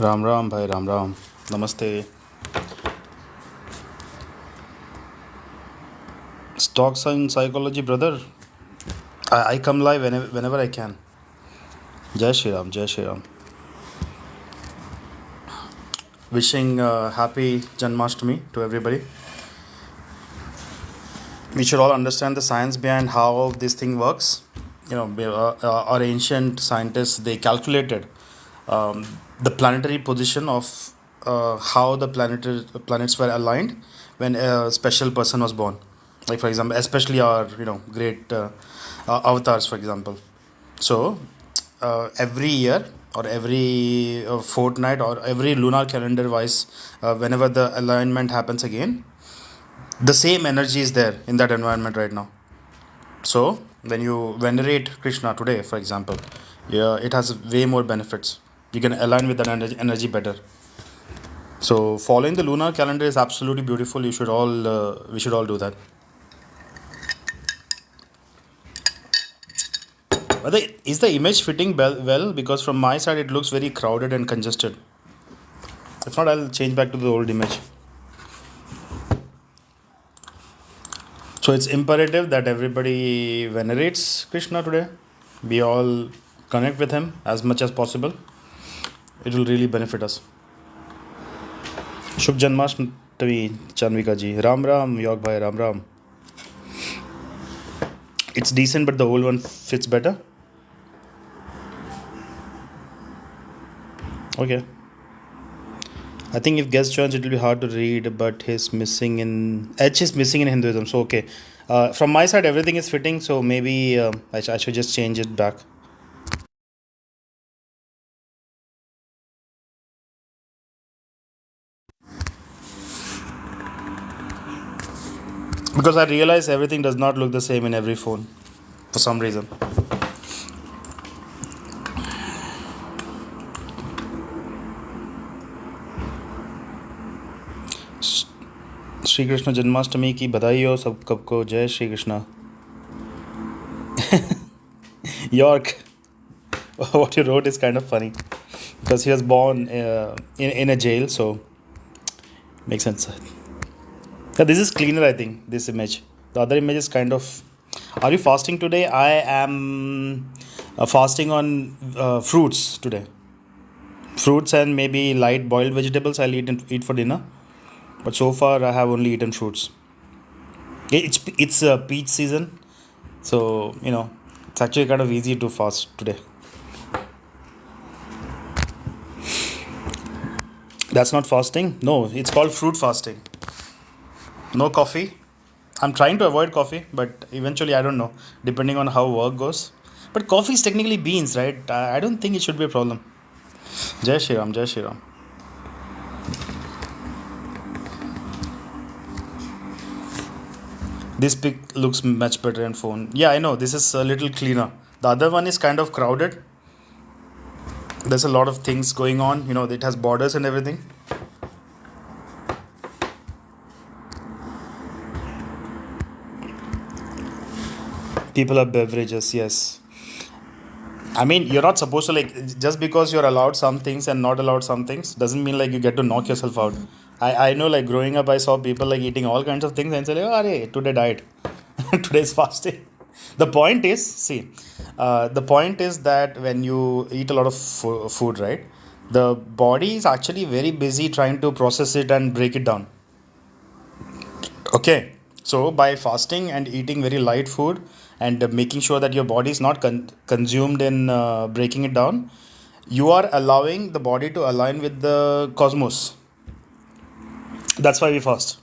राम राम भाई राम राम नमस्ते stocks and psychology brother. I come live whenever I can. Jai Shri Ram. Wishing happy Janmashtami to everybody. We should all understand the science behind how this thing works. Our ancient scientists, they calculated the planetary position of how the planets were aligned when a special person was born. Like for example, especially our great avatars, for example. So every year or every fortnight or every lunar calendar wise, whenever the alignment happens again, the same energy is there in that environment right now. So when you venerate Krishna today, for example, yeah, it has way more benefits. You can align with that energy better. So following the lunar calendar is absolutely beautiful. We should all do that. But is the image fitting well? Because from my side it looks very crowded and congested. If not, I'll change back to the old image. So it's imperative that everybody venerates Krishna today. We all connect with him as much as possible. It will really benefit us. Shubh Janmashtami, Chanvika ji. Ram Ram, Yog Bhai, Ram Ram. It's decent, but the old one fits better. Okay. I think if guest joins, it will be hard to read, but H is missing in Hinduism. So okay. From my side, everything is fitting. So maybe I should just change it back. Because I realize everything does not look the same in every phone for some reason. Shri Krishna Janmashtami की बधाई हो सबको. जय Shri Krishna. York, what you wrote is kind of funny because he was born in a jail, so makes sense. Yeah, this is cleaner, I think, this image. The other image is kind of. Are you fasting today? I am fasting on fruits today. Fruits and maybe light boiled vegetables I'll eat for dinner. But so far I have only eaten fruits. It's peach season, so it's actually kind of easy to fast today. That's not fasting. No, it's called fruit fasting. No coffee. I'm trying to avoid coffee, but eventually I don't know, depending on how work goes. But coffee is technically beans, right? I don't think it should be a problem. Jai Shri Ram, Jai Shri Ram. This pic looks much better on phone. Yeah, I know. This is a little cleaner. The other one is kind of crowded. There's a lot of things going on. It has borders and everything. People have beverages, yes. I mean, you're not supposed to just because you're allowed some things and not allowed some things doesn't mean you get to knock yourself out. I know growing up I saw people eating all kinds of things and say oh, today diet, today's fasting. The point is, the point is that when you eat a lot of food, right, the body is actually very busy trying to process it and break it down. Okay, so by fasting and eating very light food and making sure that your body is not consumed in breaking it down, you are allowing the body to align with the cosmos. That's why we fast.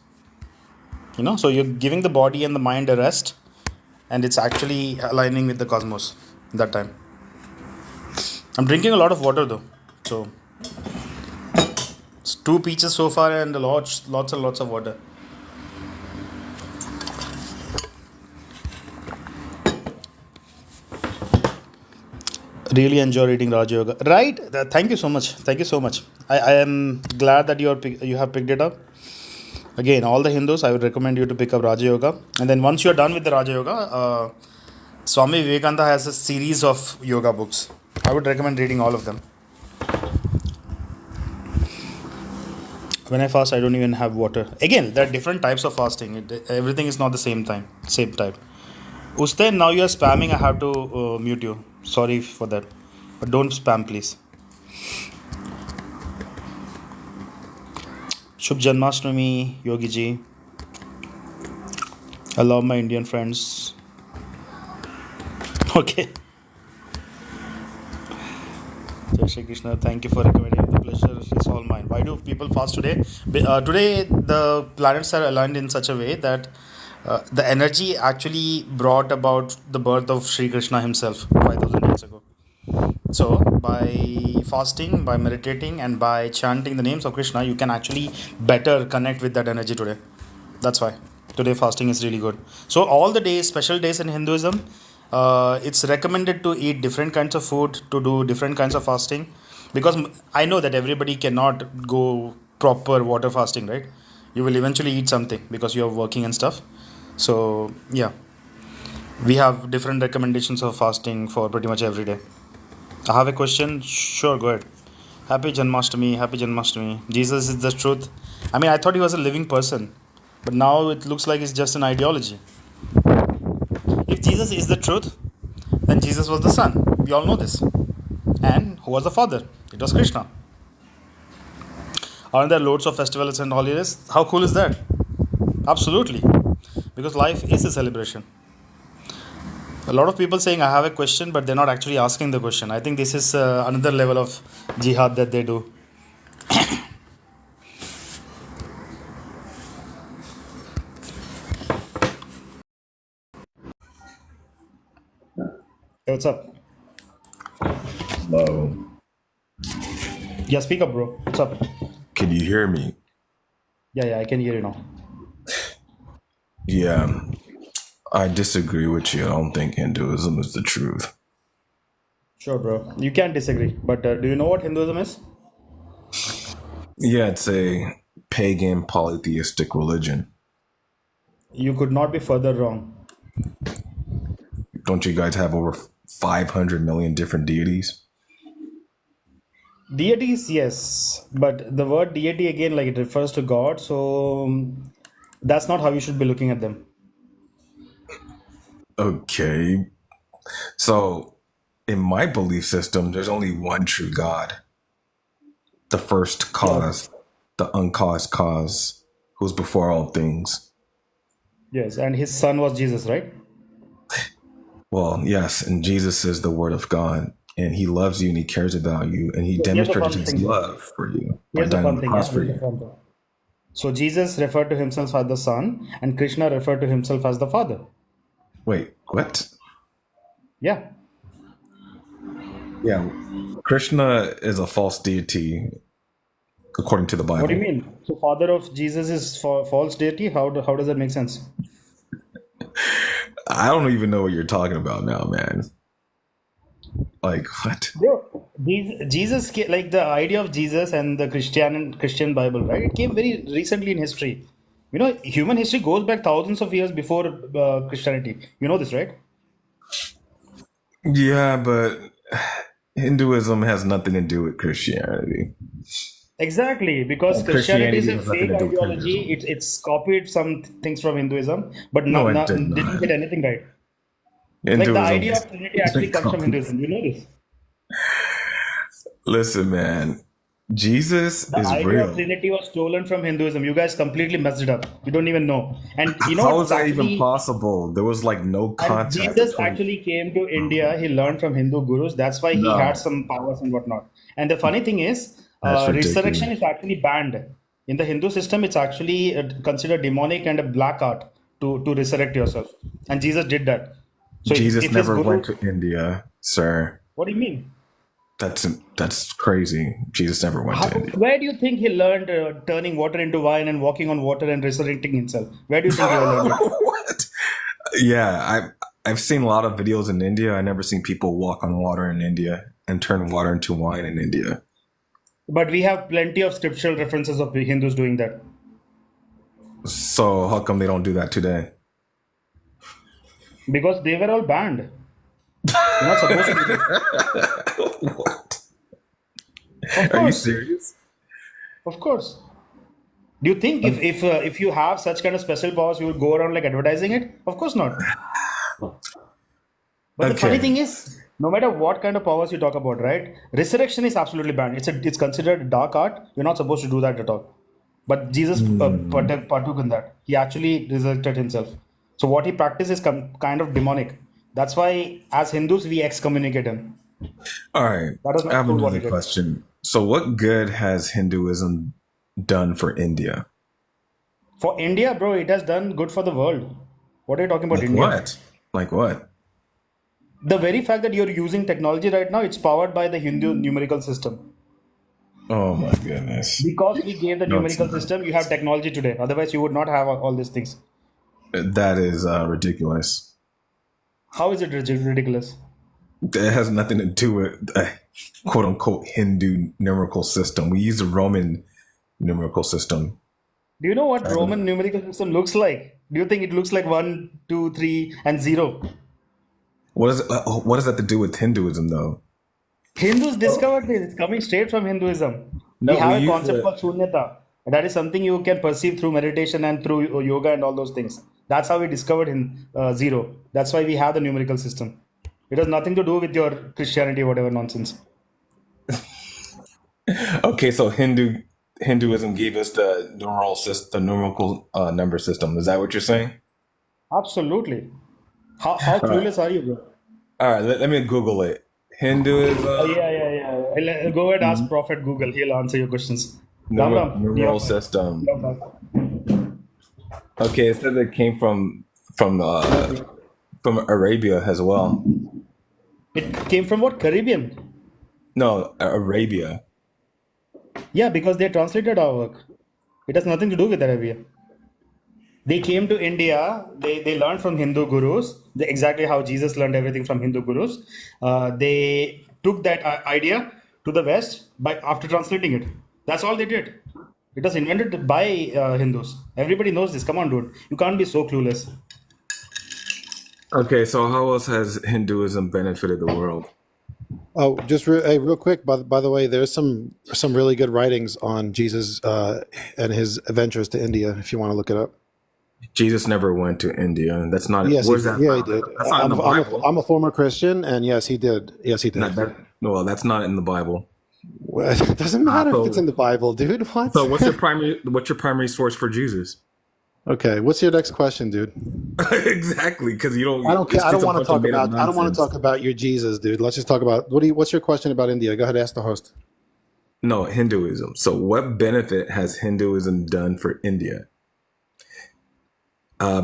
So you're giving the body and the mind a rest, and it's actually aligning with the cosmos that time. I'm drinking a lot of water though, so it's 2 peaches so far and lots and lots of water. Really enjoy reading Raja Yoga. Right? Thank you so much. I am glad that you have picked it up. Again, all the Hindus, I would recommend you to pick up Raja Yoga. And then once you're done with the Raja Yoga, Swami Vivekananda has a series of yoga books. I would recommend reading all of them. When I fast, I don't even have water. Again, there are different types of fasting. Everything is not the same time, same type. Uste, now you are spamming. I have to mute you. Sorry for that, but don't spam, please. Shubh Janmashtami, Yogi ji. I love my Indian friends. Okay. Jai Shri Krishna, thank you for recommending. The pleasure is all mine. Why do people fast today? Today, the planets are aligned in such a way that the energy actually brought about the birth of Sri Krishna himself 5000 years ago. So, by fasting, by meditating, and by chanting the names of Krishna, you can actually better connect with that energy today. That's why today fasting is really good. So, all the days, special days in Hinduism, it's recommended to eat different kinds of food, to do different kinds of fasting, because I know that everybody cannot go proper water fasting, right? You will eventually eat something because you are working and stuff. So, yeah, we have different recommendations of fasting for pretty much every day. I have a question. Sure, go ahead. Happy Janmashtami. Happy Janmashtami. Jesus is the truth. I mean, I thought he was a living person, but now it looks like it's just an ideology. If Jesus is the truth, then Jesus was the Son. We all know this. And who was the Father? It was Krishna. Aren't there loads of festivals and holidays? How cool is that? Absolutely. Because life is a celebration. A lot of people saying I have a question, but they're not actually asking the question. I think this is another level of jihad that they do. Hey, what's up? Hello. Yeah, speak up, bro. What's up? Can you hear me? Yeah, I can hear you now. Yeah, I disagree with you. I don't think Hinduism is the truth. Sure, bro. You can disagree, but do you know what Hinduism is? Yeah, it's a pagan polytheistic religion. You could not be further wrong. Don't you guys have over 500 million different deities? Deities, yes, but the word deity again, like it refers to God, so that's not how you should be looking at them. Okay. So, in my belief system, there's only one true God, the first Yes. cause, the uncaused cause, who's before all things. Yes, and his son was Jesus, right? Well, yes, and Jesus is the word of God, and he loves you and he cares about you, and he So here's the demonstrated fun his thing, bro. love for you by Here's the dying on fun the thing, yeah. cross for Here's the you. fun thing. So Jesus referred to himself as the Son, and Krishna referred to himself as the Father. Wait, what? Yeah. Yeah, Krishna is a false deity according to the What do you Bible. mean? So Father of Jesus is false deity? How does that make sense? I don't even know what you're talking about now, man. Like what? Bro, Jesus, like the idea of Jesus and the Christian Bible, right? It came very recently in history. You know, human history goes back thousands of years before Christianity. You know this, right? Yeah, but Hinduism has nothing to do with Christianity. Exactly, because And Christianity is Christianity a has nothing fake to do with ideology. Hinduism. It's copied some things from Hinduism, but No, not, it not did didn't get not. anything right. Like the Hinduism idea of Trinity is actually a comes from copy. Hinduism. You know this. Listen, man, Jesus The is idea of real. Trinity was stolen from Hinduism. You guys completely messed it up. You don't even know. And you know How what? is It's that even actually possible? There was like no And contact Jesus between. actually came to India. He learned from Hindu gurus. That's why he had No, some powers and whatnot. And the funny thing is, that's resurrection ridiculous. is actually banned. In the Hindu system, it's actually considered demonic and a black art to resurrect yourself. And Jesus did that. So Jesus if his never guru, went to India, sir. what do you mean? That's crazy. Jesus never went to India. Where do you think he learned turning water into wine and walking on water and resurrecting himself? Where do you think he learned it? What? Yeah, I've seen a lot of videos in India. I never seen people walk on water in India and turn water into wine in India. But we have plenty of scriptural references of the Hindus doing that So how come they don't do that today? because they were all banned. You're not supposed to do this. What? Of Are you course, serious? of course. Do you think if you have such kind of special powers, you would go around like advertising it? Of course not. But the funny Okay. thing is, no matter what kind of powers you talk about, right? Resurrection is absolutely banned. It's considered dark art. You're not supposed to do that at all. But Jesus Hmm. partook in that. He actually resurrected himself. So what he practiced is kind of demonic. That's why, as Hindus, we excommunicate him. All right. That was I not have cool what another he did. question. So, what good has Hinduism done for India? For India, bro, it has done good for the world. What are you talking about, Like India? what? Like what? The very fact that you're using technology right now, it's powered by the Hindu numerical system. Oh my goodness. Because we gave the No, it's numerical not. system, you have technology today. Otherwise, you would not have all these things. That is ridiculous. How is it ridiculous? It has nothing to do with quote unquote Hindu numerical system. We use the Roman numerical system. Do you know what I don't- Roman numerical system looks like? Do you think it looks like one, two, three, and zero? What does that to do with Hinduism though? Hindus discovered this. It's coming straight from Hinduism. We No, we have a use concept the called shunyata. That is something you can perceive through meditation and through yoga and all those things. That's how we discovered in zero. That's why we have the numerical system. It has nothing to do with your Christianity, whatever nonsense. okay. So Hinduism gave us the the numerical number system. Is that what you're saying? Absolutely. How All right. clueless are you, bro? All right. Let me Google it. Hinduism Yeah. Go ahead, ask Prophet Google. He'll answer your questions. Ram Ram, numeral system. you're back. Okay, it says it came from Arabia as well. It came from what? Caribbean. No, Arabia. Yeah, because they translated our work. It has nothing to do with Arabia. They came to India. They learned from Hindu gurus. Exactly how Jesus learned everything from Hindu gurus. They took that idea to the West by after translating it. That's all they did. It was invented by Hindus. Everybody knows this. Come on, dude. You can't be so clueless. Okay, so how else has Hinduism benefited the world? Oh, just hey, real quick. By the way, there's some really good writings on Jesus and his adventures to India. If you want to look it up. Jesus never went to India. That's not. Yes, Where's that yeah, he found? did. That's not in the Bible. I'm a former Christian, and yes, he did. Yes, he Not did. that. Well, that's not in the Bible. Well, it doesn't matter if it's in So, the Bible, dude. so What? what's your primary source for Jesus? Okay, what's your next question, dude? exactly, because you I don't. don't care. It's I just don't a want to bunch of talk made up about. I don't want to nonsense. talk about your Jesus, dude. Let's just talk about what's your question about India? Go ahead, ask the host. No, Hinduism. So, what benefit has Hinduism done for India?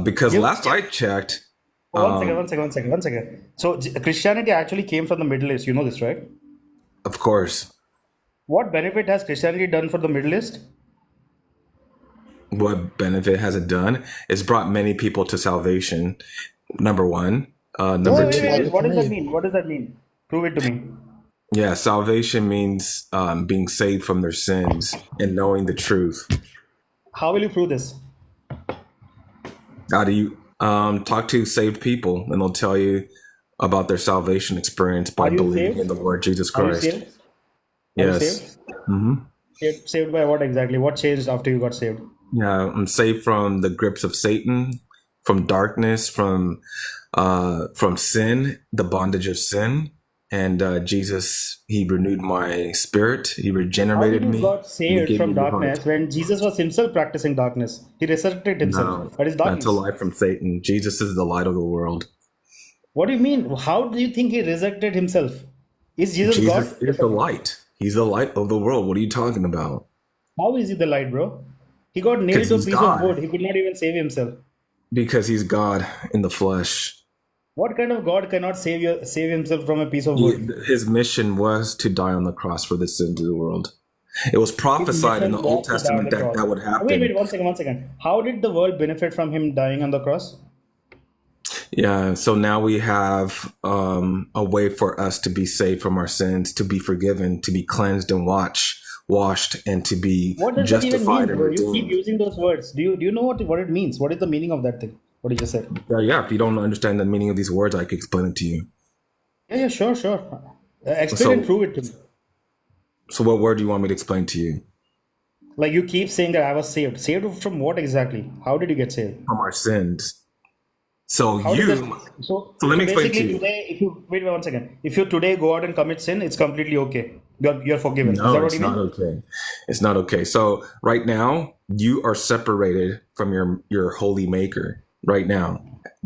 Because You, last I checked, one second, um, one second. So Christianity actually came from the Middle East. You know this, right? of course, What benefit has Christianity done for the Middle East? what benefit has it done? It's brought many people to salvation. Number one. Number Explain two, it to What does that me. mean? What does that mean? Prove it to me. yeah, salvation means being saved from their sins and knowing the truth. How will you prove this? How do you talk to saved people, and they'll tell you about their salvation experience by Are you believing in saved? the Lord Jesus Are you Christ. saved? Are you saved? Yes. Hmm. Saved by what exactly? What changed after you got saved? Yeah, I'm saved from the grips of Satan, from darkness, from sin, the bondage of sin. And Jesus, He renewed my spirit. He How did regenerated you me, got and He saved gave me from a new heart. darkness when Jesus was himself practicing darkness? He resurrected himself. No, That is that's a darkness. lie from Satan. Jesus is the light of the world. What do you mean? How do you think he resurrected himself? Is Jesus Jesus God? is the light. He's the light of the world. What are you talking about? How is he the light, bro? He got nailed Because to a he's piece of God. wood. He could not even save himself. Because he's God in the flesh. What kind of God cannot save himself from a piece of wood? His mission was to die on the cross for the sins of the world. It was His prophesied in the mission Old was to die on Testament the that cross. that would Wait, happen. one second. How did the world benefit from him dying on the cross? Yeah, so now we have a way for us to be saved from our sins, to be forgiven, to be cleansed and washed, and to be What does that even mean, justified and bro? You keep redeemed. using those words. Do you know what it means? What is the meaning of that thing? What you just said? Yeah, if you don't understand the meaning of these words, I can explain it to you. Yeah, sure. Explain and So, prove it to me. so what word do you want me to explain to you? Like you keep saying that I was saved. Saved from what exactly? How did you get saved? from our sins. So How did that? you, So so let so me explain to basically you. today, if you wait 1 second, if you today go out and commit sin, it's completely okay. You're forgiven. Is No, that what it's you not mean? okay. It's not okay. So right now, you are separated from your holy maker. Right now,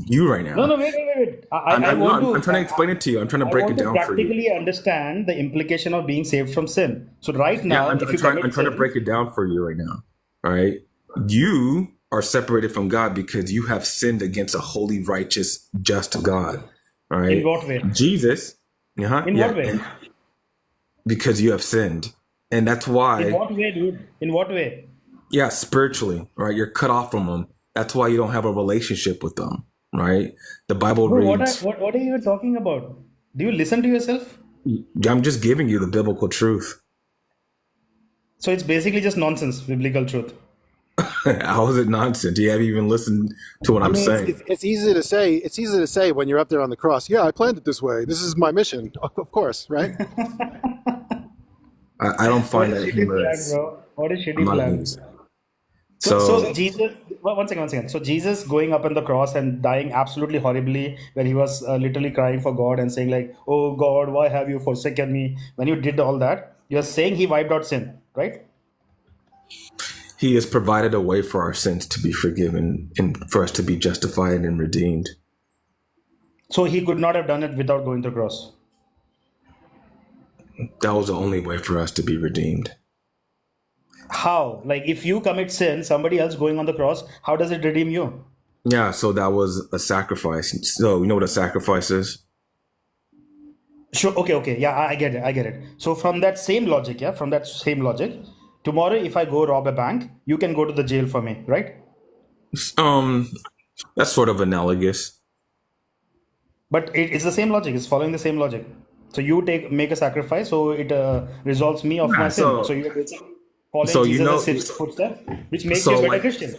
you right No, now. no, wait. I I'm want not. to I'm trying to explain it to you. I'm trying to I break it want to down for you. practically understand the implication of being saved from sin. So right Yeah, now, if you I'm commit trying to sin, break it down for you right now. All right. You are separated from God because you have sinned against a holy, righteous, just God. All in right. what way? Jesus, In yeah, what way? and because you have sinned. And that's In why, what way, dude? In what way? yeah, spiritually, right? You're cut off from them. That's why you don't have a relationship with them, right? The Bible Bro, reads, what are you even talking about? Do you listen to yourself? I'm just giving you the biblical truth. So it's basically just nonsense, biblical truth. How is it nonsense? You haven't even listened to what I I'm mean, saying. it's easy to say. It's easy to say when you're up there on the cross. Yeah, I planned it this way. This is my mission. Of course, right? I don't What find a that shitty plan, humorous. bro. What a I'm shitty not plan. amused. So So, Jesus, 1 second. So Jesus going up on the cross and dying absolutely horribly, when he was literally crying for God and saying like, "Oh God, why have you forsaken me?" When you did all that, you're saying he wiped out sin, right? he has provided a way for our sins to be forgiven and for us to be justified and redeemed. So he could not have done it without going to the cross. That was the only way for us to be redeemed. How? Like if you commit sin, somebody else going on the cross, how does it redeem you? Yeah, so that was a sacrifice. So, you know what a sacrifice is? Sure. Okay. Yeah, I get it. I get it. So from that same logic, yeah, from that same logic, tomorrow if I go rob a bank, you can go to the jail for me, right? Um, that's sort of analogous. But it's the same logic. It's following the same logic. So you make a sacrifice, so it resolves me of my Yeah, sin. So you're basically following so you Jesus' know, footsteps, which makes you so a better like, Christian.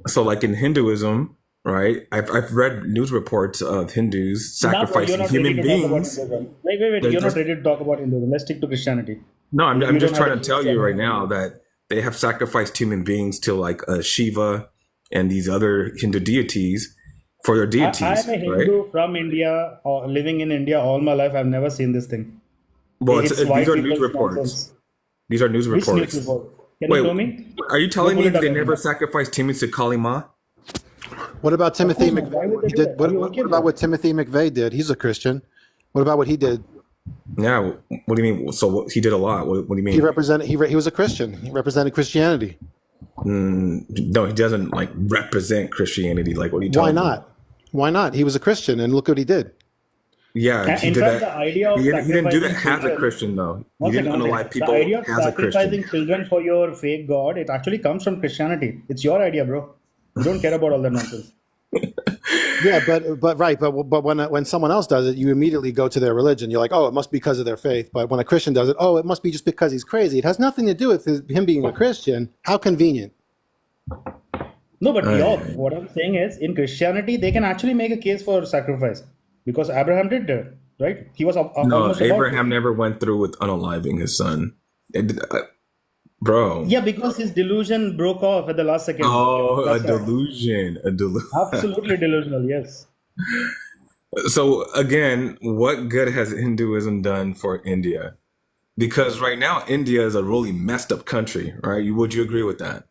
so like in Hinduism, right? I've read news reports of Hindus Now, bro, you're sacrificing not ready human to talk about beings. Hinduism. Wait. They're You're not just ready to talk about Hinduism. Let's stick to Christianity. no. I'm You don't just have trying the to tell you right now Christianity. that they have sacrificed human beings to like Shiva and these other Hindu deities for their I'm deities, a right? Hindu from India, or living in India all my life. I've never seen this thing. Well, It's these white are news people's reports. nonsense. These are news Which news reports. report? Can you Wait, show me? are you Go telling pull me it that up they right never now. sacrificed humans to Kali Ma? What about Of Timothy course not. Why McVeigh? would What they he do did? that? Are you okay, What about bro? what Timothy McVeigh did? He's a Christian. What about what he did? Yeah. What do you mean? So he did a lot. What do you He mean? represented. He was a Christian. He represented Christianity. No, he doesn't like represent Christianity. Like, what are you Why talking about? not? Why not? He was a Christian, and look what he did. Yeah, he In did fact, that. the idea of He didn't do that sacrificing as a children, Christian though. He didn't one second. unalive The idea people of as a Christian. sacrificing children for your fake God, it actually comes from Christianity. It's your idea, bro. You don't care about all that nonsense. Yeah, but when someone else does it, you immediately go to their religion. You're like, oh, it must be because of their faith. But when a Christian does it, oh, it must be just because he's crazy. It has nothing to do with him being a Christian. How convenient. No, but yo, Uh, what I'm saying is, in Christianity, they can actually make a case for sacrifice because Abraham did that, right? He was no, almost about to. Abraham never went through with unaliving his son. Bro. Yeah, because his delusion broke off at the last second. Oh, a That's why. delusion. A delusion. Absolutely delusional, yes. So again, what good has Hinduism done for India? Because right now India is a really messed up country, right? Would you agree with that?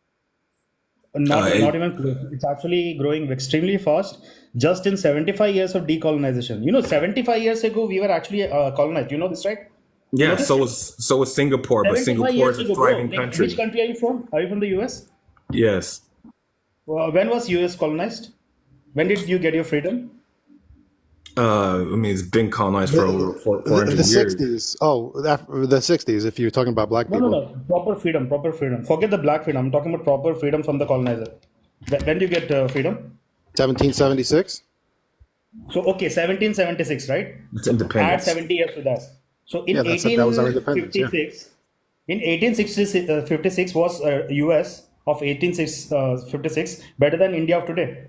Not even close. It's actually growing extremely fast. Just in 75 years of decolonization. 75 years ago, we were actually colonized. You know this, right? You know Yeah, this? so is Singapore, but 75 Singapore is years a ago, bro. thriving Like, which country. country are you from? Are you from the US? Yes. When was US colonized? When did you get your freedom? I mean, it's been colonized for over The 400 years. 60s. Oh, the 60s, if you're talking about black No. people. Proper freedom, proper freedom. Forget the black freedom. I'm talking about proper freedom from the colonizer. When do you get freedom? 1776? So, okay, 1776, right? It's So add independence. 70 years to that. So in Yeah, that was our independence, yeah. 1856, in 1856 was US of 1856 better than India of today?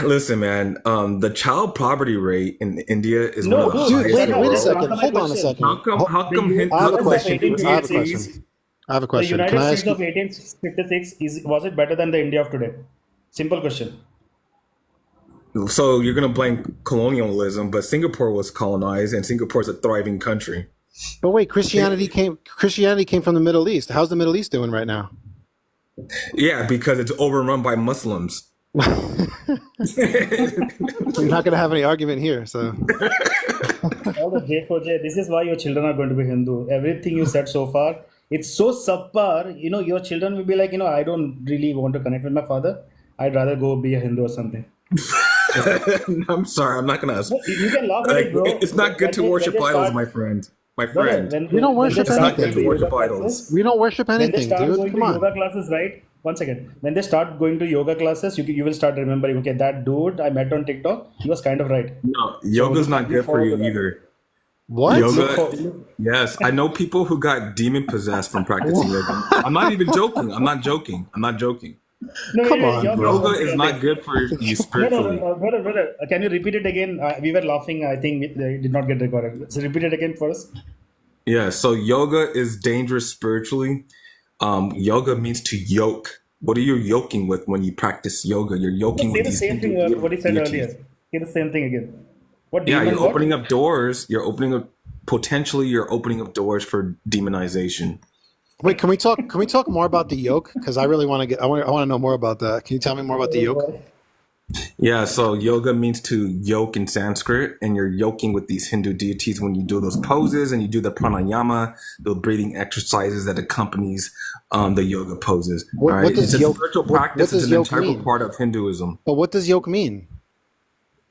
Listen, man, the child poverty rate in India is one No, of the dude, Dude, highest shut in up. the wait a Just world. second. answer my Hold on a question. second. How come I have a Hindu US of question. I have a deities? question. 1856. I have a The question. Can United I States ask you? of 1856 was it better than the India of today? Simple question. So you're gonna blame colonialism, but Singapore was colonized, and Singapore's a thriving country. But wait, Christianity came from the Middle East. How's the Middle East doing right now? Yeah, because it's overrun by Muslims. We're not going to have any argument here. So All the J4J, this is why your children are going to be Hindu. Everything you said so far, it's so subpar. Your children will be like, I don't really want to connect with my father. I'd rather go be a Hindu or something. I'm sorry, I'm not gonna. No, you can laugh at Like, it, bro. it's not good to When worship they idols, start, my friend. My brother, friend, we don't when they worship it's not start good going to to anything. yoga worship idols. classes, We don't worship when they anything, start dude. going Come to on. yoga classes, right? One second. When they start going to yoga classes, you will start remembering, okay, that dude I met on TikTok, he was kind of right. No, So yoga's not look good for forward you to that. either. What? Look Yoga, for yes, I know people who got demon possessed from practicing yoga. I'm not even joking. I'm not joking. I'm not joking. no, Come yeah, on, you're bro. Yoga one is second, not good for you spiritually. brother. Can you repeat it again? We were laughing. I think it did not get recorded. So repeat it again for us. Yeah, so yoga is dangerous spiritually. Yoga means to yoke. What are you yoking with when you practice yoga? You're No, yoking say with the these same Hindu thing what he said earlier. deities. Say the same thing again. What Yeah, demon? you're What? opening up doors. You're opening up potentially. You're opening up doors for demonization. Wait, can we talk? Can we talk more about the yoke? Because I really want to get. I want to know more about that. Can you tell me more about the yoke? Yeah, so yoga means to yoke in Sanskrit, and you're yoking with these Hindu deities when you do those poses and you do the pranayama, the breathing exercises that accompanies the yoga poses. All What right, it's does a yoke? spiritual What practice. It's does an yoke integral mean? part of Hinduism. But what does yoke mean?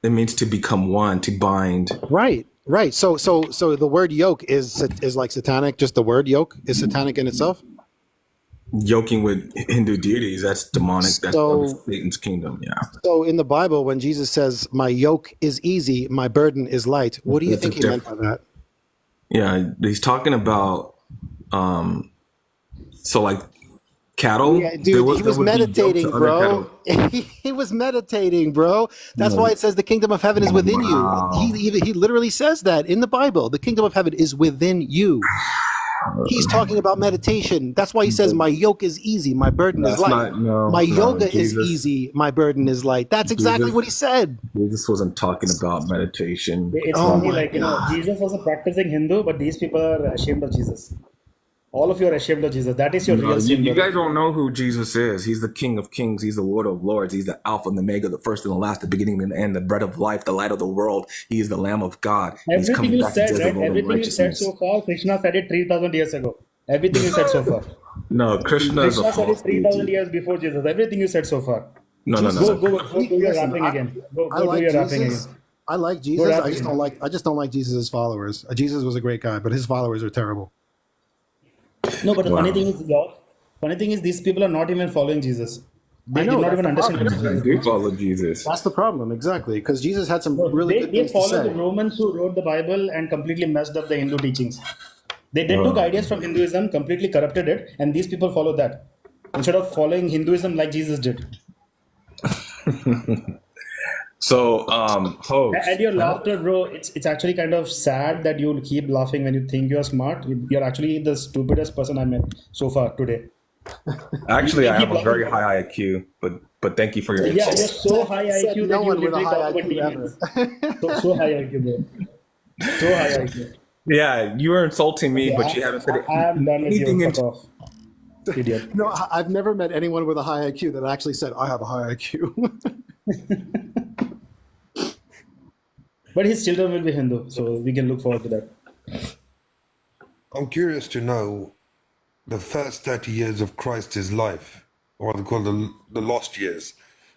It means to become one, to bind. Right, right. So the word yoke is like satanic. Just the word yoke is satanic in itself. Yoking with Hindu deities, that's demonic. That's of So Satan's kingdom. Yeah, so in the Bible, when Jesus says, "My yoke is easy, my burden is light," what do you that's a think he meant by different. that? Yeah, he's talking about so like Yeah, cattle. dude, he There was would be yoke to meditating, other bro. cattle. He was meditating, bro. That's why No. it says the kingdom of heaven is within you. Wow. He literally says that in the Bible. The kingdom of heaven is within you. He's talking about meditation. That's why he says, "My yoke is easy, my burden is That's light." not no My no yoga is Jesus. easy, my burden is light. That's exactly Jesus what he said. Jesus wasn't talking about meditation. It's Oh funny, my like God. Jesus was a practicing Hindu, but these people are ashamed of Jesus. All of you are ashamed of Jesus. That is your No, real sin, you brother. guys don't know who Jesus is. He's the King of Kings. He's the Lord of Lords. He's the Alpha and the Omega, the first and the last, the beginning and the end, the bread of life, the light of the world. He is the Lamb of God. And he's Everything coming you back to said, judge the right? world in Everything you said righteousness. so far, Krishna said it 3,000 years ago. Everything you said so far. No, Krishna is a Krishna said false it 3,000 deity. years before Jesus. Everything you said so far. No, no, no, Jesus, no. Go do your listen. rapping again. I Go do like your rapping Jesus. again. I like Go Jesus. rap I just don't again. like. I just don't like Jesus's followers. Jesus was a great guy, but his followers are terrible. No, but the Wow. funny thing is, these people are not even following Jesus. I They did know not that's even the understand problem. what I Jesus do teaching. follow Jesus. That's the problem, exactly. Because Jesus had some No, really good they things to followed the say. Romans who wrote the Bible and completely messed up the Hindu teachings. They took Oh. ideas from Hinduism, completely corrupted it, and these people follow that instead of following Hinduism like Jesus did. So, And host. your laughter, bro, it's actually kind of sad that you'll keep laughing when you think you're smart. You're actually the stupidest person I met so far today. Actually, You I keep have a laughing. very high IQ, but thank you for your Yeah, you're insult. so high Said IQ no that you one with a literally high talk about IQ ever. demons. So high IQ, bro. So high IQ. Yeah, you were insulting me, Okay, but you haven't said I am done with you. anything. Fuck off, idiot. No, I've never met anyone with a high IQ that actually said I have a high IQ. But his children will be Hindu, so we can look forward to that. I'm curious to know the first 30 years of Christ's life, or what they call the lost years.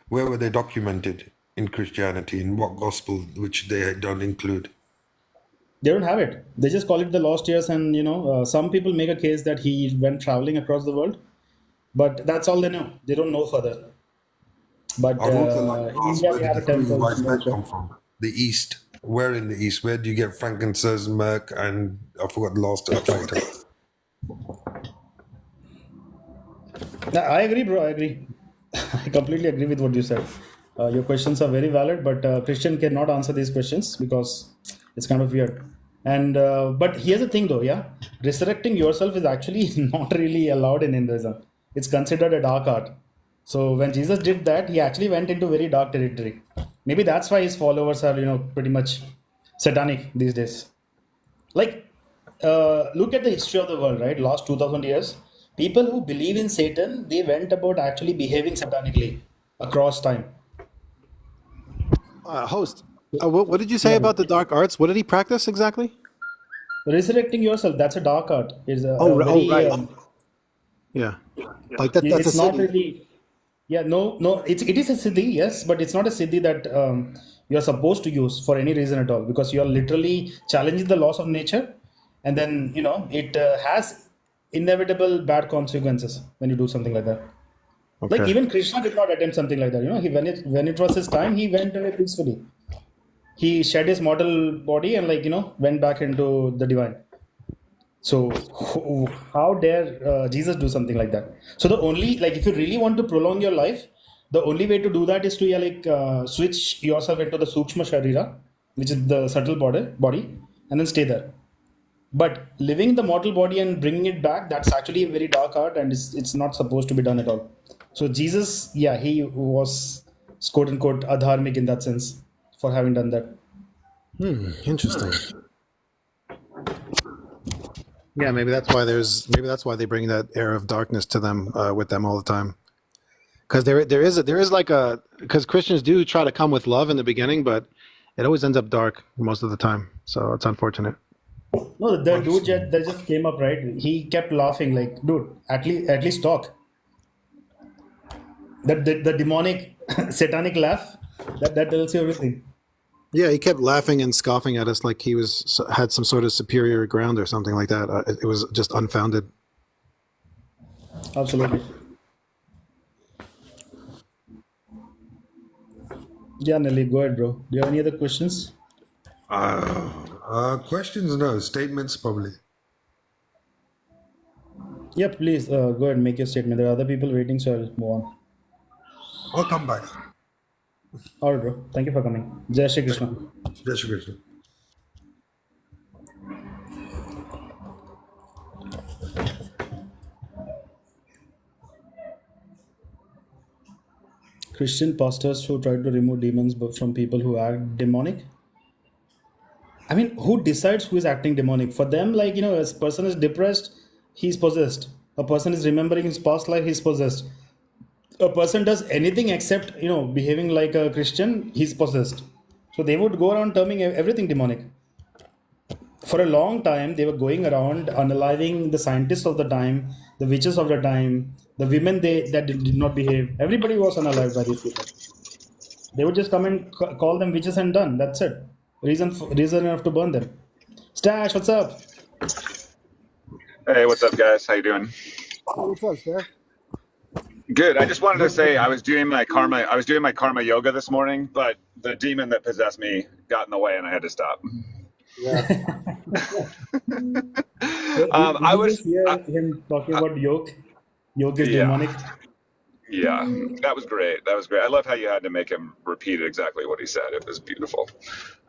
Where were they documented in Christianity? In what gospel, which they don't include? They don't have it. They just call it the lost years, and some people make a case that he went traveling across the world, but that's all they know. They don't know further. But I'd also like to in ask, India, where we did have the a fruit of temple. wise men come from? The East. Where in the East? Where do you get frankincense, myrrh, and I forgot the last title. I agree, bro. I agree. I completely agree with what you said. Your questions are very valid, but Christian cannot answer these questions because it's kind of weird. And but here's the thing, though, yeah, resurrecting yourself is actually not really allowed in Hinduism. It's considered a dark art. So when Jesus did that, he actually went into very dark territory. Maybe that's why his followers are, pretty much satanic these days. Like, look at the history of the world, right? Last 2000 years, people who believe in Satan, they went about actually behaving satanically across time. Host, what did you say Yeah, about the dark arts? What did he practice exactly? resurrecting yourself, that's a dark art. It's Oh, a very, right. Yeah. Like that's a it's not city. really, yeah, no, it is a siddhi, yes, but it's not a siddhi that you're supposed to use for any reason at all, because you're literally challenging the laws of nature, and then, it has inevitable bad consequences when you do something like that. Like Okay. even Krishna did not attempt something like that. He when it was his time, he went away peacefully. He shed his mortal body and went back into the divine. So how dare Jesus do something like that? So the only, like, if you really want to prolong your life, the only way to do that is to, yeah, switch yourself into the sukshma sharira, which is the subtle body, and then stay there. But living the mortal body and bringing it back, that's actually a very dark art, and it's not supposed to be done at all. So Jesus, yeah, he was quote unquote adharmic in that sense for having done that. Interesting. Yeah, maybe that's why they bring that air of darkness to them with them all the time. Because there is like because Christians do try to come with love in the beginning, but it always ends up dark most of the time. So it's unfortunate. No, the dude that just came up, right? He kept laughing, like, dude, at least talk. The demonic satanic laugh, that tells you everything. Yeah, he kept laughing and scoffing at us like he had some sort of superior ground or something like that. It was just unfounded. Absolutely. Yeah, Nelly, go ahead, bro. Do you have any other questions? Questions? No. Statements? Probably. Yeah, please go ahead, make your statement. There are other people waiting, so I'll move on. I'll come back. All right, bro. Thank you for coming. Jai Shri Krishna. Jai Shri Krishna. Christian pastors who try to remove demons from people who act demonic. I mean, who decides who is acting demonic? For them, like, a person is depressed, he's possessed. A person is remembering his past life, he's possessed. A person does anything except, behaving like a Christian, he's possessed. So they would go around terming everything demonic. For a long time, they were going around analyzing the scientists of the time, the witches of the time, the women that did not behave. Everybody was unalived by these people. They would just come and call them witches and done. That's it. Reason enough to burn them. Stash, what's up? Hey, what's up, guys? How you doing? What's up, Steph? Good. I just wanted to Good, say good. I was doing my karma yoga this morning, but the demon that possessed me got in the way, and I had to stop. Yeah. Did I you was, just hear him talking about yoke? Yoke is yeah, demonic. yeah. That was great. That was great. I love how you had to make him repeat exactly what he said. It was beautiful.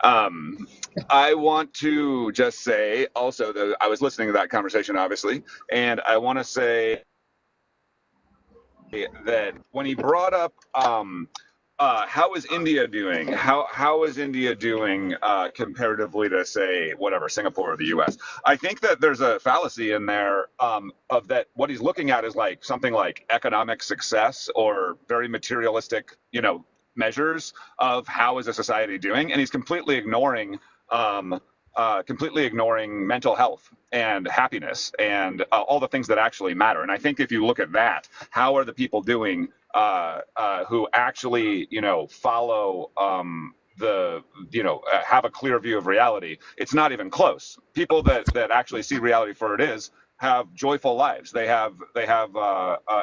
I want to just say also that I was listening to that conversation, obviously, and I want to say that when he brought up how is India doing? How is India doing comparatively to, say, whatever, Singapore or the U.S.? I think that there's a fallacy in there of that. What he's looking at is like something like economic success or very materialistic, measures of how is a society doing, and he's um, completely ignoring mental health and happiness and all the things that actually matter. And I think if you look at that, how are the people doing who actually, follow have a clear view of reality? It's not even close. People that actually see reality for it is have joyful lives. They have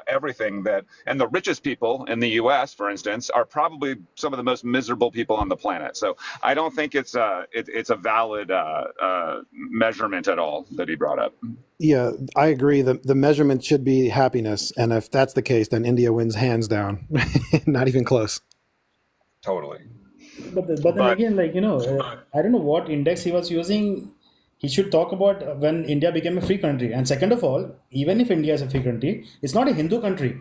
everything that, and the richest people in the U.S., for instance, are probably some of the most miserable people on the planet. So I don't think it's a valid measurement at all that he brought up. Yeah, I agree. The measurement should be happiness, and if that's the case, then India wins hands down. Not even close. Totally. But then But again, I don't know what index he was using. He should talk about when India became a free country. And second of all, even if India is a free country, it's not a Hindu country.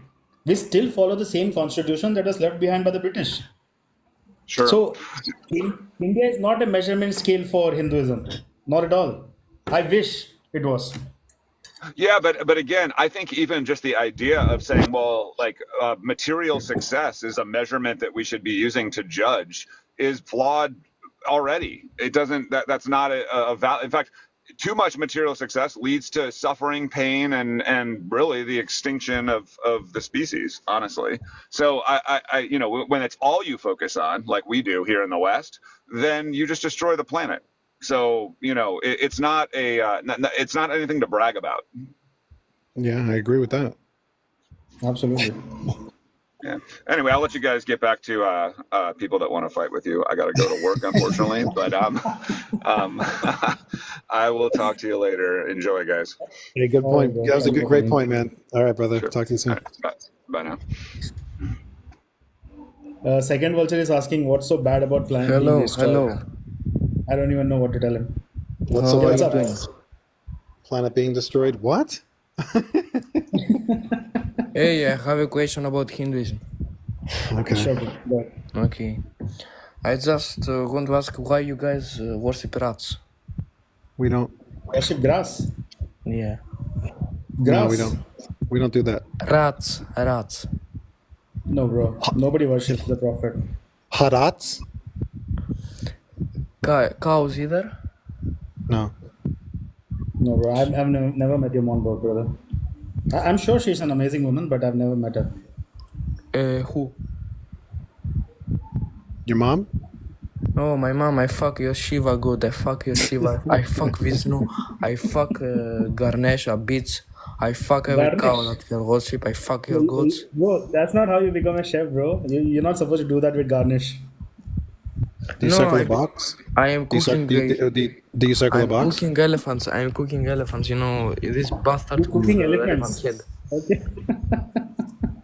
We still follow the same constitution that was left behind by the British. Sure. So India is not a measurement scale for Hinduism. Not at all. I wish it was. Yeah, but again, I think even just the idea of saying, well, like material success is a measurement that we should be using to judge is flawed already. It doesn't. That's not a valid. In fact, too much material success leads to suffering, pain, and really the extinction of the species. Honestly, so I you know, when it's all you focus on, like we do here in the West, then you just destroy the planet. So you know, it's not it's not anything to brag about. Yeah, I agree with that. Absolutely. Yeah. Anyway, I'll let you guys get back to people that want to fight with you. I got to go to work, unfortunately, but I will talk to you later. Enjoy, guys. Hey, good All point. right, bro. That was a Thank you. great point, man. All right, brother. Sure. Talk to you soon. Bye now. Second vulture is asking what's so bad about planet being Hello, destroyed. hello. I don't even know what to tell him. What's How so are bad you about doing? planet being destroyed? What? Hey, I have a question about Hinduism. Okay. Sure, bro. Go ahead. Okay. I just want to ask why you guys worship rats. We don't. Worship grass. Yeah. No, we Grass. don't. We don't do that. Rats, rats. No, bro. Nobody worships the prophet. Harats? Cows either? No. No, bro. I've never met your mom, brother. I'm sure she's an amazing woman, but I've never met her. Who? Your mom? Oh, my mom, I fuck your Shiva god, I fuck your Shiva, I fuck Vishnu, I fuck Ganesha, bitch, I fuck every cow Garnish. that you worship, I fuck your gods. Bro, that's not how you become a chef, bro. You're not supposed to do that with garnish. Do you No, circle a box? I am Do you, cooking, do you circle a I'm box? cooking elephants, I'm cooking elephants, you know, this bastard You're cooking with elephants. elephant head. Okay.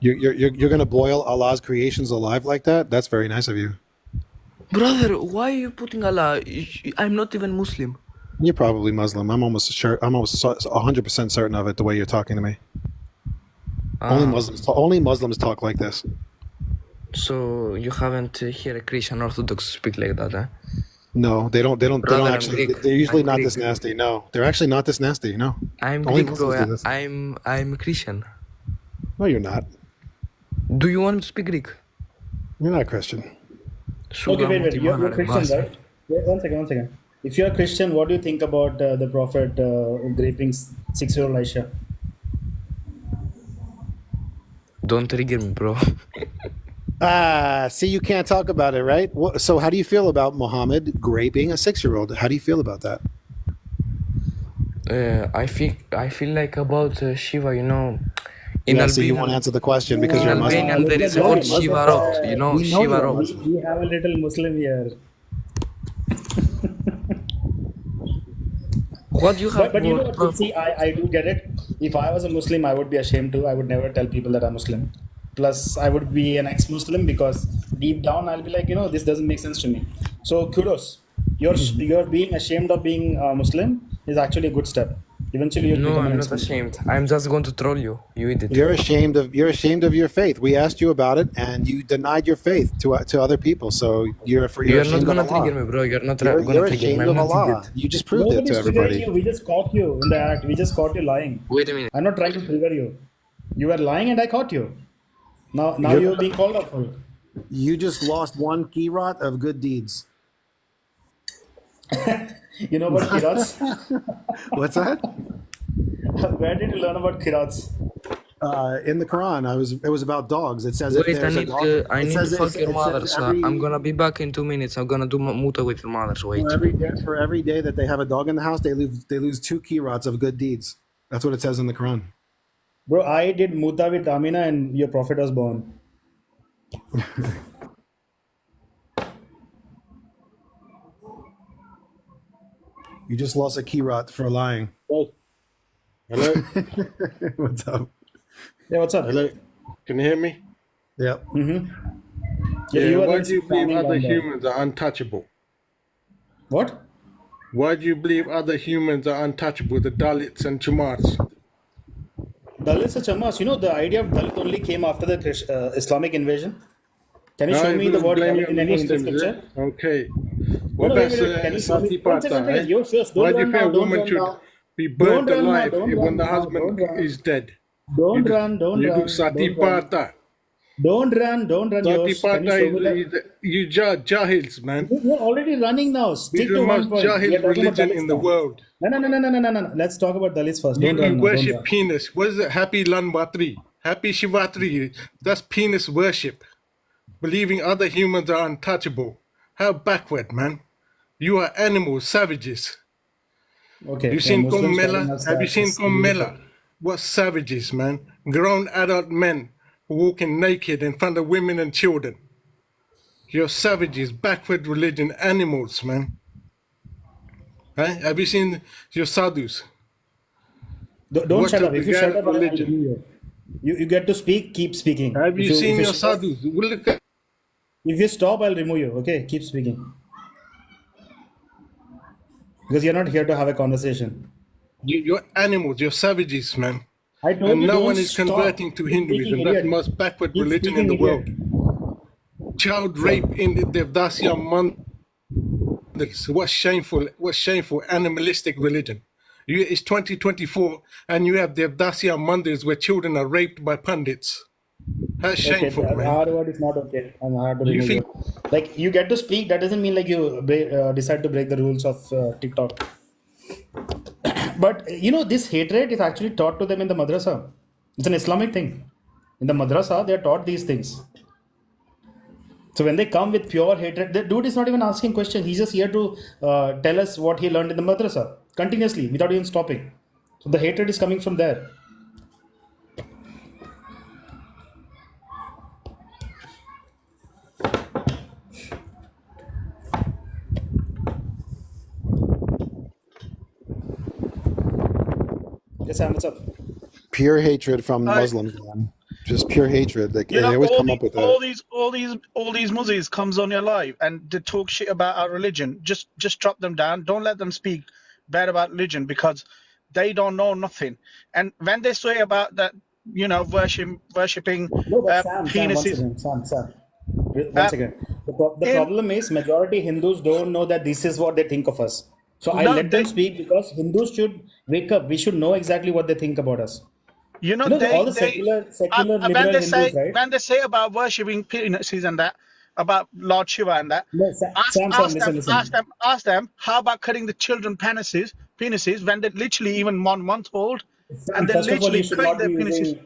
You're gonna boil Allah's creations alive like that? That's very nice of you. Brother, why are you putting Allah? I'm not even Muslim. You're probably Muslim. I'm almost sure. I'm almost 100% certain of it. The way you're talking to me. Only Muslims talk like this. So you haven't heard a Christian Orthodox speak like that, eh? No, they don't. They don't Brother, I'm actually. Greek. They're usually I'm not Greek. this nasty. No, they're actually not this nasty. No, I'm only Greek, bro. Muslims do this. I'm Christian. No, you're not. Do you want me to speak Greek? You're not Christian. Okay, wait. You're Christian, right? Wait, one second. If you're Christian, what do you think about the prophet raping 6-year-old Aisha? Don't trigger me, bro. See, you can't talk about it, right? So, how do you feel about Muhammad raping a 6-year-old? How do you feel about that? I feel like about Shiva, you know. In Yeah, so you Albanian, won't answer the question because in you're Muslim. Albanian there is a word Shiva rot, you know, We know Shiva you're rot. Muslim. We have a little Muslim here. What do you have? But you know for- what? See, I do get it. If I was a Muslim, I would be ashamed to. I would never tell people that I'm Muslim. Plus, I would be an ex-Muslim because deep down I'll be like, this doesn't make sense to me. So kudos. You're being ashamed of being Muslim is actually a good step. Eventually, you'll No, become an I'm not ex-Muslim. ashamed. I'm just going to troll you. You idiot. You're ashamed of your faith. We asked you about it, and you denied your faith to other people. So you're You're not ashamed gonna of Allah. trigger me, bro. You're not You're gonna trigger ashamed me. I'm of not Allah. triggered. You just proved it to Nobody's triggering everybody. you. We just caught you in the act. We just caught you lying. Wait a minute. I'm not trying to trigger you. You were lying and I caught you. Now you're being called out for it. You just lost one kirot of good deeds. You know about kirats? What's that? Where did you learn about kirats? In the Quran, it was about dogs. It says if Wait, I there's a need dog, to, I it need says to fuck your it mother. says So I'm gonna be back in 2 minutes. I'm gonna do muta with your mothers. Wait. for every day that they have a dog in the house, they lose 2 kirots of good deeds. That's what it says in the Quran. Bro, I did muta with Amina and your prophet was born. You just lost a kirot for lying. Oh, hello, What's up? Yeah, what's up? hello. Can you hear me? Yep. Yeah, you why were do you believe standing other down there. humans are untouchable? What? Why do you believe other humans are untouchable, the Dalits and Chamars? Dalits are Chamas. You know, the idea of Dalit only came after the Islamic invasion. Can you show me the Everyone's word blaming Dalit it on in the any Hindu Muslims, scripture? Okay. No, What no, about wait. Can you show me? Sati One second, Pata, Yo, sure. Why Don't do you run think now. a Don't woman run should now. be Don't burnt run now. alive Don't when run the now. husband Don't run. is dead? Don't run. Don't You do run. Sati Don't run. Pata. Don't run. Don't run, Sati Yosh. Can you Pata show me that? you jahils, man. You're already running now. It's Stick the to one most point. We are jahil talking about religion Dalits in the now. world. No. Let's talk about Dalits first. Don't You run now. Don't worship run. penis. What is it? Happy Lanvatri. Happy Shivatri. That's penis worship. Believing other humans are untouchable. How backward, man. You are animals, savages. Okay. You Yeah, seen Muslims telling Komela? us Have you that seen it's beautiful. Komela? What savages, man. Grown adult men walking naked in front of women and children. You're savages, backward religion, animals, man. Huh? Have you seen your sadhus? Don't What shut a up. If you shut organic up, I'll religion. remove you. You get to speak. Keep speaking. Have you If seen you your shut up, sadhus? Well, look at if you stop, I'll remove you. Okay. Keep speaking because you're not here to have a conversation. you're animals, you're savages, man. I told And you no don't one is stop. converting to Keep speaking, Hinduism. That's the idiot. most backward Keep religion in speaking, the idiot. world. Child rape in the Devdasya mandals. What shameful animalistic religion. It's 2024 and you have Devdasya mandals where children are raped by pundits. That's Okay, shameful, the man. R word is not okay. I'm hard to You remove think you. Like you get to speak. That doesn't mean like you decide to break the rules of TikTok. But you know, this hatred is actually taught to them in the madrasa. It's an Islamic thing. In the madrasa, they are taught these things. So when they come with pure hatred, the dude is not even asking questions. He's just here to tell us what he learned in the madrasa continuously without even stopping. So the hatred is coming from there. Yes, Sam, what's up? Pure hatred from I, Muslims, man. Just pure hatred. Like you they know, always come up with that. all these muzzies comes on your live and they talk shit about our religion. Just drop them down. Don't let them speak bad about religion because they don't know nothing. And when they say about that, you know, worshipping No, but Sam, one penises, second, Sam. One uh, second. The in problem is majority Hindus don't know that this is what they think of us. So I no, let them speak because Hindus should wake up. We should know exactly what they think about us. you know, All the they secular liberal Hindus, right? when they say about worshipping penises and that, about Lord Shiva and that, No, Sam, listen. ask them, how about cutting the children penises when they're literally even 1 month old, and Sam, they're first of all, you literally should cutting not be their penises. using.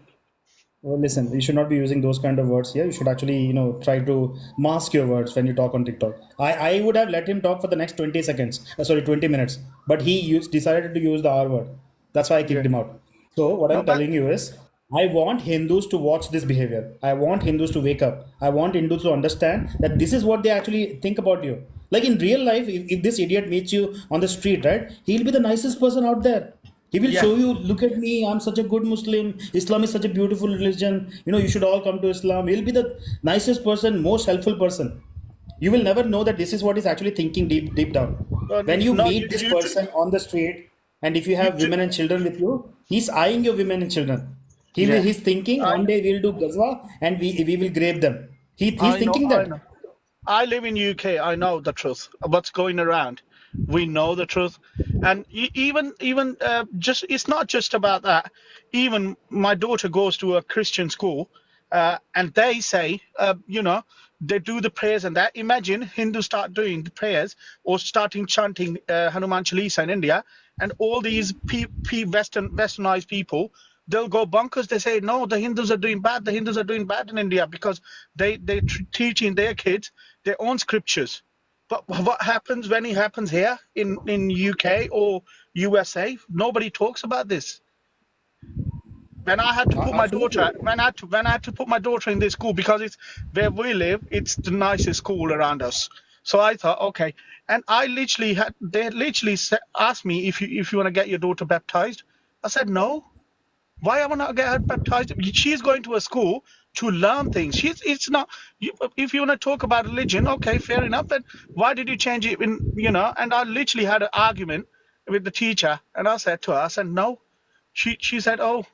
Well, listen, you should not be using those kind of words here. You should actually, try to mask your words when you talk on TikTok. I would have let him talk for the next 20 seconds. 20 minutes. But he decided to use the R word. That's why I kicked Yeah. him out. So what No, I'm but telling you is, I want Hindus to watch this behavior. I want Hindus to wake up. I want Hindus to understand that this is what they actually think about you. Like in real life, if this idiot meets you on the street, right, he'll be the nicest person out there. He will yeah, show you, look at me, I'm such a good Muslim. Islam is such a beautiful religion. You should all come to Islam. He'll be the nicest person, most helpful person. You will never know that this is what he's actually thinking deep down. When you no, meet this you person on the street, and if you you have women and children with you, he's eyeing your women and children. yeah. He's thinking I one day we'll do Gazwa and we will grab them. He's I know, thinking I that. know. I live in UK. I know the truth. What's going around? We know the truth, and even just it's not just about that. Even my daughter goes to a Christian school, and they say, they do the prayers and that. Imagine Hindus start doing the prayers or starting chanting Hanuman Chalisa in India, and all these westernized people. They'll go bonkers. They say no, the Hindus are doing bad. The Hindus are doing bad in India because they teaching their kids their own scriptures. But what happens when it happens here in UK or USA? Nobody talks about this. When I had to put my daughter, Absolutely. when I had to put my daughter in this school because it's where we live, it's the nicest school around us. So I thought, okay, and they literally asked me if you want to get your daughter baptized. I said no. Why I want to get her baptized? She's going to a school to learn things. It's not. If you want to talk about religion, okay, fair enough. But why did you change it? And I literally had an argument with the teacher, and I said to her, I said, no. She said, oh,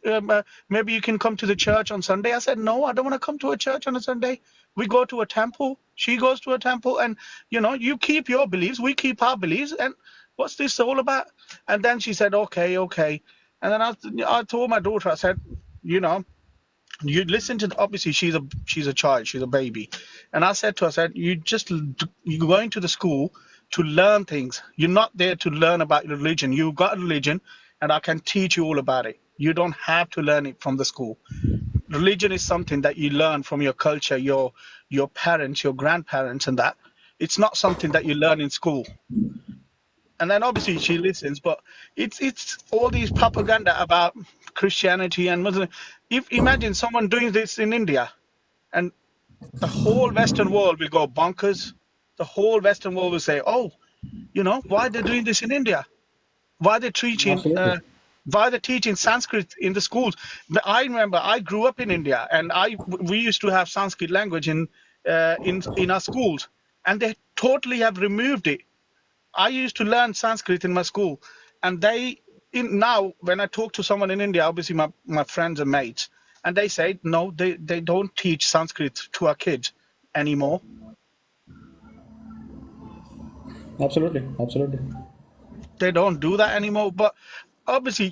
maybe you can come to the church on Sunday. I said, no, I don't want to come to a church on a Sunday. We go to a temple. She goes to a temple, and you keep your beliefs, we keep our beliefs, and what's this all about? And then she said, okay, okay. And then I told my daughter, I said, you know, you listen to obviously she's a child, she's a baby, and I said to her, I said, you're going to the school to learn things. You're not there to learn about religion. You've got a religion, and I can teach you all about it. You don't have to learn it from the school. Religion is something that you learn from your culture, your parents, your grandparents, and that. It's not something that you learn in school. And then obviously she listens, but it's all these propaganda about Christianity and Muslim. If imagine someone doing this in India, and the whole Western world will go bonkers. The whole Western world will say, "Oh, why they're doing this in India? Why they're teaching? Absolutely. Why they're teaching Sanskrit in the schools?" But I remember I grew up in India, and we used to have Sanskrit language in our schools, and they totally have removed it. I used to learn Sanskrit in my school, and now when I talk to someone in India, obviously my friends and mates, and they say no, they don't teach Sanskrit to our kids anymore. Absolutely. Absolutely. They don't do that anymore. But obviously,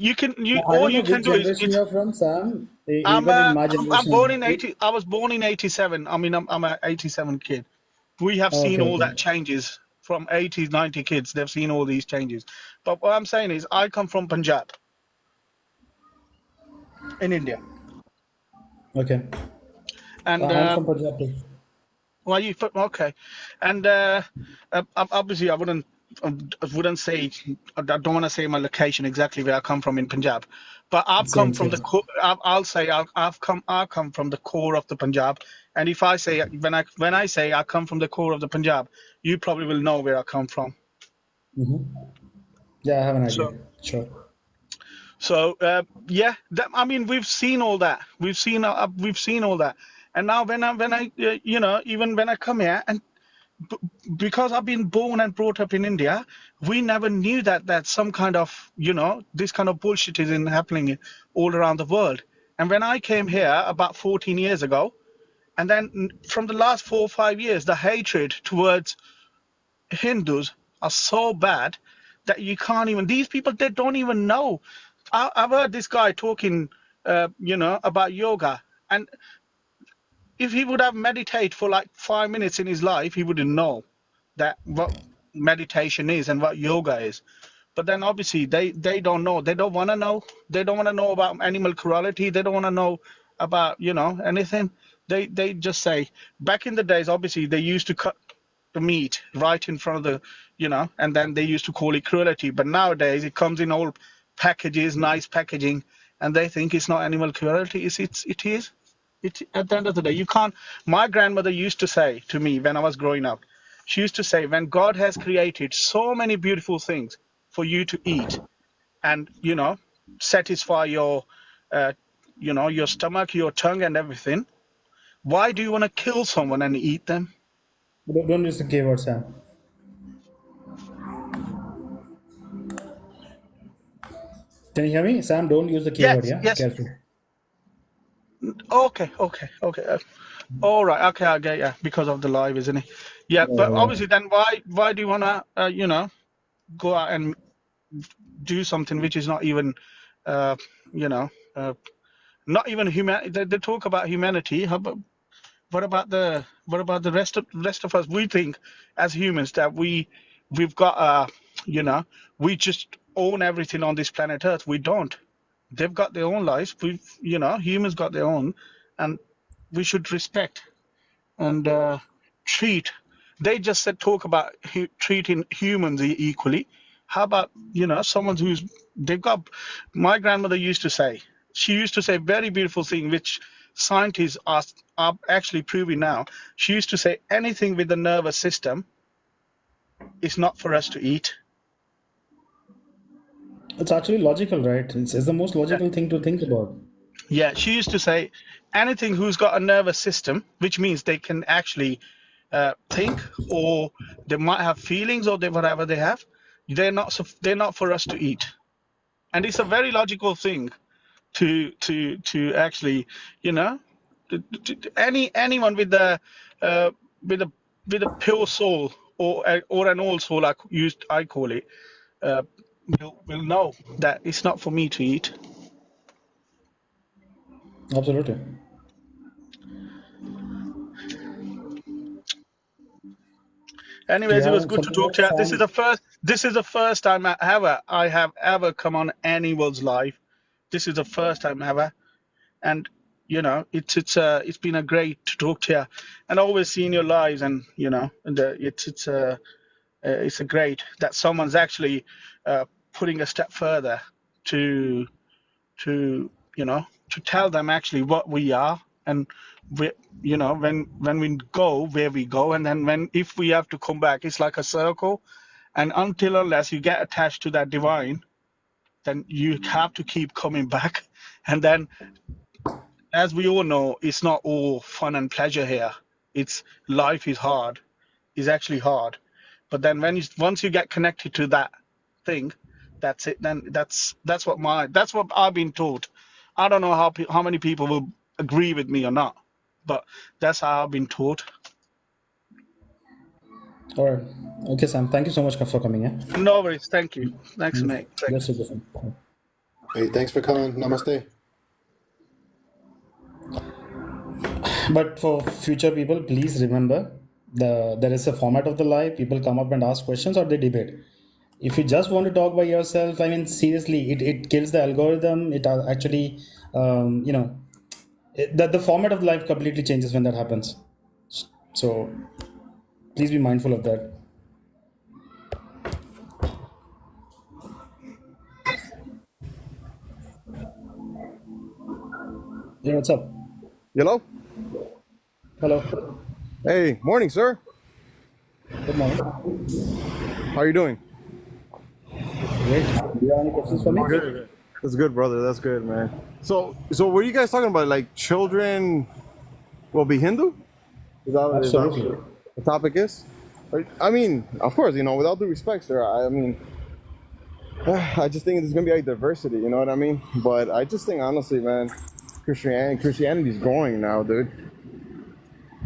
I all don't know you can which do is generation you're from, Sam. I'm Even in my I'm born generation. in 80. I was born in 87. I mean, I'm a 87 kid. We have seen Okay, all okay. that changes from 80s, 90 kids. They've seen all these changes. But what I'm saying is, I come from Punjab in India, Okay. and I'm from Punjab too. well, okay, and obviously I wouldn't say I don't want to say my location exactly where I come from in Punjab, but I've come Same, from same. I'll say I come from the core of the Punjab, and if I say when I say I come from the core of the Punjab, you probably will know where I come from. Yeah, I have an idea. So Sure. yeah, I mean we've seen all that, we've seen all that, and now when I even when I come here and because I've been born and brought up in India, we never knew that some kind of, this kind of bullshit is happening all around the world. And when I came here about 14 years ago, and then from the last 4 or 5 years, the hatred towards Hindus are so bad that you can't even, these people, they don't even know. I've heard this guy talking, about yoga. And if he would have meditate for like 5 minutes in his life, he wouldn't know that what meditation is and what yoga is. But then obviously they don't know. They don't want to know. They don't want to know about animal cruelty. They don't want to know about anything. They just say back in the days. Obviously they used to cut the meat right in front of the and then they used to call it cruelty. But nowadays it comes in all packages, nice packaging, and they think it's not animal cruelty. It is. It at the end of the day, you can't. My grandmother used to say to me when I was growing up, she used to say, when God has created so many beautiful things for you to eat and satisfy your your stomach, your tongue, and everything, why do you want to kill someone and eat them? Don't use the keyword, Sam. Can you hear me? Sam, don't use the keyword, Yes, yeah? yes. Careful. Okay, okay, okay. All right, okay, I get, yeah, because of the live, isn't it? Yeah, but Yeah. obviously, then why do you wanna go out and do something which is not even uh, you know uh, not even human. They talk about humanity. What about the rest of us? We think as humans that we've got we just own everything on this planet Earth. We don't. They've got their own lives. We've humans got their own, and we should respect and treat. They just said talk about treating humans equally. How about someone who's they've got? My grandmother used to say. She used to say very beautiful thing, which scientists are actually proving now. She used to say anything with the nervous system is not for us to eat. It's actually logical, right? It's the most logical thing to think about. Yeah, she used to say anything who's got a nervous system, which means they can actually think, or they might have feelings, or whatever they have, they're not for us to eat. And it's a very logical thing to actually, you know, anyone with a with a with a pure soul, or an old soul, I call it, uh, will know that it's not for me to eat. Absolutely. Do you Anyways, it was have good to something talk to else, you. Sam? This is the first time I have ever come on anyone's live. This is the first time ever, and you know, it's been a great to talk to you, and always seeing your lives, and you know, and it's a great that someone's actually putting a step further to you know, to tell them actually what we are, and we, you know, when we go where we go, and then when if we have to come back, it's like a circle, and until unless you get attached to that divine, then you have to keep coming back. And then, as we all know, it's not all fun and pleasure here. It's life is hard, is actually hard. But then once you get connected to that thing, that's it. Then that's what I've been taught. I don't know how many people will agree with me or not, but that's how I've been taught. All right. Okay, Sam. Thank you so much for coming. Yeah. No worries. Thank you. Thanks, mate. That's Thanks. super fun. Hey, thanks for coming. Namaste. But for future people, please remember there is a format of the live. People come up and ask questions or they debate. If you just want to talk by yourself, I mean, seriously, it kills the algorithm. It actually, you know, the format of the live completely changes when that happens. So please be mindful of that. Yeah, what's up? Hello? Hello. Hey, morning, sir. Good morning. How are you doing? Great. Do you have any questions for me? Good. That's good, brother. That's good, man. So what are you guys talking about? Like children will be Hindu? Is that Absolutely. what the topic is? I mean, of course, you know, without due respect, sir, I mean, I just think there's gonna be like diversity, you know what I mean? But I just think honestly, man, Christianity's growing now, dude.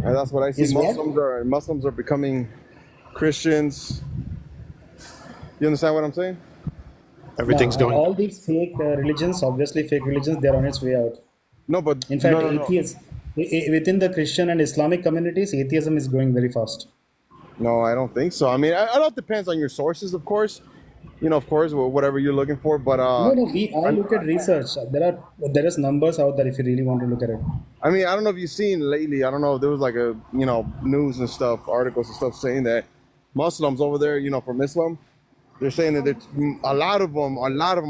And that's what I see. Is what? Muslims are becoming Christians. You understand what I'm saying? Everything's Yeah, going. all these fake religions, obviously fake religions, they're on its way out. No, but In fact, no. atheists, within the Christian and Islamic communities, atheism is growing very fast. No, I don't think so. I mean, it all depends on your sources, of course. You know, of course, whatever you're looking for. But No, I look at research. There is numbers out there if you really want to look at it. I mean, I don't know if you've seen lately. I don't know if there was like a news and stuff, articles and stuff saying that Muslims over there, from Islam, they're saying that a lot of them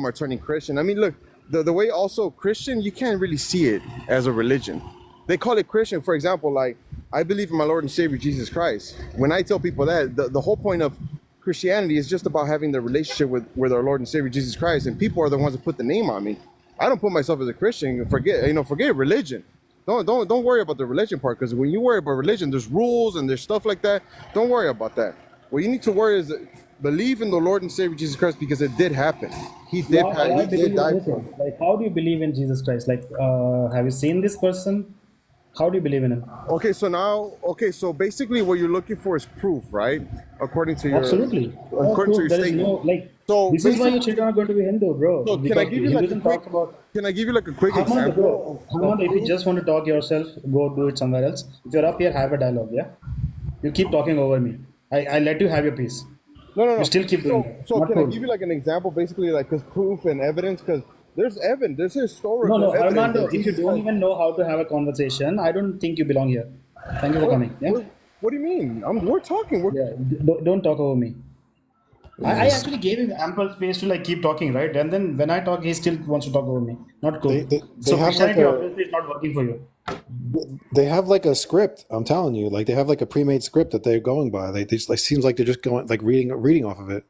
are turning Christian. I mean, look, the way also Christian, you can't really see it as a religion. They call it Christian, for example, like I believe in my Lord and Savior Jesus Christ. When I tell people that, the whole point of Christianity is just about having the relationship with our Lord and Savior Jesus Christ, and people are the ones that put the name on me. I don't put myself as a Christian. Forget religion. Don't worry about the religion part, because when you worry about religion, there's rules and there's stuff like that. Don't worry about that. What you need to worry is believe in the Lord and Savior Jesus Christ, because it did happen. He did die for him. Like, how do you believe in Jesus Christ? Like, have you seen this person? How do you believe in him? So basically what you're looking for is proof, right? According to your Absolutely. according to your There is statement. this is why your children are going to be Hindu, bro. So can I give you like a quick Hamad, example? bro. Hamad, if you just want to talk yourself, go do it somewhere else. If you're up here, have a dialogue, yeah? You keep talking over me. I let you have your piece. No. You still keep doing it. So Not can I cool. give you like an example, basically, like, because proof and evidence, because there's evidence, there's historical No, evidence. Armando, that if you Jesus don't Christ- even know how to have a conversation, I don't think you belong here. Thank you for coming. Yeah? What do you mean? We're talking. Yeah, don't talk over me. I actually gave him ample space to keep talking, right? And then when I talk, he still wants to talk over me. Not cool. They So have Christianity like obviously is not working for you. they have like a script. I'm telling you, like they have like a pre-made script that they're going by. They just like seems like they're just going like reading off of it.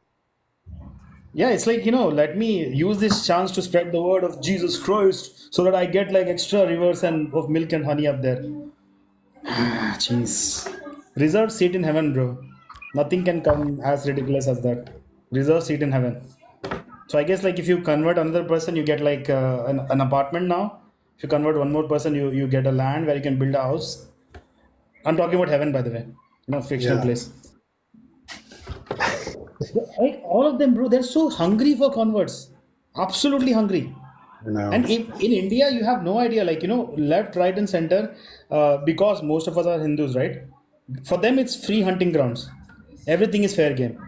Yeah, it's like, let me use this chance to spread the word of Jesus Christ so that I get like extra rivers and of milk and honey up there. Jeez. Reserved seat in heaven, bro. Nothing can come as ridiculous as that. Reserved seat in heaven. So I guess like if you convert another person, you get like an apartment now. If you convert one more person, you get a land where you can build a house. I'm talking about heaven, by the way. Fictional Yeah. place. Like all of them, bro, they're so hungry for converts. Absolutely hungry. I know. And if in India, you have no idea, like, left, right, and center, because most of us are Hindus, right? For them, it's free hunting grounds. Everything is fair game.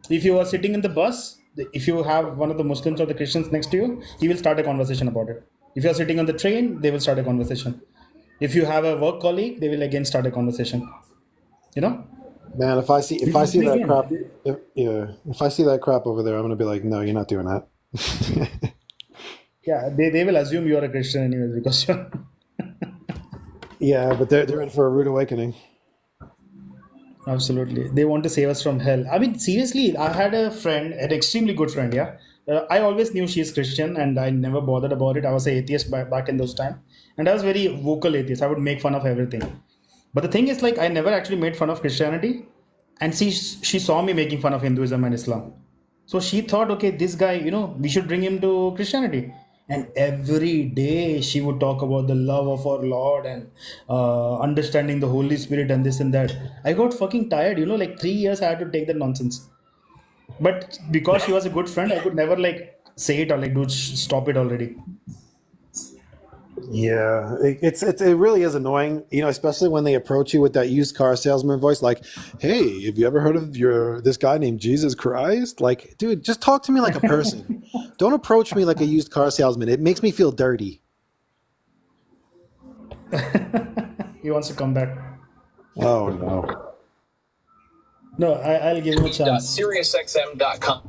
If you are sitting in the bus, if you have one of the Muslims or the Christians next to you, he will start a conversation about it. If you are sitting on the train, they will start a conversation. If you have a work colleague, they will again start a conversation. You know? Man, if I see This is free that game. crap, if I see that crap over there, I'm gonna be like, no, you're not doing that. Yeah, they will assume you are a Christian anyways because you're. Yeah, but they're in for a rude awakening. Absolutely. They want to save us from hell. I mean, seriously, I had a friend, an extremely good friend, yeah. I always knew she's Christian and I never bothered about it. I was an atheist back in those times. And I was very vocal atheist. I would make fun of everything. But the thing is, like, I never actually made fun of Christianity. And she saw me making fun of Hinduism and Islam. So she thought, okay, this guy, we should bring him to Christianity. And every day she would talk about the love of our Lord and understanding the Holy Spirit and this and that. I got fucking tired, like 3 years I had to take that nonsense. But because she was a good friend, I could never like say it or like, dude, stop it already. Yeah, it really is annoying, especially when they approach you with that used car salesman voice, like, "Hey, have you ever heard of this guy named Jesus Christ?" Like, dude, just talk to me like a person. Don't approach me like a used car salesman. It makes me feel dirty. He wants to come back. Oh no. No, I'll give him a chance. SiriusXM.com.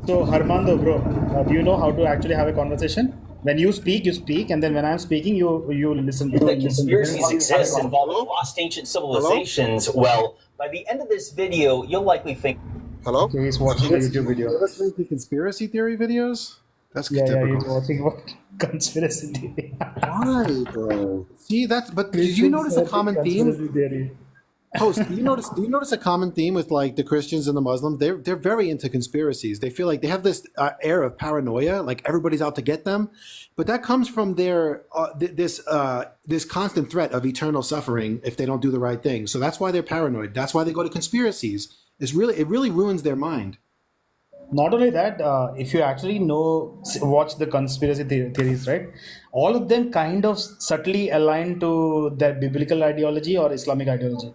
So, Harmando, bro, do you know how to actually have a conversation? When you speak, and then when I'm speaking, you listen. The conspiracies exist involving lost ancient civilizations. Well, by the end of this video, you'll likely think. Hello? Okay, he's watching a YouTube video. You're listening to conspiracy theory videos? That's Yeah, typical. he's watching what conspiracy theory. Why, bro? See, but did you notice a common theme? Conspiracy theory. Host, do you notice a common theme with like the Christians and the Muslims? They're very into conspiracies. They feel like they have this air of paranoia, like everybody's out to get them, but that comes from their this constant threat of eternal suffering if they don't do the right thing. So that's why they're paranoid. That's why they go to conspiracies. It really ruins their mind. Not only that, if you actually watch the conspiracy theories, right? All of them kind of subtly align to their biblical ideology or Islamic ideology.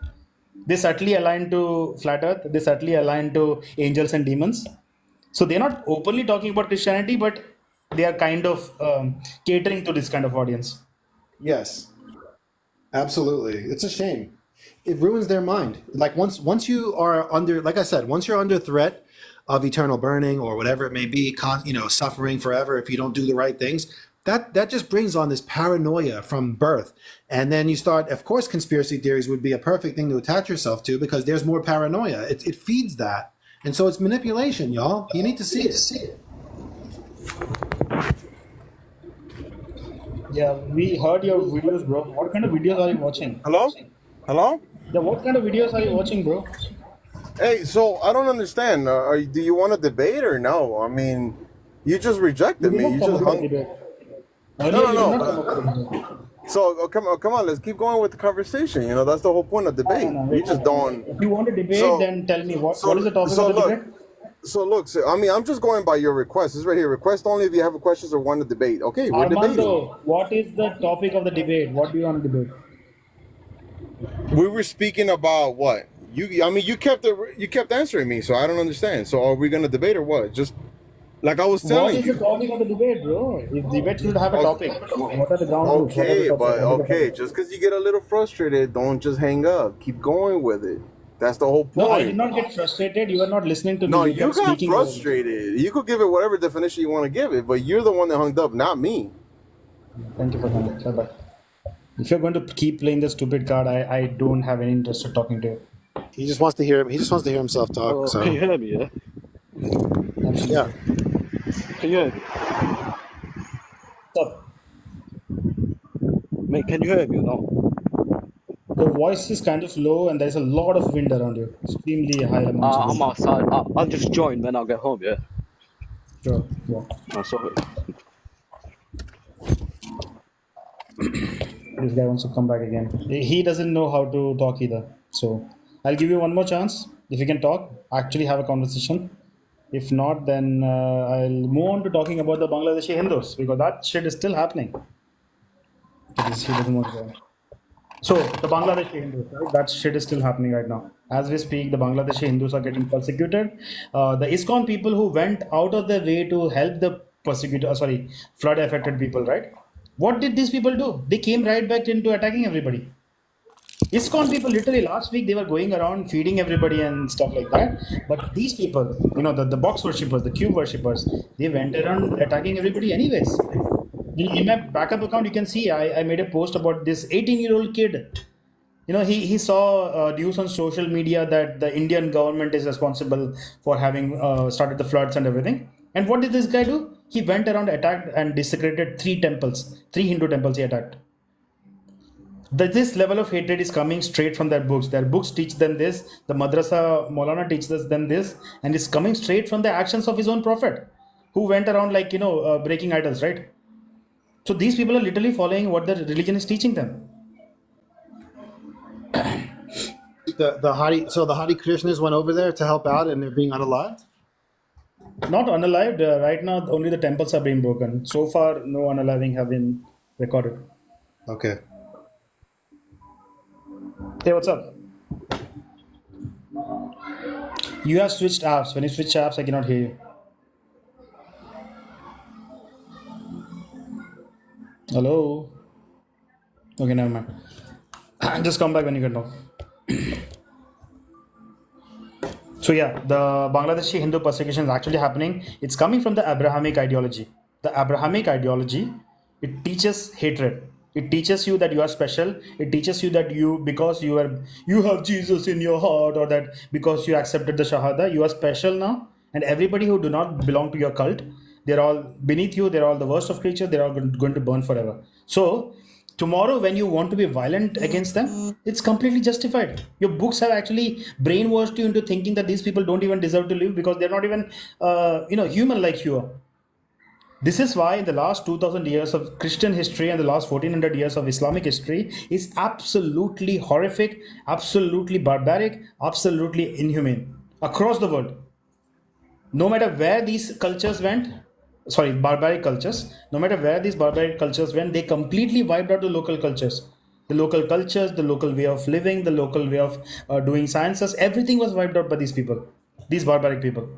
They subtly align to flat earth. They subtly align to angels and demons. So they're not openly talking about Christianity, but they are kind of catering to this kind of audience. Yes, absolutely. It's a shame. It ruins their mind. Like once you are under, like I said, once you're under threat of eternal burning or whatever it may be, suffering forever if you don't do the right things, that just brings on this paranoia from birth. And then you start, of course, conspiracy theories would be a perfect thing to attach yourself to because there's more paranoia. It feeds that. And so it's manipulation, y'all. You need to see it. Yeah, we heard your videos, bro. What kind of videos are you watching? Hello? Hello? Yeah, what kind of videos are you watching, bro? Hey, so I don't understand. Do you want to debate or no? I mean, you just rejected You me. did You not come just up with hung. a debate. No, Earlier, you did no, not come up with a no. debate. So come on. Let's keep going with the conversation. That's the whole point of debate. No, You just don't. If you want to debate, So, then tell me what so, is the topic so of the look. debate? I mean, I'm just going by your request. It's right here. Request only if you have questions or want to debate. Okay, we're debating. Armando, what is the topic of the debate? What do you want to debate? We were speaking about what? You kept answering me, so I don't understand. So are we gonna debate or what? Just like I was What telling is the you. topic of the debate, bro? If debate should have a topic. What are the ground rules? What are Okay, the but topic? okay, just because you get a little frustrated, don't just hang up. Keep going with it. That's the whole No, I did point. not get frustrated. You were not listening to me. No, You you kept got speaking. frustrated. You could give it whatever definition you want to give it, but you're the one that hung up, not me. Thank you for coming. Bye-bye. If you're going to keep playing the stupid card, I don't have any interest in talking to you. He just wants to hear himself talk. So I'm Yeah. Can you hear me? What's up? Mate, can you hear me or not? Your voice is kind of low and there's a lot of wind around you. Extremely high amounts of I'm wind. outside. I'll just join when I get home, yeah? Sure. Yeah. Sorry. This guy wants to come back again. He doesn't know how to talk either. So I'll give you one more chance. If you can talk, actually have a conversation. If not, then I'll move on to talking about the Bangladeshi Hindus because that shit is still happening. Because he doesn't want to go. So the Bangladeshi Hindus, right? That shit is still happening right now. As we speak, the Bangladeshi Hindus are getting persecuted. The ISKCON people who went out of their way to help the flood affected people, right? What did these people do? They came right back into attacking everybody. ISKCON people literally last week they were going around feeding everybody and stuff like that. But these people, the box worshippers, the cube worshippers, they went around attacking everybody anyways. In my backup account, you can see I made a post about this 18-year-old kid. He saw news on social media that the Indian government is responsible for having started the floods and everything. And what did this guy do? He went around, attacked and desecrated 3 Hindu temples he attacked. This level of hatred is coming straight from their books. Their books teach them this. The Madrasa Maulana teaches them this. And it's coming straight from the actions of his own prophet, who went around breaking idols, right? So these people are literally following what the religion is teaching them. The Hari Krishnas went over there to help out, and they're being unalived. Not unalived. Right now, only the temples are being broken. So far, no unaliving have been recorded. Okay. Hey, what's up? You have switched apps. When you switch apps, I cannot hear you. Hello? Okay, never mind. Just come back when you can talk. So yeah, the Bangladeshi Hindu persecution is actually happening. It's coming from the Abrahamic ideology. The Abrahamic ideology, it teaches hatred. It teaches you that you are special. It teaches you that because you have Jesus in your heart, or that because you accepted the Shahada, you are special now. And everybody who do not belong to your cult, they're all beneath you. They're all the worst of creatures. They're all going to burn forever. So tomorrow, when you want to be violent against them, it's completely justified. Your books have actually brainwashed you into thinking that these people don't even deserve to live because they're not even human like you are. This is why the last 2000 years of Christian history and the last 1400 years of Islamic history is absolutely horrific, absolutely barbaric, absolutely inhumane across the world. No matter where these cultures went, barbaric cultures, no matter where these barbaric cultures went, they completely wiped out the local cultures. The local cultures, the local way of living, the local way of doing sciences, everything was wiped out by these people, these barbaric people.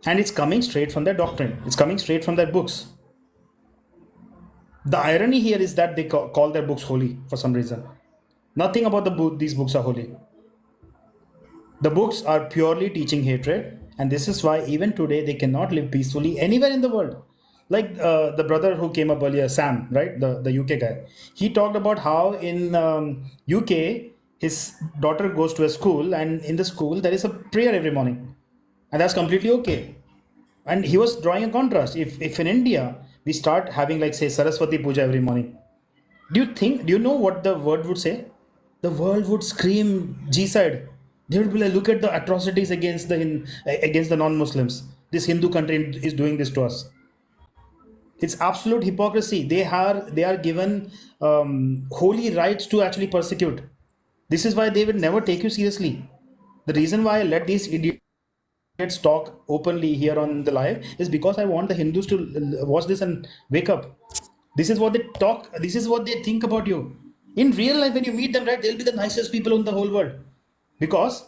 And it's coming straight from their doctrine. It's coming straight from their books. The irony here is that they call their books holy for some reason. Nothing about these books are holy. The books are purely teaching hatred, and this is why even today they cannot live peacefully anywhere in the world. Like the brother who came up earlier, Sam, right, the UK guy. He talked about how in UK his daughter goes to a school, and in the school there is a prayer every morning, and that's completely okay. And he was drawing a contrast. If in India we start having, like, say, Saraswati Puja every morning, do you know what the word would say? The world would scream G-side. They would be like, look at the atrocities against the non-Muslims. This Hindu country is doing this to us. It's absolute hypocrisy. They are given holy rights to actually persecute. This is why they would never take you seriously. The reason why I let these idiots talk openly here on the live is because I want the Hindus to watch this and wake up. This is what they talk. This is what they think about you. In real life, when you meet them, right, they'll be the nicest people in the whole world, because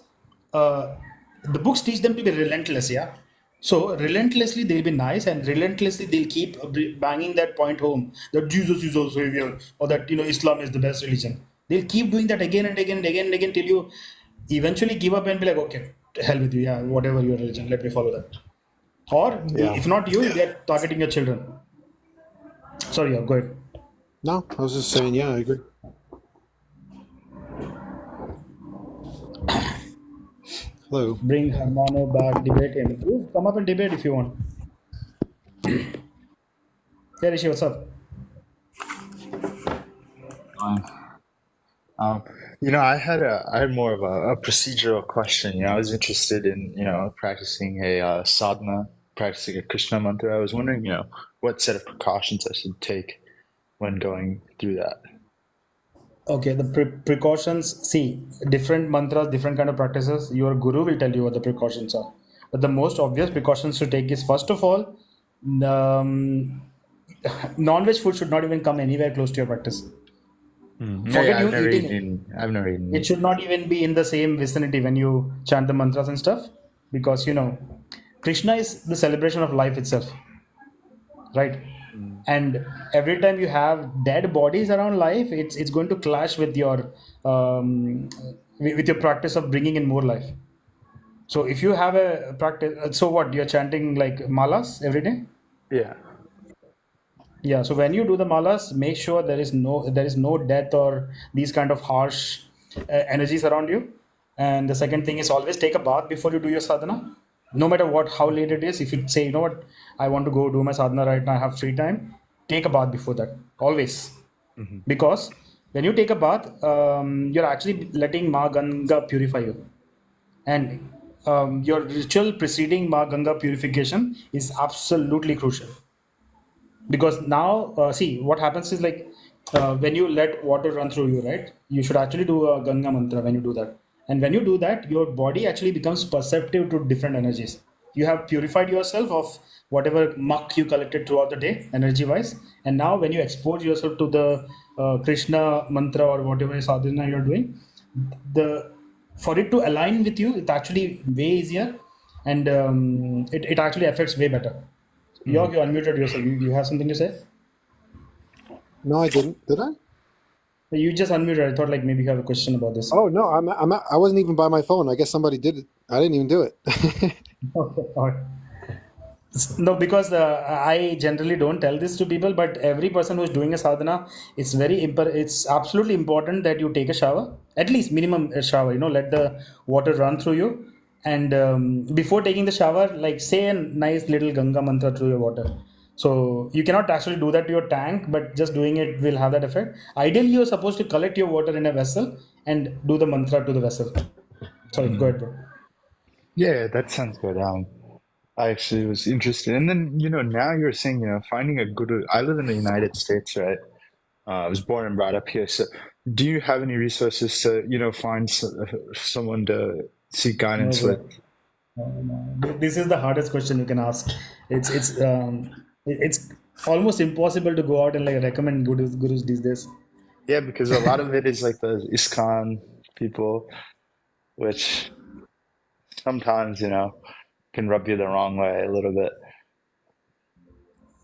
the books teach them to be relentless. Yeah. So relentlessly they'll be nice, and relentlessly they'll keep banging that point home that Jesus is our savior, or that Islam is the best religion. They'll keep doing that again and again and again and again till you eventually give up and be like, okay, to hell with you, yeah, whatever your religion, let me follow that. Or if not you, they're targeting your children. Sorry, go ahead. No, I was just saying, yeah, I agree. Hello. Bring Hermano back, debate him. You come up and debate if you want. Yeah, Rishi, what's up? Um, um, I had more of a procedural question. I was interested in, practicing a sadhana, practicing a Krishna mantra. I was wondering, what set of precautions I should take when going through that. Okay, the precautions. See, different mantras, different kind of practices. Your guru will tell you what the precautions are. But the most obvious precautions to take is first of all, um, non-veg food should not even come anywhere close to your practice. Forget you eating it. I've never eaten It meat. should not even be in the same vicinity when you chant the mantras and stuff, because Krishna is the celebration of life itself, right? Mm. And every time you have dead bodies around life, it's going to clash with your um, with your practice of bringing in more life. So if you have a practice, so what you're chanting like malas every day? Yeah. Yeah, so when you do the malas, make sure there is no death or these kind of harsh energies around you. And the second thing is always take a bath before you do your sadhana. No matter what, how late it is, if you say, you know what, I want to go do my sadhana right now, I have free time, take a bath before that. Always. Hmm. Because when you take a bath, you're actually letting Ma Ganga purify you. And your ritual preceding Ma Ganga purification is absolutely crucial, because now see what happens is like when you let water run through you, right, you should actually do a Ganga mantra when you do that. And when you do that, your body actually becomes perceptive to different energies. You have purified yourself of whatever muck you collected throughout the day energy wise, and now when you expose yourself to the Krishna mantra or whatever sadhana you're doing, the for it to align with you, it's actually way easier. And it actually affects way better. Hmm. You unmuted yourself. You have something to say? No, I didn't. Did I? You just unmuted. I thought like maybe you have a question about this. Oh no, I wasn't even by my phone. I guess somebody did it. I didn't even do it. Okay. All right. No, because I generally don't tell this to people, but every person who's doing a sadhana, it's absolutely important that you take a shower, at least minimum a shower. Let the water run through you, and before taking the shower, like say a nice little Ganga mantra through your water. So you cannot actually do that to your tank, but just doing it will have that effect. Ideally, you're supposed to collect your water in a vessel and do the mantra to the vessel. Sorry, go Hmm. ahead, bro. Yeah, that sounds good. I actually was interested. And then, now you're saying, finding a guru. I live in the United States, right? I was born and brought up here. So, do you have any resources to, find someone to seek No, guidance with? bro. No. This is the hardest question you can ask. It's almost impossible to go out and like recommend gurus these days. Yeah, because a lot of it is like the ISKCON people, which sometimes, can rub you the wrong way a little bit.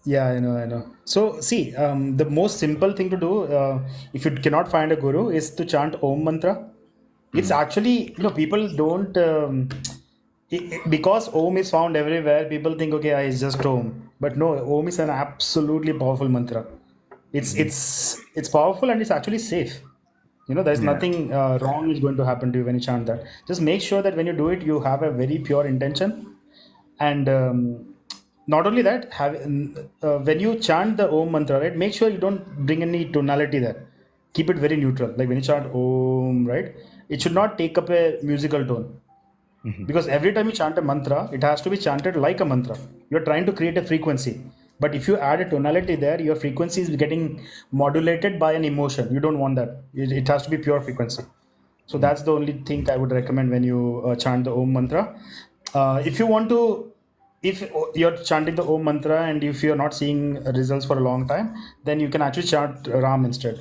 Yeah, I know. So see, the most simple thing to do, if you cannot find a guru, is to chant Om mantra. It's Mm. actually, people don't, because Om is found everywhere, people think, okay, it's just Om. But no, Om is an absolutely powerful mantra. It's Hmm. it's it's powerful and it's actually safe. There's Yeah. nothing wrong is going to happen to you when you chant that. Just make sure that when you do it, you have a very pure intention. And not only that, when you chant the Om mantra, right, make sure you don't bring any tonality there. Keep it very neutral. Like when you chant Om, right, it should not take up a musical tone, Hmm. because every time you chant a mantra, it has to be chanted like a mantra. You're trying to create a frequency, but if you add a tonality there, your frequency is getting modulated by an emotion. You don't want that. It has to be pure frequency. So that's the only thing I would recommend when you chant the Om mantra. If you want to, if you're chanting the Om mantra and if you're not seeing results for a long time, then you can actually chant Ram instead,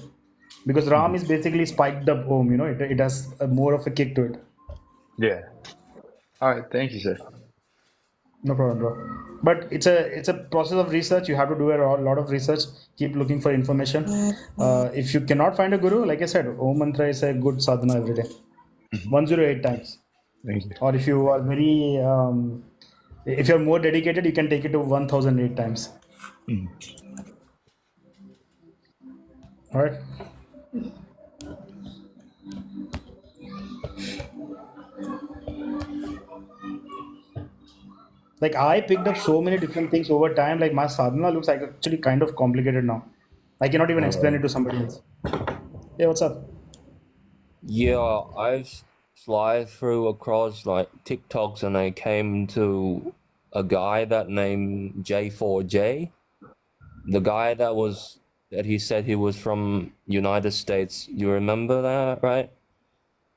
because Ram Hmm. is basically spiked up Om. It has more of a kick to it. Yeah. All right. Thank you, sir. No problem, bro. But it's a process of research. You have to do a lot of research. Keep looking for information. If you cannot find a guru, like I said, Om Mantra is a good sadhana every day, Hmm. 108 times. Thank you. Or if you're more dedicated, you can take it to 1008 times. Hmm. All right. Like I picked up so many different things over time. Like my sadhana looks like actually kind of complicated now. I cannot even explain it to somebody else. Hey, what's up? Yeah, I've fly through across like TikToks and I came to a guy that named J4J. The guy that he said he was from United States. You remember that, right?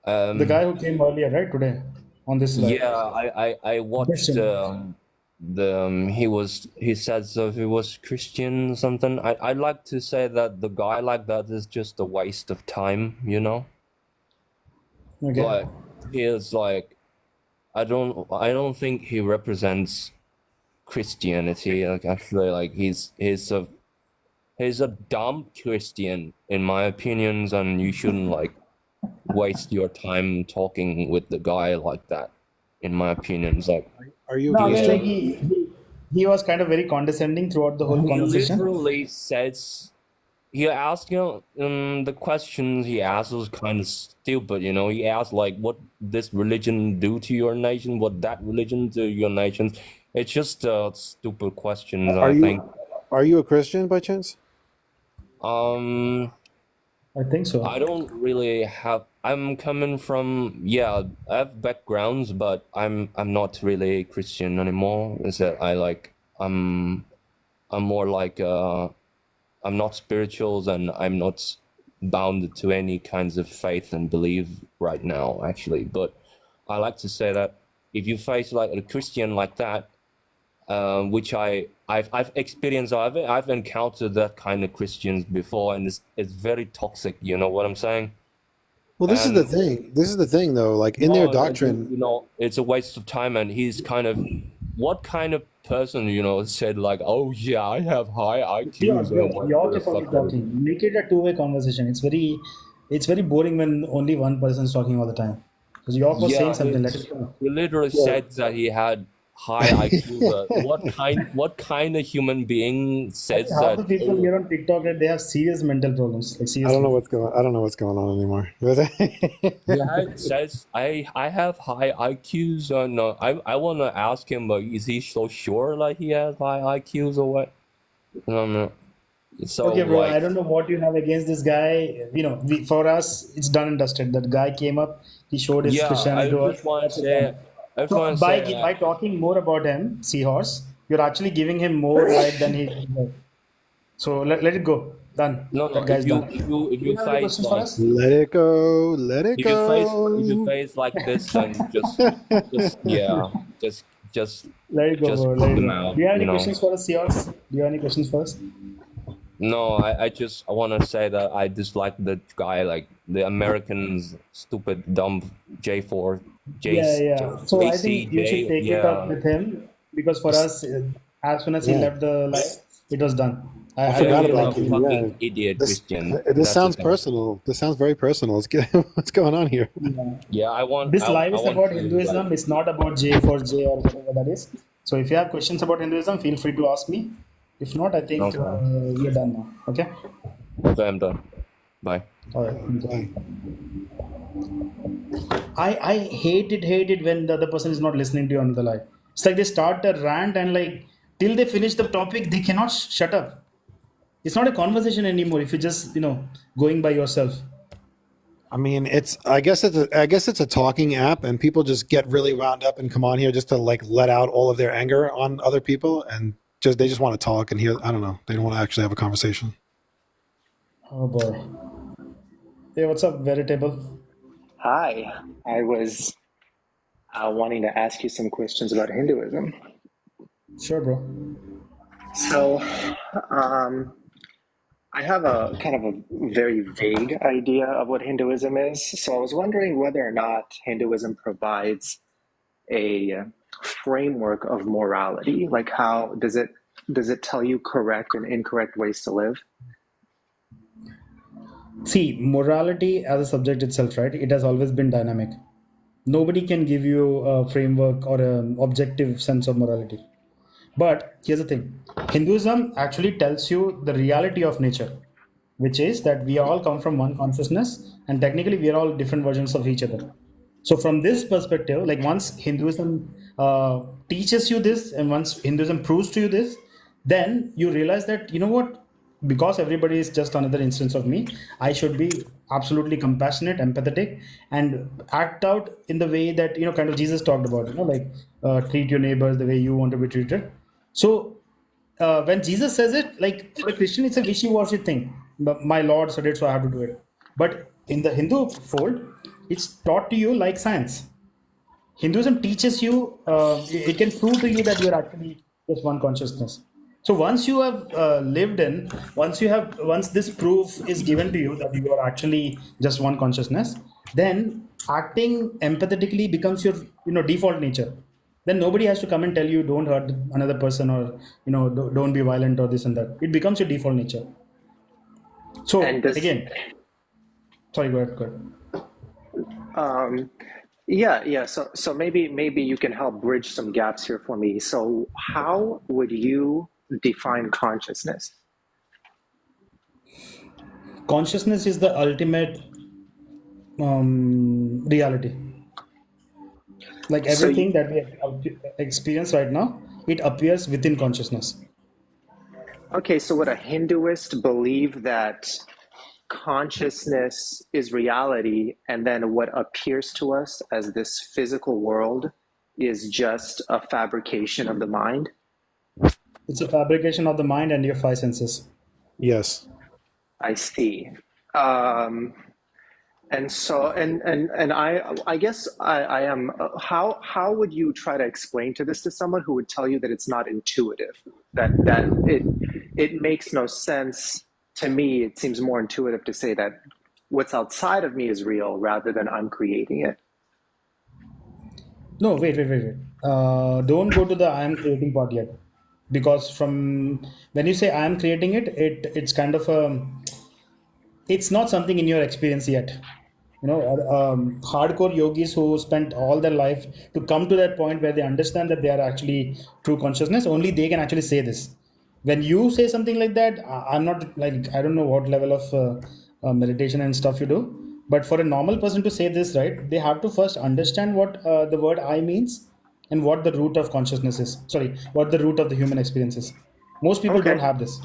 The guy who came earlier, right, today on this live. Yeah, I watched Question. he said so he was Christian or something. I'd like to say that the guy like that is just a waste of time, you know? Okay. Like he is like I don't think he represents Christianity. Like I feel like he's a dumb Christian in my opinions, and you shouldn't like waste your time talking with the guy like that. In my opinions, like Are you a No, I mean, like Christian? he was kind of very condescending throughout the whole he conversation. literally says he asked the questions he asked was kind of stupid. You know, he asked like, "What this religion do to your nation? What that religion do to your nation?" It's just stupid questions. Are I think. you a Christian by chance? I think so. I don't really have. I'm coming from I have backgrounds, but I'm not really Christian anymore. Is that I'm more like I'm not spiritual and I'm not bound to any kinds of faith and belief right now, actually. But I like to say that if you face like a Christian like that, which I've experienced, I've encountered that kind of Christians before, and it's very toxic. You know what I'm saying? Well, this is the And thing. This is the thing, though. Like in their no, doctrine, you know, it's a waste of time. And he's kind of what kind of person, you know, said like, "Oh yeah, I have high Yeah, IQs bro, and you whatever have the to fuck." keep talking. Make it a two-way conversation. It's very boring when only one person is talking all the time. Because York was saying Yeah, something. Let it go. he literally yeah. said that he had high IQ. But what kind of human being I think says half the that? people Oh, here on TikTok, right, they have serious mental problems. Like I don't know seriously. what's going. I don't know what's going on anymore. yeah, it says I have high IQs. No, I want to ask him, but is he so sure like he has high IQs or what? No. So Okay, bro. I like don't know what you have against this guy. You know, for us, it's done and dusted. That guy came up. He showed his yeah, Christianity to us. That's it done. So by that talking more about him, Seahorse, you're actually giving him more light than he deserves. So let it go. Done. no That if guy's you done. if you if Do you you have any face questions for like us? Let it go. Let it if you go. face like this, then just yeah, just Let it go, just bro. put Let it them go. out, Do you have you any know. questions for us, Seahorse? Do you have any questions for us? No, I want to say that I dislike the guy, like the Americans, stupid, dumb J4, Yeah. So I think you should JCJ. take it up Yeah. with him because for us, as soon as he Yeah, left the live, it was done. I I don't forgot He's feel a about like you. Yeah, fucking idiot this Christian. this That's the sounds thing. personal. This sounds very personal. What's going on here? Yeah, this live I is want about to like Hinduism. It's not about J for J or whatever that is. So if you have questions about Hinduism, feel free to ask me. If not, I think okay. we are done now. Okay. Okay, I'm done. Bye. All right. Okay. Bye. I hate it when the other person is not listening to you on the live. It's like they start a rant and like till they finish the topic, they cannot shut up. It's not a conversation anymore if you're just going by yourself. I mean, I guess it's a talking app, and people just get really wound up and come on here just to like let out all of their anger on other people, and they just want to talk and hear. I don't know. They don't want to actually have a conversation. Oh boy. Hey, what's up, Veritable? Hi, I was wanting to ask you some questions about Hinduism. Sure, bro. So, I have a kind of a very vague idea of what Hinduism is. So I was wondering whether or not Hinduism provides a framework of morality. Like, how does it tell you correct and incorrect ways to live? See, morality as a subject itself, right? It has always been dynamic. Nobody can give you a framework or an objective sense of morality. But here's the thing, Hinduism actually tells you the reality of nature, which is that we all come from one consciousness and technically we are all different versions of each other. So, from this perspective, like once Hinduism teaches you this, and once Hinduism proves to you this, then you realize that, you know what, because everybody is just another instance of me, I should be absolutely compassionate, empathetic, and act out in the way that, kind of Jesus talked about, like treat your neighbors the way you want to be treated. So when Jesus says it, like for a Christian, it's a wishy-washy thing. My Lord said it, so I have to do it. But in the Hindu fold, it's taught to you like science. Hinduism teaches you, it can prove to you that you're actually just one consciousness. So once you have lived in, once this proof is given to you that you are actually just one consciousness, then acting empathetically becomes your, default nature. Then nobody has to come and tell you don't hurt another person, or don't be violent or this and that. It becomes your default nature. So And does again, sorry, go ahead. Go ahead. yeah. So maybe you can help bridge some gaps here for me. So how would you define consciousness? Consciousness is the ultimate reality. Like So everything that we experience right now, it appears within consciousness. okay, so would a Hinduist believe that consciousness is reality, and then what appears to us as this physical world is just a fabrication of the mind? It's a fabrication of the mind and your five senses. Yes. I see. And so, and I guess I am. How would you try to explain to this to someone who would tell you that it's not intuitive, that it makes no sense to me? It seems more intuitive to say that what's outside of me is real rather than I'm creating it. No, wait. Don't go to the I am creating part yet, because from when you say I am creating it, it's kind of a, it's not something in your experience yet. Hardcore yogis who spent all their life to come to that point where they understand that they are actually true consciousness, only they can actually say this. When you say something like that, I'm not like, I don't know what level of meditation and stuff you do, but for a normal person to say this, right, they have to first understand what the word I means, and what the root of consciousness is. Sorry, what the root of the human experience is. Most people don't Okay. have this.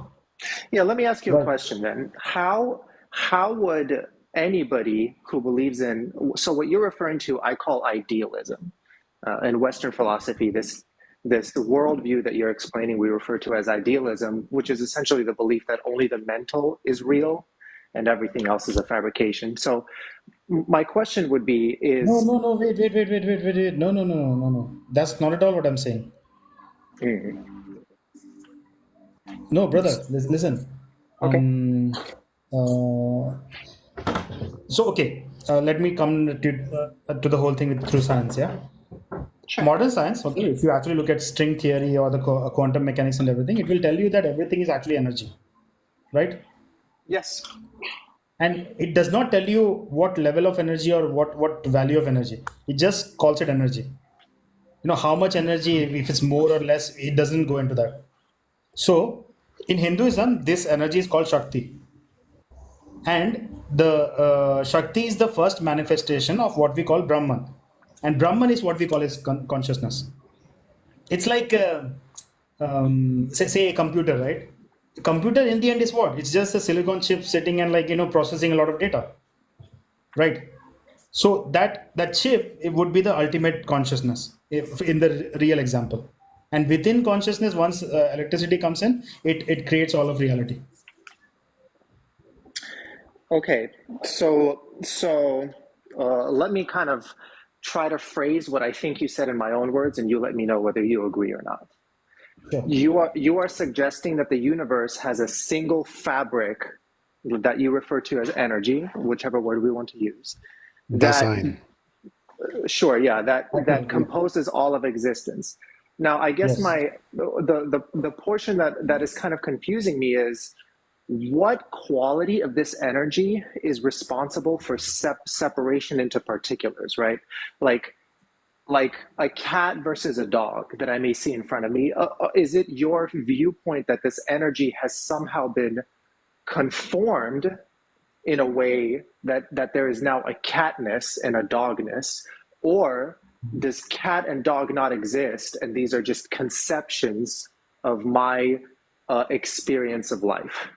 Yeah, let me ask you a Right. question then. How would anybody who believes in, so what you're referring to, I call idealism. In Western philosophy, this worldview that you're explaining, we refer to as idealism, which is essentially the belief that only the mental is real and everything else is a fabrication. So my question would be is, No, wait. No. That's not at all what I'm saying. No, brother, listen. Okay. Uh, so, okay, let me come to the whole thing through science, yeah? Sure. Modern science, okay, if you actually look at string theory or the quantum mechanics and everything, it will tell you that everything is actually energy, right? Yes. And it does not tell you what level of energy or what value of energy. It just calls it energy. How much energy, if it's more or less, it doesn't go into that. So, in Hinduism, this energy is called Shakti. And the Shakti is the first manifestation of what we call Brahman. And Brahman is what we call as consciousness. It's like, say a computer, right? A computer in the end is what? It's just a silicon chip sitting and processing a lot of data, right? So that chip, it would be the ultimate consciousness if in the real example. And within consciousness, once electricity comes in, it creates all of reality. Okay, so let me kind of try to phrase what I think you said in my own words, and you let me know whether you agree or not. Sure. You are suggesting that the universe has a single fabric that you refer to as energy, whichever word we want to use. Dasein. Sure, yeah, that composes all of existence. Now, I guess Yes. the portion that is kind of confusing me is, what quality of this energy is responsible for separation into particulars, right? Like a cat versus a dog that I may see in front of me. Is it your viewpoint that this energy has somehow been conformed in a way that there is now a catness and a dogness, or does cat and dog not exist, and these are just conceptions of my experience of life?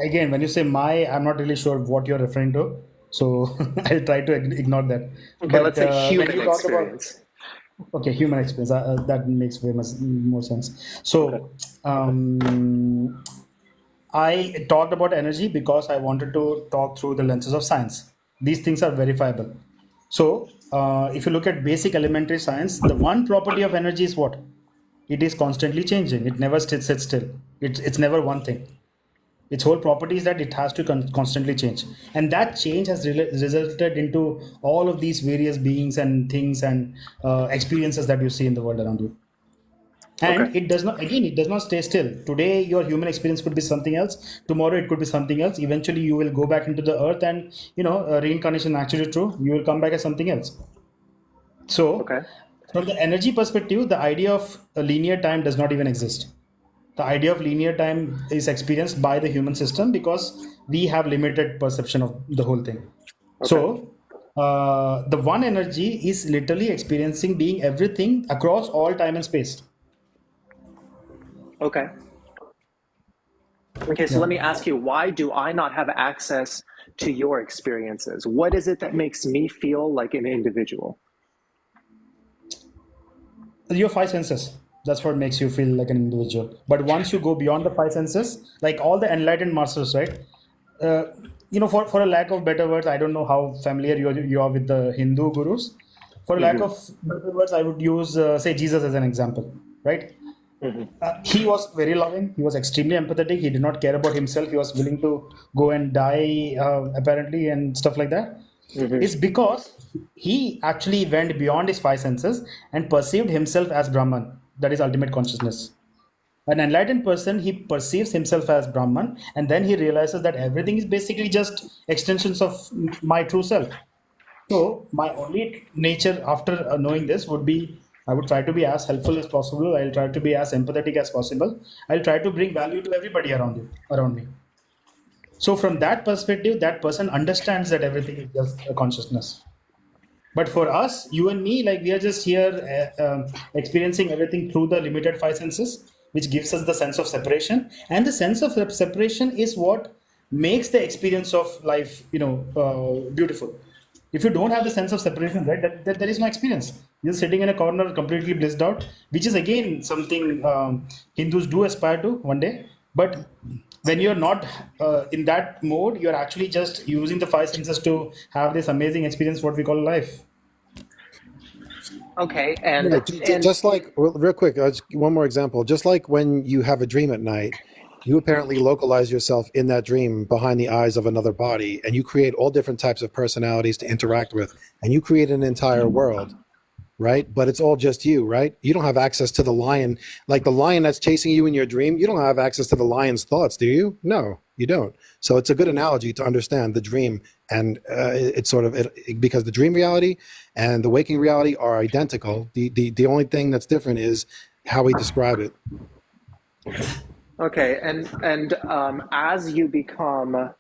Again, when you say my, I'm not really sure what you're referring to. So I'll try to ignore that. Okay, But let's say when human you talk about, experience. okay, human experience, that makes way much more sense. Okay. So I talked about energy because I wanted to talk through the lenses of science. These things are verifiable. So if you look at basic elementary science, the one property of energy is what? It is constantly changing. It never sits still. It's never one thing. Its whole property is that it has to constantly change, and that change has resulted into all of these various beings and things and experiences that you see in the world around you. Okay. And it does not, again, it does not stay still. Today your human experience could be something else, tomorrow it could be something else. Eventually you will go back into the earth, and reincarnation actually true, you will come back as something else. So Okay. from the energy perspective, the idea of a linear time does not even exist. The idea of linear time is experienced by the human system because we have limited perception of the whole thing. Okay. So the one energy is literally experiencing being everything across all time and space. Okay. Okay, so Yeah. let me ask you, why do I not have access to your experiences? What is it that makes me feel like an individual? Your five senses. That's what makes you feel like an individual. But once you go beyond the five senses, like all the enlightened masters, right? Uh, for a lack of better words, I don't know how familiar you are with the Hindu gurus. For a lack Mm-hmm. of better words, I would use, say, Jesus as an example, right? Mm-hmm. He was very loving. He was extremely empathetic. He did not care about himself. He was willing to go and die, apparently, and stuff like that. Mm-hmm. It's because he actually went beyond his five senses and perceived himself as Brahman, that is ultimate consciousness. An enlightened person, he perceives himself as Brahman, and then he realizes that everything is basically just extensions of my true self. So my only nature after knowing this would be, I would try to be as helpful as possible. I'll try to be as empathetic as possible. I'll try to bring value to everybody around me. So from that perspective, that person understands that everything is just a consciousness. But for us, you and me, like we are just here experiencing everything through the limited five senses, which gives us the sense of separation. And the sense of separation is what makes the experience of life, beautiful. If you don't have the sense of separation, right, that there is no experience. You're sitting in a corner, completely blissed out, which is again something Hindus do aspire to one day. But when you're not in that mode, you're actually just using the five senses to have this amazing experience, what we call life. Okay, and Right. Just like, real quick, just one more example. Just like when you have a dream at night, you apparently localize yourself in that dream behind the eyes of another body, and you create all different types of personalities to interact with, and you create an entire world, right? But it's all just you, right? You don't have access to the lion, like the lion that's chasing you in your dream. You don't have access to the lion's thoughts, do you? No, you don't. So it's a good analogy to understand the dream, and it's sort of because the dream reality and the waking reality are identical. The only thing that's different is how we describe it. okay, and as you become,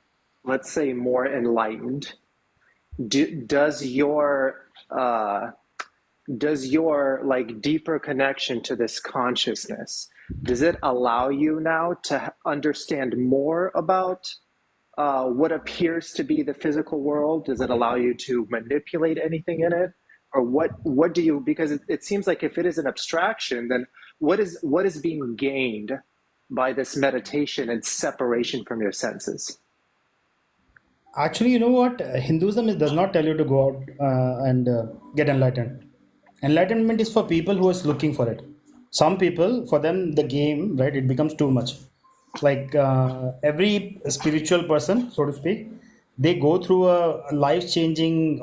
let's say, more enlightened, does your like deeper connection to this consciousness, does it allow you now to understand more about what appears to be the physical world? Does it allow you to manipulate anything in it? Or what do you, because it seems like if it is an abstraction, then what is being gained by this meditation and separation from your senses? Actually, you know what? Hinduism does not tell you to go out and get enlightened. Enlightenment is for people who is looking for it. Some people, for them, the game, right, it becomes too much. Like every spiritual person, so to speak, they go through a life-changing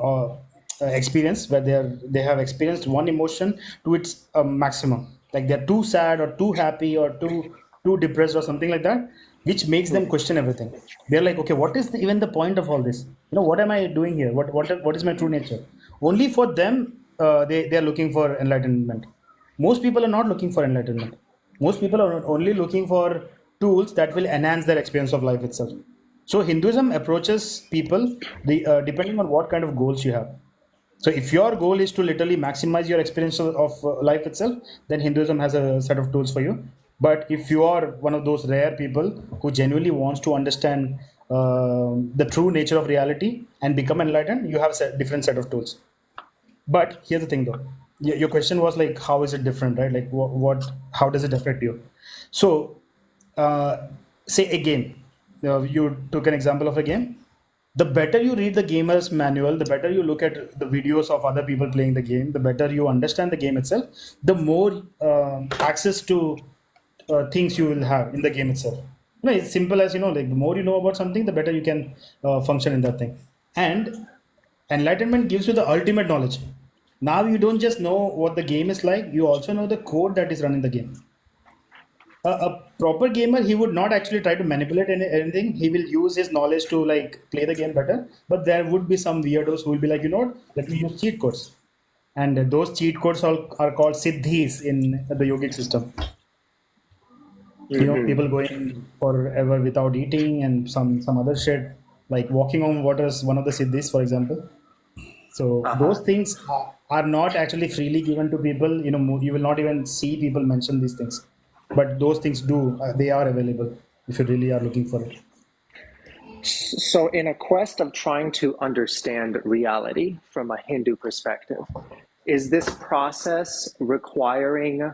experience where they have experienced one emotion to its maximum. Like they're too sad or too happy or too depressed or something like that, which makes them question everything. They're like, okay, what is even the point of all this? What am I doing here? What is my true nature? Only for them, they are looking for enlightenment. Most people are not looking for enlightenment. Most people are only looking for tools that will enhance their experience of life itself. So Hinduism approaches people depending on what kind of goals you have. So if your goal is to literally maximize your experience of life itself, then Hinduism has a set of tools for you. But if you are one of those rare people who genuinely wants to understand the true nature of reality and become enlightened, you have a different set of tools. But here's the thing, though. Your question was like, how is it different, right? Like, how does it affect you? So, say a game. You took an example of a game. The better you read the gamer's manual, the better you look at the videos of other people playing the game, the better you understand the game itself, the more access to things you will have in the game itself. It's simple as, like the more you know about something, the better you can function in that thing. And enlightenment gives you the ultimate knowledge. Now you don't just know what the game is like, you also know the code that is running the game. A proper gamer, he would not actually try to manipulate anything. He will use his knowledge to like play the game better. But there would be some weirdos who will be like, what? Let me use cheat codes. And those cheat codes are called siddhis in the yogic system. People going forever without eating and some other shit, like walking on water is one of the siddhis, for example. So those things are not actually freely given to people. You will not even see people mention these things, but those things they are available if you really are looking for it. So in a quest of trying to understand reality from a Hindu perspective, is this process requiring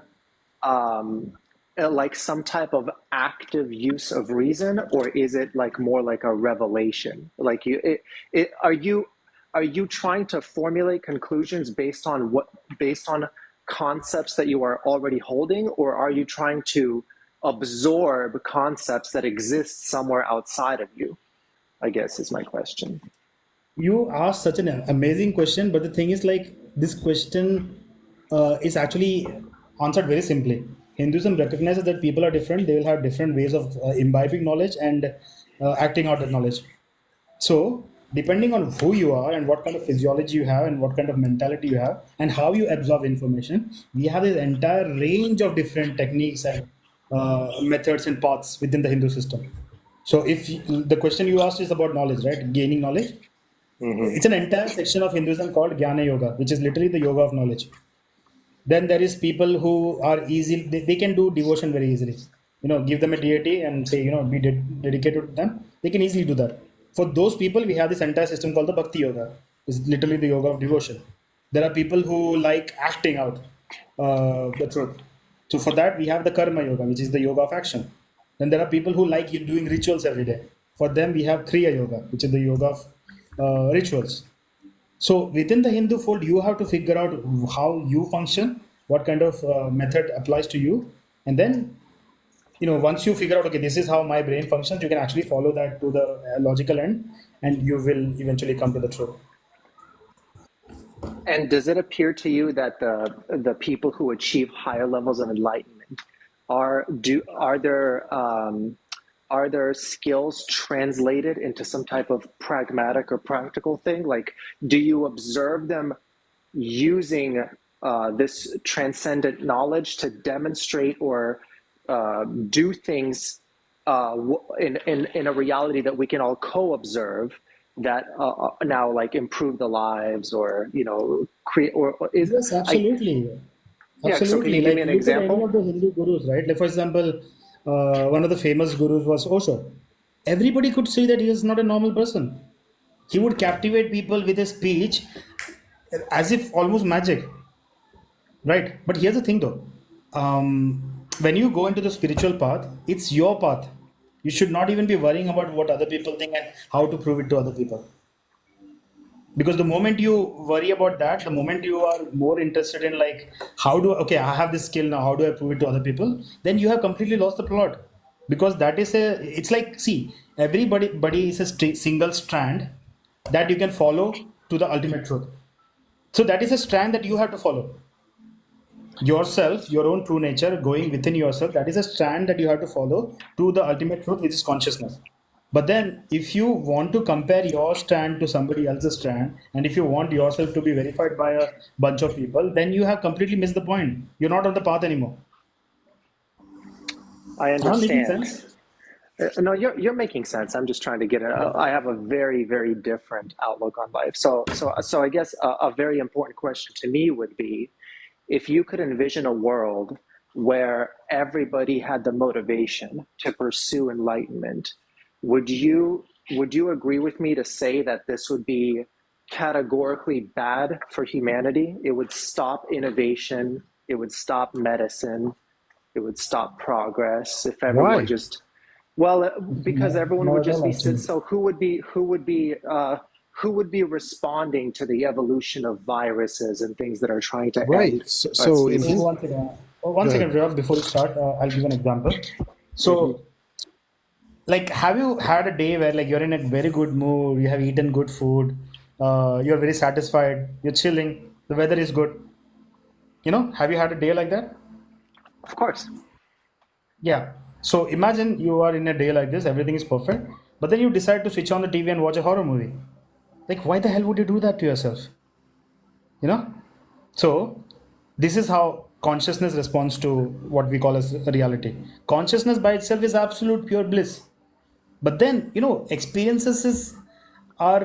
like some type of active use of reason, or is it like more like a revelation? Like are you trying to formulate conclusions based on concepts that you are already holding, or are you trying to absorb concepts that exist somewhere outside of you, I guess is my question. You asked such an amazing question, but the thing is, like, this question is actually answered very simply. Hinduism recognizes that people are different. They will have different ways of imbibing knowledge and acting out that knowledge. So, depending on who you are and what kind of physiology you have and what kind of mentality you have and how you absorb information, we have this entire range of different techniques and methods and paths within the Hindu system. So, if the question you asked is about knowledge, right? Gaining knowledge. It's an entire section of Hinduism called Jnana Yoga, which is literally the yoga of knowledge. Then there is people who are easy, they can do devotion very easily. Give them a deity and say, be dedicated to them. They can easily do that. For those people, we have this entire system called the Bhakti Yoga. It's literally the yoga of devotion. There are people who like acting out the truth. So for that, we have the Karma Yoga, which is the yoga of action. Then there are people who like doing rituals every day. For them, we have Kriya Yoga, which is the yoga of rituals. So within the Hindu fold, you have to figure out how you function, what kind of method applies to you, and then once you figure out, okay, this is how my brain functions, you can actually follow that to the logical end, and you will eventually come to the truth. And does it appear to you that the people who achieve higher levels of enlightenment are there skills translated into some type of pragmatic or practical thing? Like, do you observe them using this transcendent knowledge to demonstrate or do things in a reality that we can all co-observe that now like improve the lives or create or is Yes, absolutely. Absolutely. So can you give me an example? Look at any of the Hindu gurus, right? Like, for example, one of the famous gurus was Osho. Everybody could see that he is not a normal person. He would captivate people with his speech as if almost magic, right? But here's the thing, though. When you go into the spiritual path, it's your path. You should not even be worrying about what other people think and how to prove it to other people. Because the moment you worry about that, the moment you are more interested in like, I have this skill now, how do I prove it to other people? Then you have completely lost the plot. Because it's like, see, everybody is a single strand that you can follow to the ultimate truth. So that is a strand that you have to follow. Yourself, your own true nature, going within yourself, that is a strand that you have to follow to the ultimate truth, which is consciousness. But then if you want to compare your strand to somebody else's strand, and if you want yourself to be verified by a bunch of people, then you have completely missed the point. You're not on the path anymore. I understand. Making sense? No, you're making sense. I'm just trying to get it. I have a very, very different outlook on life. So I guess a very important question to me would be, if you could envision a world where everybody had the motivation to pursue enlightenment, would you agree with me to say that this would be categorically bad for humanity? It would stop innovation, it would stop medicine, it would stop progress if everyone Why? just, well, because No, everyone would not at just all be actually. so who would be responding to the evolution of viruses and things that are trying to Right. end So, our so in Oh, species? his, one second. Oh, go one ahead. second, Rob, before you start, I'll give an example. Hmm. So, like, have you had a day where like you're in a very good mood, you have eaten good food, you're very satisfied, you're chilling, the weather is good. Have you had a day like that? Of course. Yeah. So imagine you are in a day like this, everything is perfect, but then you decide to switch on the TV and watch a horror movie. Like, why the hell would you do that to yourself? You know? So, this is how consciousness responds to what we call as reality. Consciousness by itself is absolute pure bliss. But then, experiences are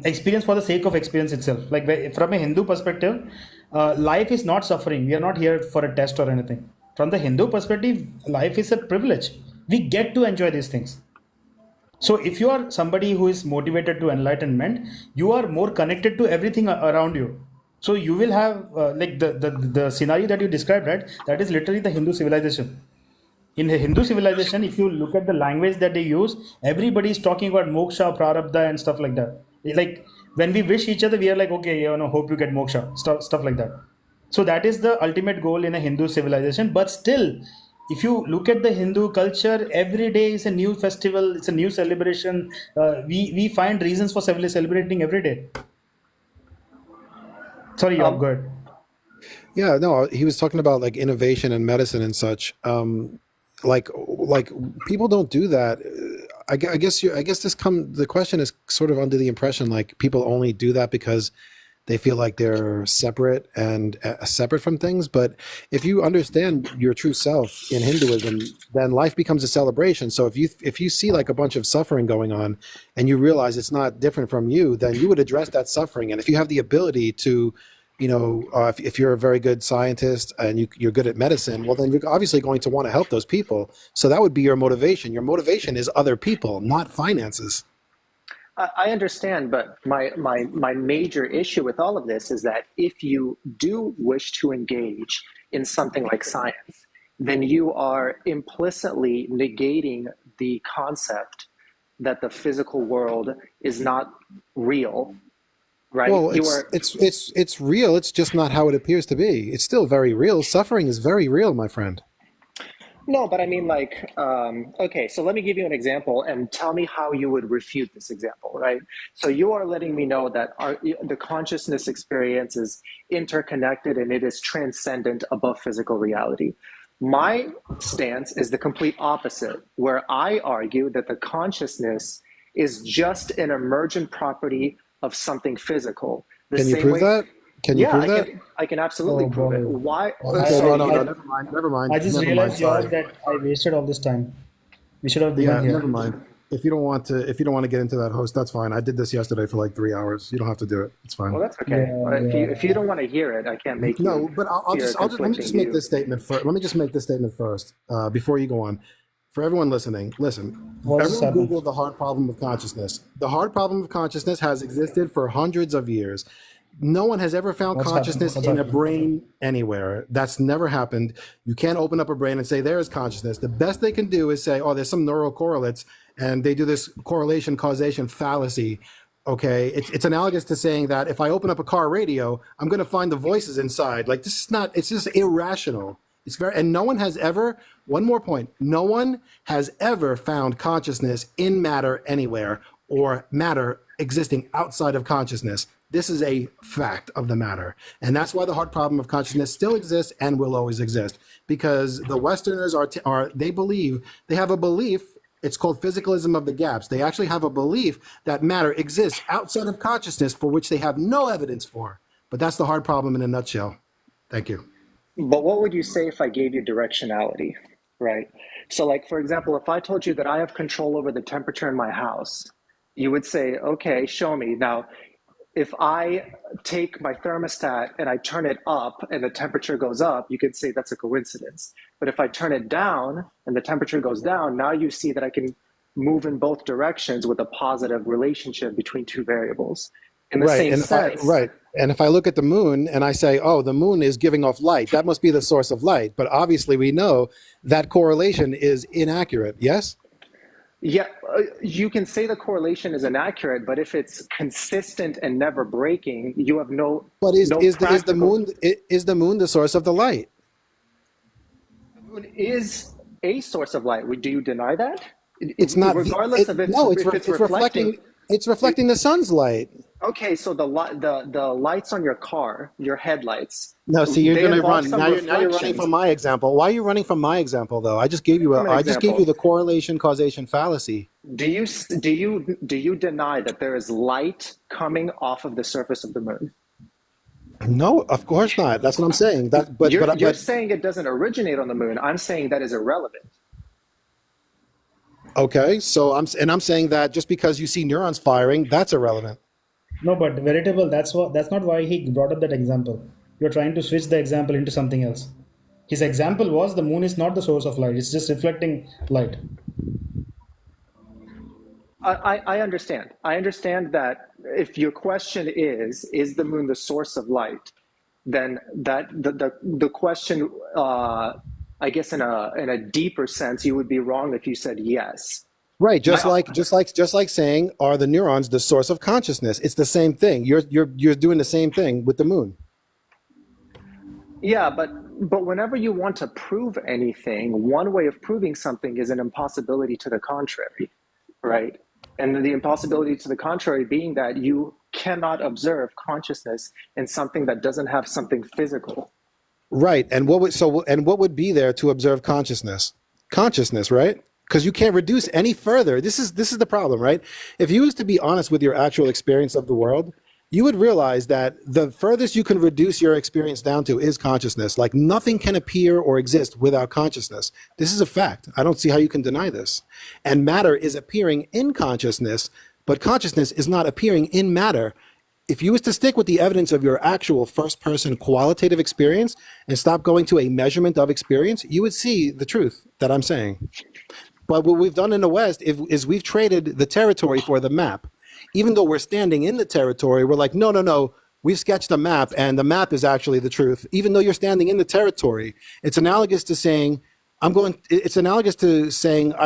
experience for the sake of experience itself. Like, from a Hindu perspective, life is not suffering. We are not here for a test or anything. From the Hindu perspective, life is a privilege. We get to enjoy these things. So if you are somebody who is motivated to enlightenment, you are more connected to everything around you. So you will have like the scenario that you described, right? That is literally the Hindu civilization. In the Hindu civilization, if you look at the language that they use, everybody is talking about moksha, prarabdha, and stuff like that. Like when we wish each other, we are like, okay, hope you get moksha, stuff like that. So that is the ultimate goal in a Hindu civilization. But still, if you look at the Hindu culture, every day is a new festival, it's a new celebration. We find reasons for celebrating every day. Sorry, you're Um, good. Yeah, no, he was talking about like innovation and medicine and such. Like people don't do that. I guess the question is sort of under the impression like people only do that because they feel like they're separate and separate from things. But if you understand your true self in Hinduism, then life becomes a celebration. So if you see like a bunch of suffering going on and you realize it's not different from you, then you would address that suffering. And if you have the ability to, if you're a very good scientist and you're good at medicine, well, then you're obviously going to want to help those people. So that would be your motivation. Your motivation is other people, not finances. I understand, but my major issue with all of this is that if you do wish to engage in something like science, then you are implicitly negating the concept that the physical world is not real, right? Well, You are. it's real. It's just not how it appears to be. It's still very real. Suffering is very real, my friend. No, but I mean, like, okay, so let me give you an example and tell me how you would refute this example, right? So you are letting me know that the consciousness experience is interconnected and it is transcendent above physical reality. My stance is the complete opposite, where I argue that the consciousness is just an emergent property of something physical. The Can you same prove way, that? Can you yeah, prove that? I can absolutely Oh prove it. boy. Why? Okay, So no, you I never mind, never mind, I just never mind. realized, George, Sorry. that I wasted all this time. We should have Yeah, begun never here. mind. If you don't want to get into that host, that's fine. I did this yesterday for like 3 hours. You don't have to do it. It's fine. Well, that's okay. Yeah, If you yeah. don't want to hear it, I can't make you No, but hear a let me conflicting just make view. this statement first. Let me just make this statement first before you go on. For everyone listening, listen. What's just Everyone happened? Google the hard problem of consciousness. The hard problem of consciousness has existed for hundreds of years. No one has ever found What's happened? consciousness What's in a happened? brain anywhere. That's never happened. You can't open up a brain and say there is consciousness. The best they can do is say, oh, there's some neural correlates, and they do this correlation causation fallacy. Okay, it's analogous to saying that if I open up a car radio, I'm going to find the voices inside. Like this is not. It's just irrational. It's very, and no one has ever. One more point. No one has ever found consciousness in matter anywhere, or matter existing outside of consciousness. This is a fact of the matter. And that's why the hard problem of consciousness still exists and will always exist. Because the Westerners they believe, they have a belief, it's called physicalism of the gaps. They actually have a belief that matter exists outside of consciousness for which they have no evidence for. But that's the hard problem in a nutshell. Thank you. But what would you say if I gave you directionality, right? So, like, for example, if I told you that I have control over the temperature in my house, you would say, okay, show me. Now, if I take my thermostat and I turn it up and the temperature goes up, you could say that's a coincidence. But if I turn it down and the temperature goes down, now you see that I can move in both directions with a positive relationship between two variables. In the Right. same sense, And if I look at the moon and I say, oh, the moon is giving off light, that must be the source of light. But obviously we know that correlation is inaccurate. Yes? yeah, you can say the correlation is inaccurate, but if it's consistent and never breaking, you have But no practical. is the moon the source of the light? The moon is a source of light. Do you deny that? It's not Regardless of no, if it's reflecting. it's reflecting the sun's light. Okay, so the lights on your car, your headlights, No, see, you're they going to involve run. some Now you're running reflections. from my example. Why are you running from my example though? I just gave you From an I just gave you example, the correlation causation fallacy. do you deny that there is light coming off of the surface of the moon? No, of course not. That's what I'm saying. That You're saying it doesn't originate on the moon. I'm saying that is irrelevant. okay. So I'm saying that just because you see neurons firing, that's irrelevant. No, but veritable, that's not why he brought up that example. You're trying to switch the example into something else. His example was the moon is not the source of light, it's just reflecting light. I understand. I understand that if your question is the moon the source of light, then that the question, I guess in a deeper sense, you would be wrong if you said yes. Right, just My, like saying, are the neurons the source of consciousness? It's the same thing. You're doing the same thing with the moon. yeah, but whenever you want to prove anything, one way of proving something is an impossibility to the contrary, right? And the impossibility to the contrary being that you cannot observe consciousness in something that doesn't have something physical. Right, and what would be there to observe consciousness? Consciousness, right? Because you can't reduce any further. This is the problem, right? If you was to be honest with your actual experience of the world, you would realize that the furthest you can reduce your experience down to is consciousness. Like nothing can appear or exist without consciousness. This is a fact. I don't see how you can deny this. And matter is appearing in consciousness, but consciousness is not appearing in matter. If you was to stick with the evidence of your actual first person qualitative experience and stop going to a measurement of experience, you would see the truth that I'm saying. But what we've done in the West is we've traded the territory for the map. Even though we're standing in the territory, we're like, no. We've sketched a map, and the map is actually the truth. Even though you're standing in the territory, it's analogous to saying, I've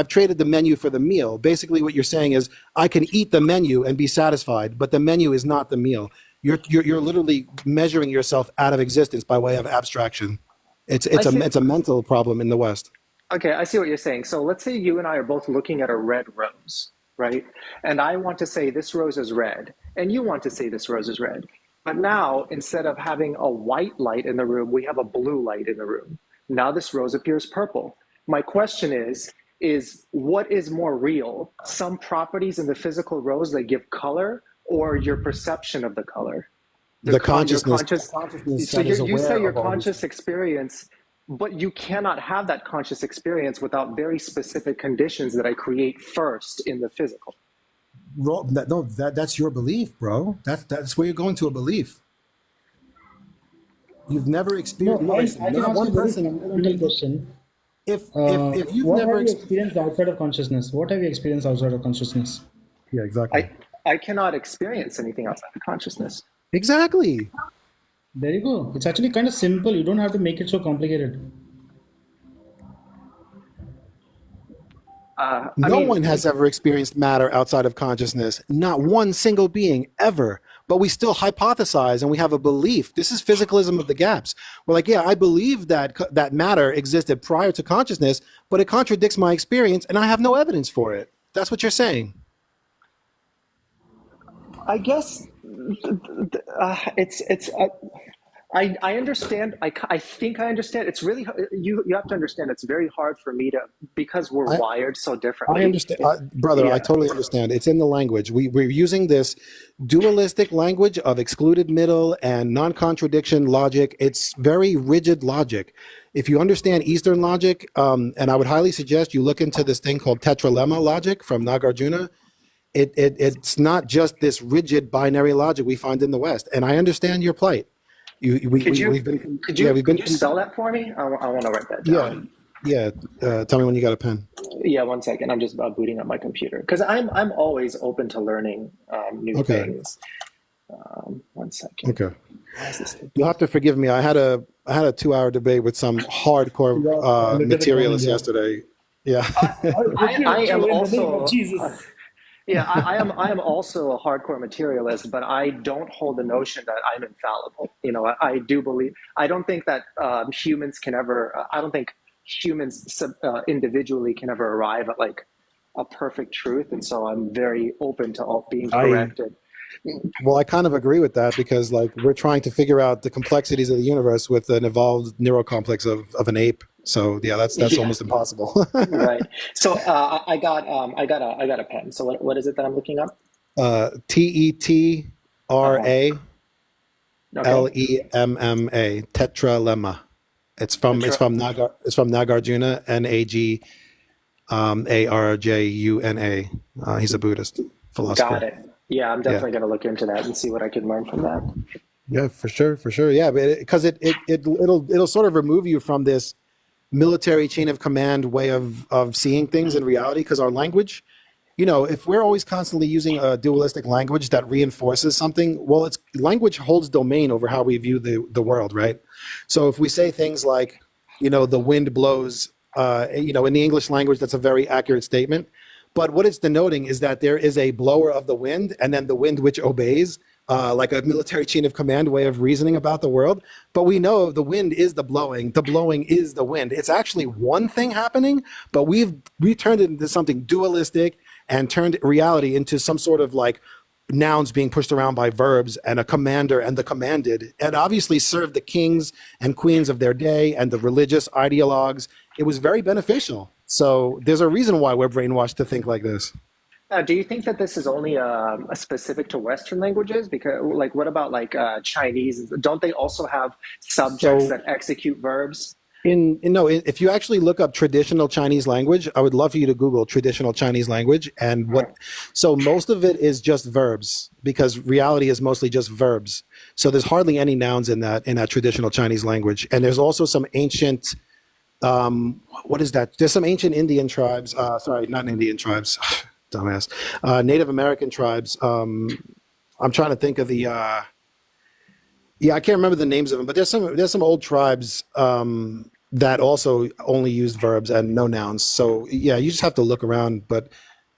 traded the menu for the meal. Basically, what you're saying is, I can eat the menu and be satisfied, but the menu is not the meal. You're literally measuring yourself out of existence by way of abstraction. It's a mental problem in the West. Okay, I see what you're saying. So let's say you and I are both looking at a red rose, right? And I want to say this rose is red, and you want to say this rose is red. But now, instead of having a white light in the room, we have a blue light in the room. Now this rose appears purple. My question is what is more real? Some properties in the physical rose that give color, or your perception of the color? The consciousness So that is you aware say your of all these conscious experience, but you cannot have that conscious experience without very specific conditions that I create first in the physical. That's your belief, bro. That's where you're going to a belief. You've never experienced. No, Listen, I can not ask one you a very person. fundamental question. If you've What never have you experienced outside of consciousness? What have you experienced outside of consciousness? Yeah, exactly. I cannot experience anything outside of consciousness. Exactly. There you go. It's actually kind of simple. You don't have to make it so complicated. No one has ever experienced matter outside of consciousness. Not one single being ever. But we still hypothesize and we have a belief. This is physicalism of the gaps. We're like, yeah, I believe that matter existed prior to consciousness, but it contradicts my experience and I have no evidence for it. That's what you're saying. I guess I understand. I think I understand. It's really you have to understand. It's very hard for me to, because we're wired so differently. I understand, brother. Yeah. I totally understand. It's in the language. We're using this dualistic language of excluded middle and non-contradiction logic. It's very rigid logic. if you understand Eastern logic, and I would highly suggest you look into this thing called tetralemma logic from Nagarjuna. It's not just this rigid binary logic we find in the West. And I understand your plight. We've been, yeah, we've Could been, you spell that for me? I want to write that yeah, down. yeah. Tell me when you got a pen. Yeah, one second. I'm just booting up my computer because I'm always open to learning new Okay. things. One second. Okay. Why is this? You'll have to forgive me. I had a 2 hour debate with some hardcore Yeah, look at the materialists comment, yesterday. Yeah. I am in the name of also Jesus. yeah, I am also a hardcore materialist, but I don't hold the notion that I'm infallible. You know, I do believe. I don't think that humans can ever. I don't think humans individually can ever arrive at like a perfect truth, and so I'm very open to all being I corrected. Well, I kind of agree with that because like we're trying to figure out the complexities of the universe with an evolved neurocomplex of an ape. So yeah, that's Yeah, almost impossible. right. So I got a pen. So what is it that I'm looking up? Uh-huh. Okay. Tetralemma. Tetralemma. It's Tetra. from Nagarjuna, Nagarjuna. He's a Buddhist Got philosopher. it. Yeah, I'm Yeah. definitely going to look into that and see what I can learn from that. Yeah, for sure, for sure. Yeah, but because it'll sort of remove you from this military chain of command way of seeing things in reality. Because our language, if we're always constantly using a dualistic language that reinforces something, well, it's language holds domain over how we view the world, right? So if we say things like, the wind blows, in the English language, that's a very accurate statement. But what it's denoting is that there is a blower of the wind and then the wind which obeys, like a military chain of command way of reasoning about the world. But we know the wind is the blowing is the wind. It's actually one thing happening, but we turned it into something dualistic and turned reality into some sort of like nouns being pushed around by verbs and a commander and the commanded, and obviously served the kings and queens of their day and the religious ideologues. It was very beneficial. So there's a reason why we're brainwashed to think like this. Do you think that this is only a specific to Western languages? Because, like, what about like Chinese? Don't they also have subjects So that execute verbs? if you actually look up traditional Chinese language, I would love for you to Google traditional Chinese language and so most of it is just verbs because reality is mostly just verbs. So there's hardly any nouns in that traditional Chinese language. And there's also some ancient, what is that? There's some ancient Indian tribes, sorry, not Indian tribes, dumbass, Native American tribes. I'm trying to think of I can't remember the names of them, but there's some old tribes that also only used verbs and no nouns. So yeah, you just have to look around. But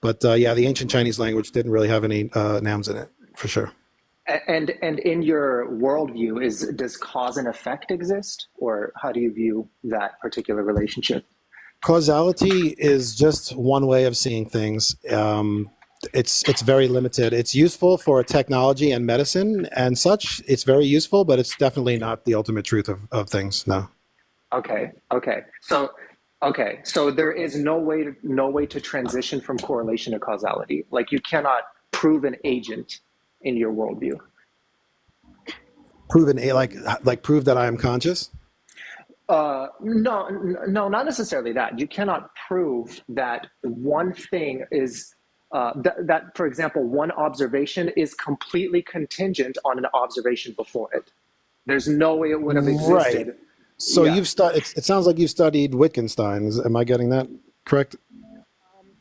yeah, the ancient Chinese language didn't really have any nouns in it for sure. And in your worldview, does cause and effect exist, or how do you view that particular relationship? Causality is just one way of seeing things. It's very limited. It's useful for technology and medicine and such. It's very useful, but it's definitely not the ultimate truth of things. No. So there is no way to transition from correlation to causality. Like you cannot prove an agent in your worldview. Prove that I am conscious. No, not necessarily that. You cannot prove that one thing is that, for example, one observation is completely contingent on an observation before it. There's no way it would have Right. existed. So Yeah. it sounds like you've studied Wittgenstein. Am I getting that correct?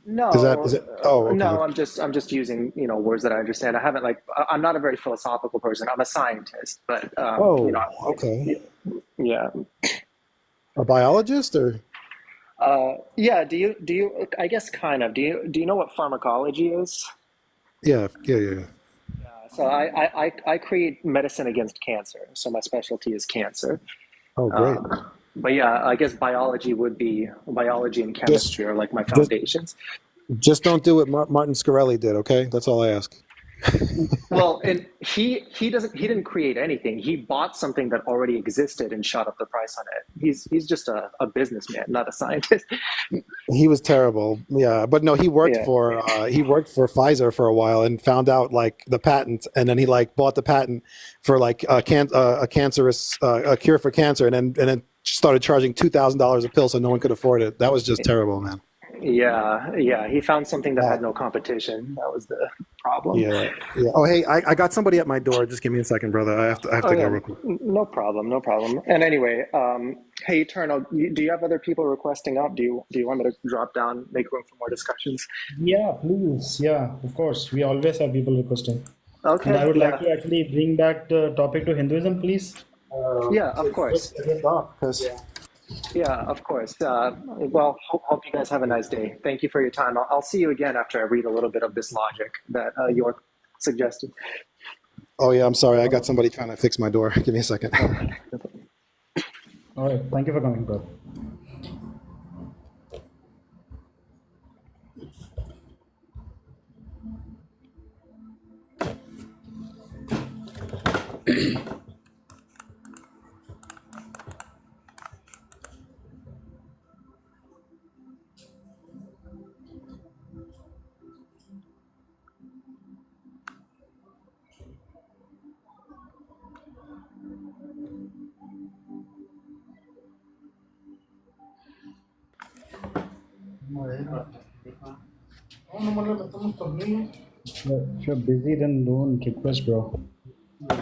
Is it? Oh, okay. No. I'm just using words that I understand. I haven't I'm not a very philosophical person. I'm a scientist, but Oh, okay. yeah. A biologist or? Yeah. Do you? I guess kind of. Do you know what pharmacology is? Yeah. So I create medicine against cancer. So my specialty is cancer. Oh, great. But yeah, I guess biology and Just, chemistry are like my just, foundations. just don't do what Martin Scarelli did. Okay, that's all I ask. Well, and he didn't create anything. He bought something that already existed and shot up the price on it. He's just a businessman, not a scientist. He was terrible. Yeah, but no, he worked Yeah. for Pfizer for a while and found out like the patent, and then he like bought the patent for like a cancerous a cure for cancer, and then started charging $2,000 a pill so no one could afford it. That was just terrible, man. Yeah. He found something that had no competition. That was the problem. Yeah, yeah. Oh, hey, I got somebody at my door. Just give me a second, brother. I have Oh to go yeah, real quick. no problem, no problem. And anyway, hey Eternal, do you have other people requesting up? Do you want me to drop down, make room for more discussions? Yeah, please. Yeah, of course. We always have people requesting. And I Okay, would like yeah, to actually bring back the topic to Hinduism, please. yeah, of course, yeah, of course. Well, hope you guys have a nice day. Thank you for your time. I'll see you again after I read a little bit of this logic that York suggested. Oh yeah, I'm sorry. I got somebody trying to fix my door. Give me a second. Okay. All right. Thank you for coming, bro. If you're busy, then don't request, bro. How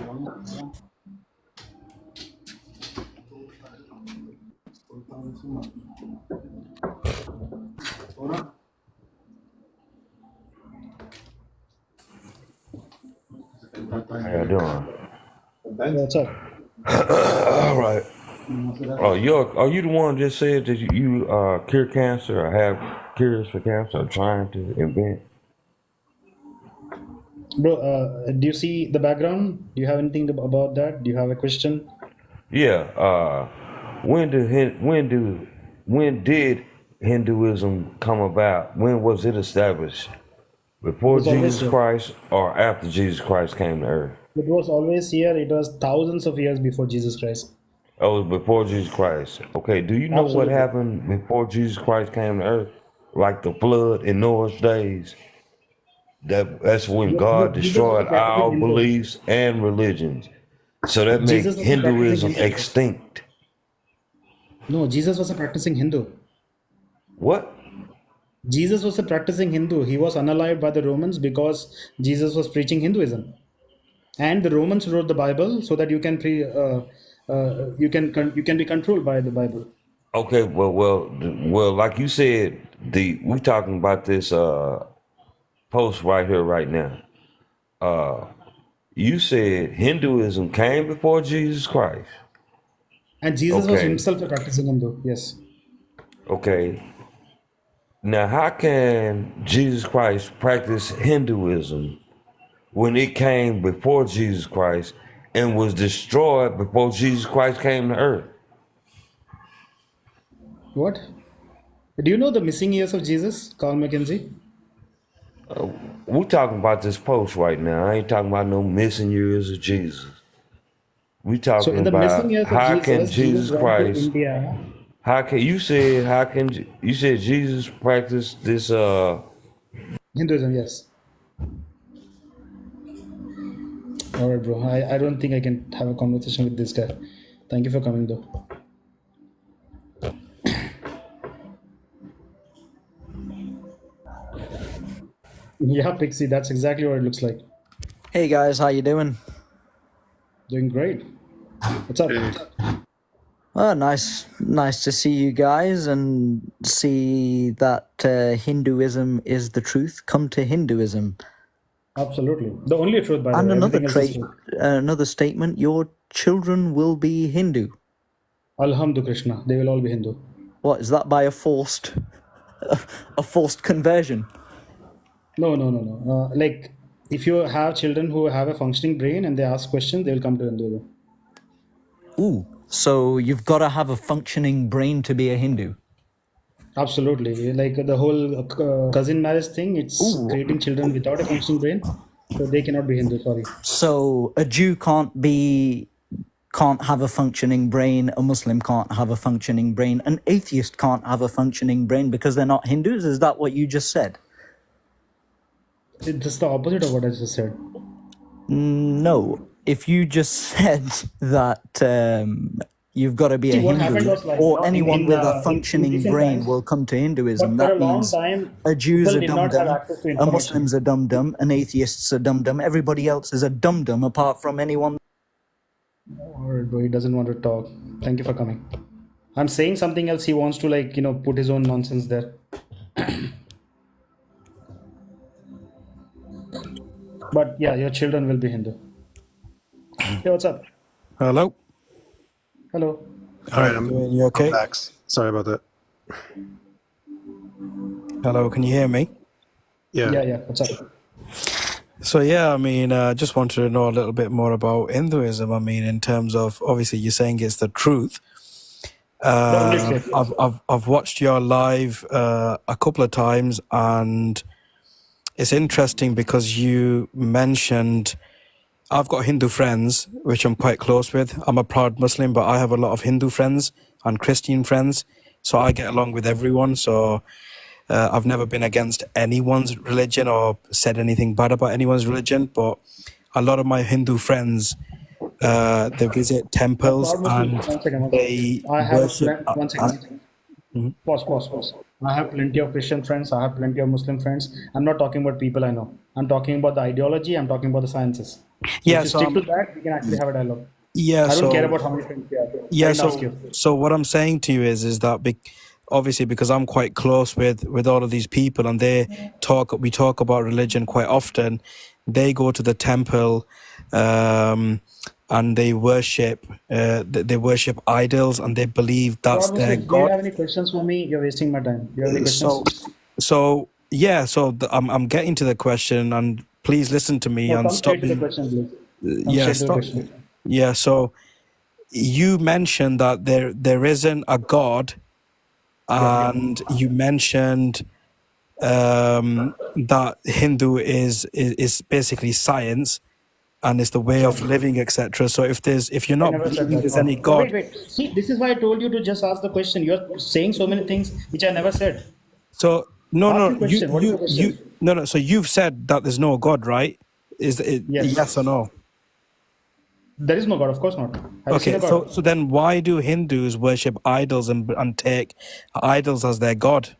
you doing? What's up? All right. Oh, are you the one that said that you cure cancer or have cures for cancer or trying to invent? Bro, do you see the background? Do you have anything about that? Do you have a question? Yeah. When did Hinduism come about? When was it established? It Before was always Jesus here. Christ or after Jesus Christ came to earth? It was always here. It was thousands of years before Jesus Christ. Oh, it was before Jesus Christ. Okay, do you know what Absolutely. happened before Jesus Christ came to earth? Like the flood in Noah's days? That's when God Jesus was a destroyed practicing our Hindu. beliefs and religions. So that make Jesus was a practicing Hinduism Hindu. extinct. No, Jesus was a practicing Hindu. What? Jesus was a practicing Hindu. He was unalived by the Romans because Jesus was preaching Hinduism. And the Romans wrote the Bible so that you can you can be controlled by the Bible. Okay, well, like you said, we talking about this post right here, right now. You said Hinduism came before Jesus Christ. And Jesus was Okay, himself a practicing Hindu. Yes. okay. Now, how can Jesus Christ practice Hinduism when it came before Jesus Christ and was destroyed before Jesus Christ came to earth? What? Do you know the missing years of Jesus, Carl Mackenzie? We're talking about this post right now. I ain't talking about no missing years of Jesus. We So talking in the missing about years of how can Jesus Jesus went to Christ, India. you said Jesus practiced this Hinduism, yes. All right, bro. I don't think I can have a conversation with this guy. Thank you for coming, though. Yeah, Pixie, that's exactly what it looks like. Hey guys, how you doing? Doing great. What's up? Oh, nice to see you guys and see that Hinduism is the truth. Come to Hinduism. Absolutely. The only truth, by the And way. another Everything else is truth. another statement: your children will be Hindu. Alhamdulillah, Krishna. They will all be Hindu. What is that by a forced conversion? No. Like, if you have children who have a functioning brain and they ask questions, they will come to Hinduism. Ooh, so you've got to have a functioning brain to be a Hindu. Absolutely. Like the whole cousin marriage thing, it's creating children without a functioning brain. So they cannot be Hindu, sorry. So a Jew can't have a functioning brain, a Muslim can't have a functioning brain, an atheist can't have a functioning brain because they're not Hindus? Is that what you just said? It's the opposite of what I just said. No. If you just said that You've got to be a See, what happened Hindu, was like, or anyone with a in functioning recent brain times, will come to Hinduism. but for a That long means time, a Jew's people a did dum not have dum, access to a Muslim's information. a dum dum, an atheist's a dum dum. Everybody else is a dum dum apart from anyone. Alright, bro, he doesn't want to talk. Thank you for coming. I'm saying something else. He wants to, like, put his own nonsense there. But yeah, your children will be Hindu. Hey, what's up? Hello. Hello. All right, How you doing? You I'm okay? back. Sorry about that. Hello, can you hear me? Yeah. Yeah. What's up? So yeah, I mean, just wanted to know a little bit more about Hinduism. I mean, in terms of obviously you're saying it's the truth. The only truth. I've watched your live a couple of times, and it's interesting because you mentioned I've got Hindu friends which I'm quite close with. I'm a proud Muslim, but I have a lot of Hindu friends and Christian friends, so I get along with everyone. So I've never been against anyone's religion or said anything bad about anyone's religion, but a lot of my Hindu friends, they visit A temples proud Muslim. and One second. they I have worship. one second. Pause. I have plenty of Christian friends. I have plenty of Muslim friends. I'm not talking about people I know. I'm talking about the ideology. I'm talking about the sciences. So Yeah, if you so stick to that, we can actually have a dialogue. yeah, I don't care so about how many friends you have. I yeah, didn't ask you. so what I'm saying to you is that obviously because I'm quite close with all of these people and we talk about religion quite often. They go to the temple, and they worship idols, and they believe that's Proud their Muslim, do you god. have any questions for me? You're wasting my time. Do you have any So questions? I'm getting to the question, and please listen to me No, and come stop straight to the being question, please. Come yeah straight to the stop question. yeah. So you mentioned that there isn't a god, Yeah. and you mentioned that Hindu is basically science and it's the way of living, etc. So if you're I not never said believing that. there's No. any No, god, wait. See, this is why I told you to just ask the question. You're saying so many things which I never said. so no Ask no the question. What is the question? no, so you've said that there's no god, right? Is it Yes. yes or no? There is no God, of course not. Have you seen Okay, a so God? then why do Hindus worship idols and take idols as their god?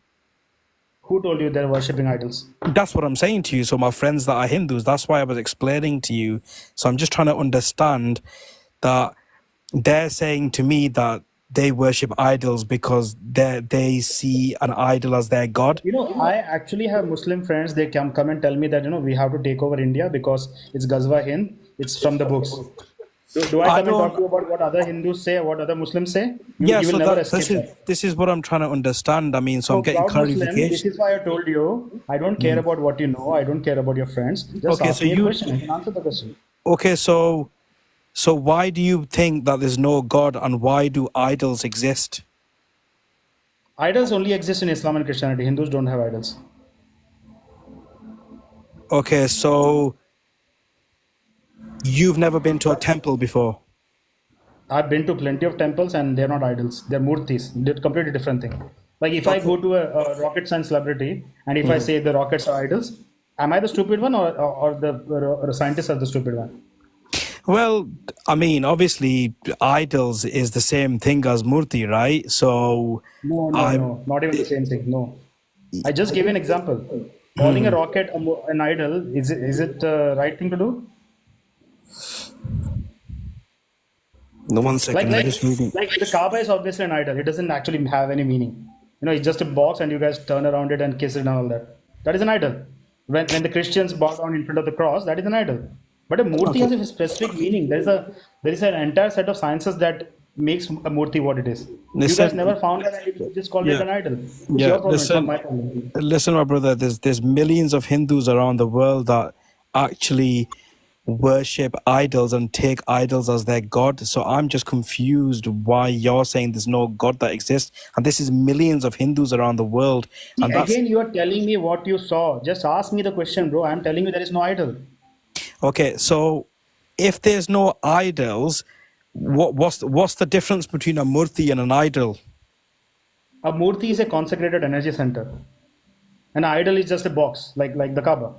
Who told you they're worshipping idols? That's what I'm saying to you. So my friends that are Hindus, that's why I was explaining to you. So I'm just trying to understand that they're saying to me that they worship idols because they see an idol as their god. I actually have Muslim friends. They come and tell me that we have to take over India because it's Ghazwa Hind. It's from the books. Do I I come and talk don't. to you about what other Hindus say, what other Muslims say? Yeah, You will so never that escape that. this is what I'm trying to understand. I mean, so I'm So, getting proud Muslim, this clarification. is why I told you, I don't care about what you know. I don't care about your friends. Just Okay, ask so me a question. I can answer the question. okay, so why do you think that there's no God, and why do idols exist? Idols only exist in Islam and Christianity. Hindus don't have idols. Okay, so you've never been to a temple before. I've been to plenty of temples and they're not idols. They're murtis. They're completely different thing. Like if I Okay. go to a rocket science celebrity and if I say the rockets are idols, am I the stupid one or the scientists are the stupid one? Well, I mean, obviously, idols is the same thing as murti, right? So I'm. No. Not even the same thing. No. I just gave an example. Calling a rocket an idol, is it the right thing to do? No, 1 second. I'm just reading. Like the Kaaba is obviously an idol. It doesn't actually have any meaning. It's just a box and you guys turn around it and kiss it and all that. That is an idol. When the Christians bow down in front of the cross, that is an idol. But a murti has a specific meaning. There is an entire set of sciences that makes a murti what it is. You guys Listen, never found that and you just called it yeah, an idol. It's yeah. your problem, it's not my problem. Listen, my brother. There's millions of Hindus around the world that actually worship idols and take idols as their god. So I'm just confused why you're saying there's no god that exists, and this is millions of Hindus around the world, See, and that's again, you are telling me what you saw. Just ask me the question, bro. I'm telling you there is no idol. okay. So if there's no idols, what's the difference between a murti and an idol? A murti is a consecrated energy center. An idol is just a box, like the Kaaba.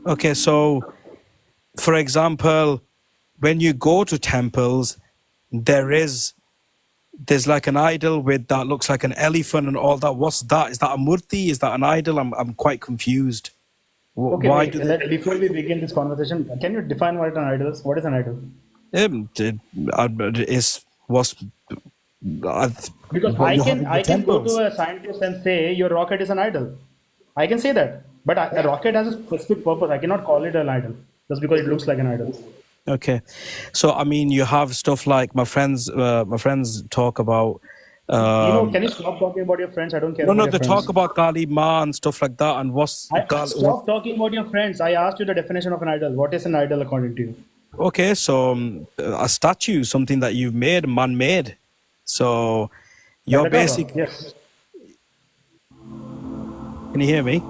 Okay, so for example, when you go to temples, there's like an idol with that looks like an elephant and all that. What's that? Is that a murti? Is that an idol? I'm quite confused. Okay, Why wait. do they? Before we begin this conversation, can you define what an idol is? What is an idol? It's what's Because what you have in the I can go to temples. a scientist and say your rocket is an idol. I can say that, but a rocket has a specific purpose. I cannot call it an idol just because it looks like an idol. Okay, so I mean, you have stuff like my friends talk about. Can you stop talking about your friends? I don't care No, about no, your they friends. talk about Gali Ma and stuff like that. And what's Stop talking about your friends. I asked you the definition of an idol. What is an idol according to you? okay? So a statue, something that you've made, man-made. So Like you're the Kaaba. basic. Yes. Can you hear me?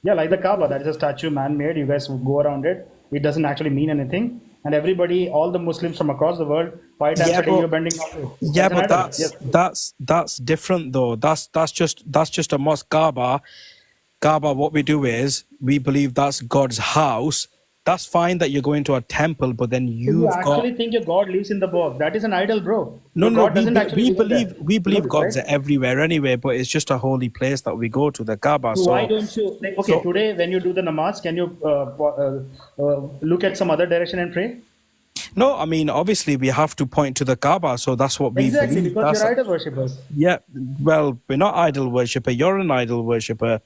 Yeah, like the Kaaba. That is a statue, man-made. You guys go around it. It doesn't actually mean anything. And everybody, all the Muslims from across the world, 5 times Yeah, a day you're but bending down. yeah, That's an but idol. Yes. that's different though. That's just a mosque. Kaaba, what we do is we believe that's God's house. That's fine that you're going to a temple, but then So you you've got actually think your God lives in the box. That is an idol, bro. no, Your no. God doesn't actually live there. We You know believe this, God's right? everywhere anyway, but it's just a holy place that we go to, the Kaaba. So why So don't you, like, okay, so today when you do the namaz, can you look at some other direction and pray? no, I mean obviously we have to point to the Kaaba, so that's what we Exactly, believe. because That's you're idol worshippers. yeah. Well, we're not idol worshipper. You're an idol worshipper.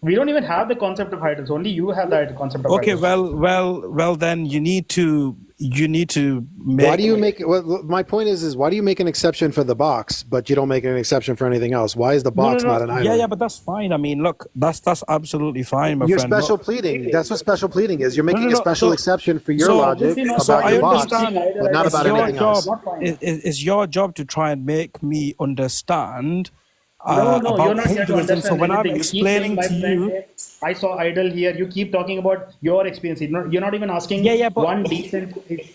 We don't even have the concept of idols. Only you have that concept of Okay, idols. well. Then you need to Why make. do you make? Well, my point is why do you make an exception for the box, but you don't make an exception for anything else? Why is the No, no, box not an no. idol? Yeah, but that's fine. I mean, look, that's absolutely fine, my You're friend. special Look, pleading. That's what special pleading is. You're no, no, making a no. special exception for your So, logic Obviously not so about fine. I your You keep box, saying understand. idol, but not idol, It's about idol, your anything idol. job. else. Not fine. It's your job to try and make me understand No, you're about not here to Hinduism. So understand when I'm anything. You keep saying, explaining my to friend, you, I saw idol here. You keep talking about your experience. You're not even asking yeah, but one decent,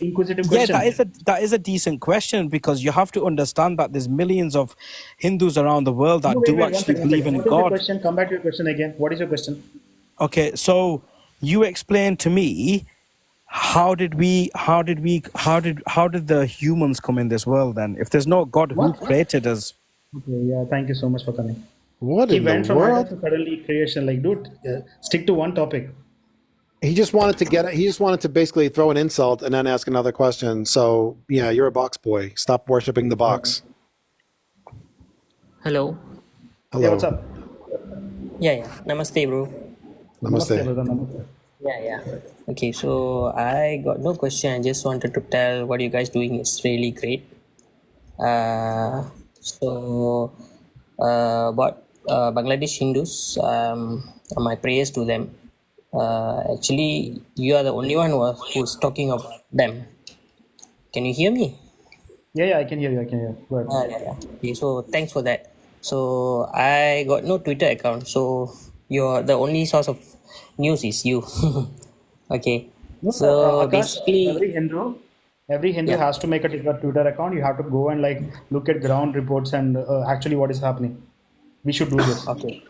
inquisitive yeah, question. that is a decent question because you have to understand that there's millions of Hindus around the world No, that wait, do wait, actually one believe second. in What is your God. question? Come back to your question again. What is your question? Okay, so you explain to me how did the humans come in this world then? If there's no God, who What? created us? Okay, yeah, thank you so much for coming. What He in the went from idol world? to suddenly creation. Like, dude, stick to one topic. He just wanted to get it. He just wanted to basically throw an insult and then ask another question. So yeah, you're a box boy. Stop worshiping the box. Hello. Yeah, what's Hello. up? Yeah. Namaste, bro. Namaste, Namaste. brother. Namaste. Yeah. Okay, so I got no question. I just wanted to tell what you guys doing is really great. So about Bangladesh Hindus, my prayers to them. Actually, you are the only one who's talking of them. Can you hear me? Yeah, I can hear you. I can hear you. Go ahead. Yeah. Okay, so thanks for that. So I got no Twitter account. So you're the only source of news is you. Okay. No, So Akash, basically, every Hindu yeah. has to make a Twitter account. You have to go and like look at ground reports and actually what is happening. We should do this. Okay.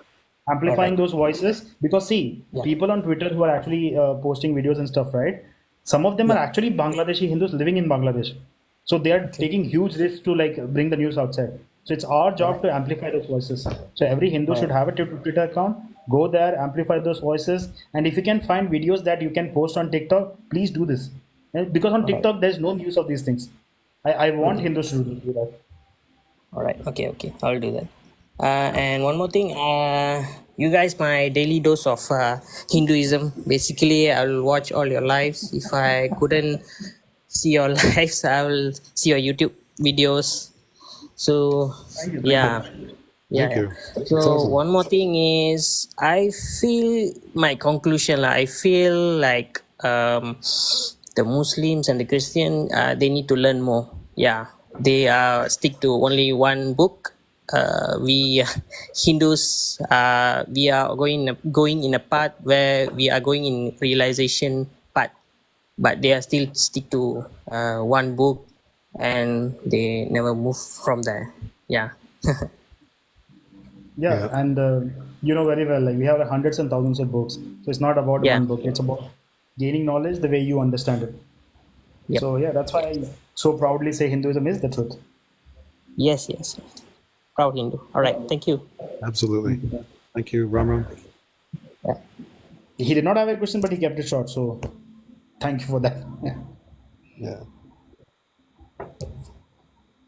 Amplifying Alright. those voices because see, Yeah. people on Twitter who are actually posting videos and stuff, right? Some of them are actually Bangladeshi Hindus living in Bangladesh. So they are taking huge risks to like bring the news outside. So it's our job to amplify those voices. So every Hindu should have a Twitter account. Go there, amplify those voices, and if you can find videos that you can post on TikTok, please do this. Because on TikTok there's no news of these things. I want Hindus to do that. Alright. Okay. I'll do that. And one more thing. You guys, my daily dose of Hinduism. Basically, I'll watch all your lives. If I couldn't see your lives, I will see your YouTube videos. So Thank you. yeah. Thank you. So It's awesome. one more thing is, I feel my conclusion. I feel like the Muslims and the Christian, they need to learn more. Yeah, they stick to only one book. We Hindus, we are going in a path where we are going in realization path, but they are still stick to one book, and they never move from there. Yeah. Yeah, and you know very well, like we have hundreds and thousands of books. So it's not about Yeah. one book. It's about gaining knowledge the way you understand it. Yep. So yeah, that's why I so proudly say Hinduism is the truth. Yes, yes. Proud Hindu. All right. Thank you. Absolutely. Thank you, Ram. Yeah. He did not have a question, but he kept it short. So thank you for that. Yeah. Yeah.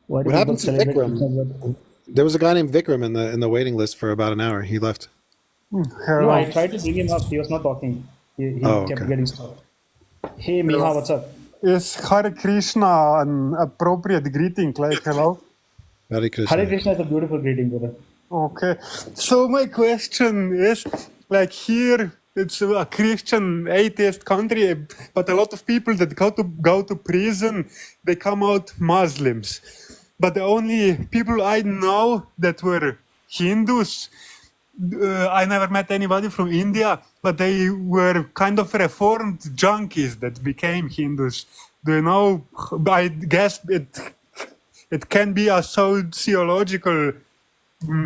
Why do What people happened to celebrate Krishna's birth? Vikram? There was a guy named Vikram in the waiting list for about an hour. He left. No, I Hello. tried to bring him up. He was not talking. He Oh, kept okay. getting stopped. Hey, Hello. Miha, what's up? Is Hare Krishna an appropriate greeting? Like hello? Hare Krishna. Hare Krishna is a beautiful greeting, brother. Okay. So my question is, like here, it's a Christian atheist country, but a lot of people that go to prison, they come out Muslims. But the only people I know that were Hindus, I never met anybody from India, but they were kind of reformed junkies that became Hindus. Do you know? I guess it can be a sociological,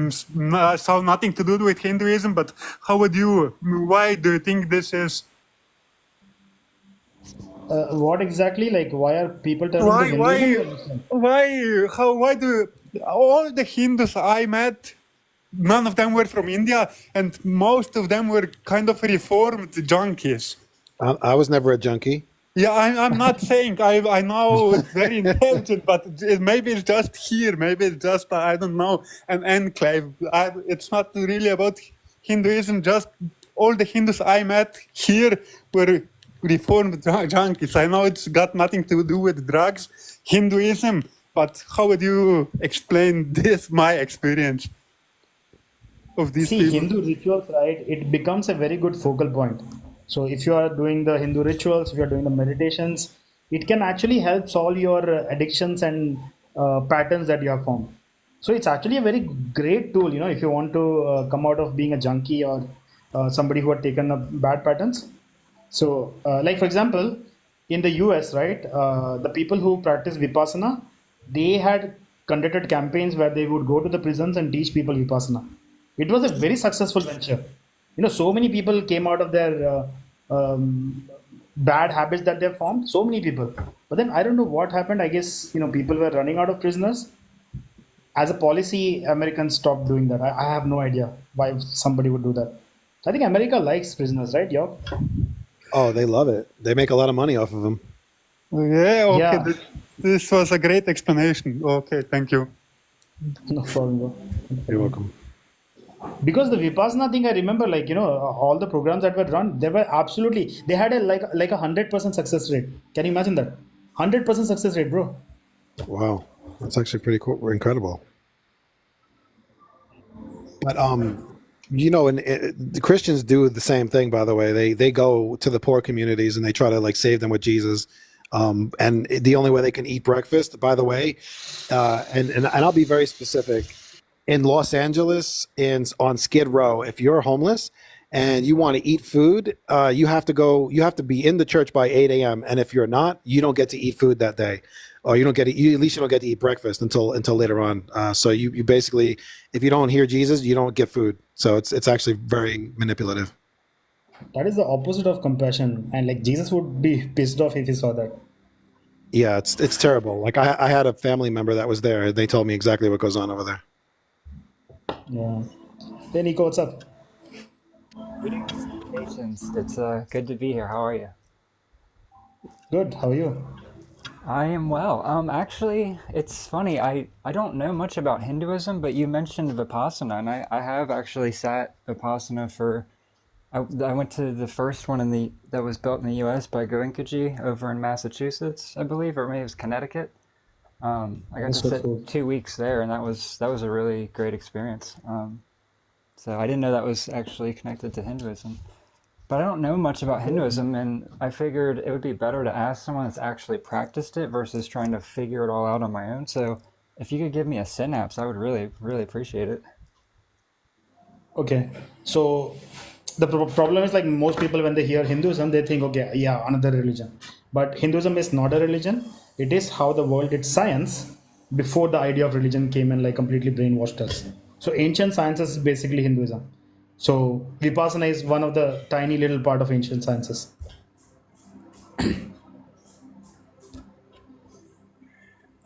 so nothing to do with Hinduism. But how would you? Why do you think this is? What exactly? Like, why are people turning to Hinduism or Muslim? Why do all the Hindus I met? None of them were from India, and most of them were kind of reformed junkies. I was never a junkie. Yeah, I'm not saying I know it's very intelligent, but maybe it's just here. Maybe it's just, I don't know, an enclave. It's not really about Hinduism. Just all the Hindus I met here were reformed junkies. I know it's got nothing to do with drugs, Hinduism, but how would you explain this, my experience of these See, people? Hindu rituals, right? It becomes a very good focal point. So if you are doing the Hindu rituals, if you are doing the meditations, it can actually help solve your addictions and patterns that you have formed. So it's actually a very great tool, if you want to come out of being a junkie or somebody who had taken up bad patterns. So, like for example, in the US, right, the people who practice Vipassana, they had conducted campaigns where they would go to the prisons and teach people Vipassana. It was a very successful venture. So many people came out of their bad habits that they formed. So many people. But then I don't know what happened. I guess people were running out of prisoners. As a policy, Americans stopped doing that. I have no idea why somebody would do that. I think America likes prisoners, right, yo? Oh, they love it. They make a lot of money off of them. Yeah, okay. Yeah. This was a great explanation. Okay, thank you. No problem, bro. You're welcome. Because the Vipassana thing, I remember, all the programs that were run, they were they had a 100% success rate. Can you imagine that? 100% success rate, bro. Wow, that's actually pretty cool, incredible. But the Christians do the same thing. By the way, they go to the poor communities and they try to save them with Jesus. And the only way they can eat breakfast, by the way, and I'll be very specific. In Los Angeles, on Skid Row, if you're homeless and you want to eat food, you have to be in the church by 8 a.m. And if you're not, you don't get to eat food that day, or you don't get to, at least you don't get to eat breakfast until later on. So you basically, if you don't hear Jesus, you don't get food. So it's actually very manipulative. That is the opposite of compassion. And Jesus would be pissed off if he saw that. Yeah, it's terrible. I had a family member that was there. They told me exactly what goes on over there. Yeah. Hey, Nico, what's up? Congratulations. It's good to be here. How are you? Good. How are you? I am well. Actually, it's funny. I don't know much about Hinduism, but you mentioned Vipassana, and I have actually sat Vipassana for. I went to the first one that was built in the U.S. by Goenkaji over in Massachusetts, I believe, or maybe it was Connecticut. I got to sit 2 weeks there, and that was a really great experience. So I didn't know that was actually connected to Hinduism. But I don't know much about Hinduism, and I figured it would be better to ask someone that's actually practiced it versus trying to figure it all out on my own. So if you could give me a synapse, I would really, really appreciate it. Okay. So the problem is most people, when they hear Hinduism, they think, okay, yeah, another religion. But Hinduism is not a religion. It is how the world did science before the idea of religion came and completely brainwashed us. So ancient science is basically Hinduism. So Vipassana is one of the tiny little part of ancient sciences.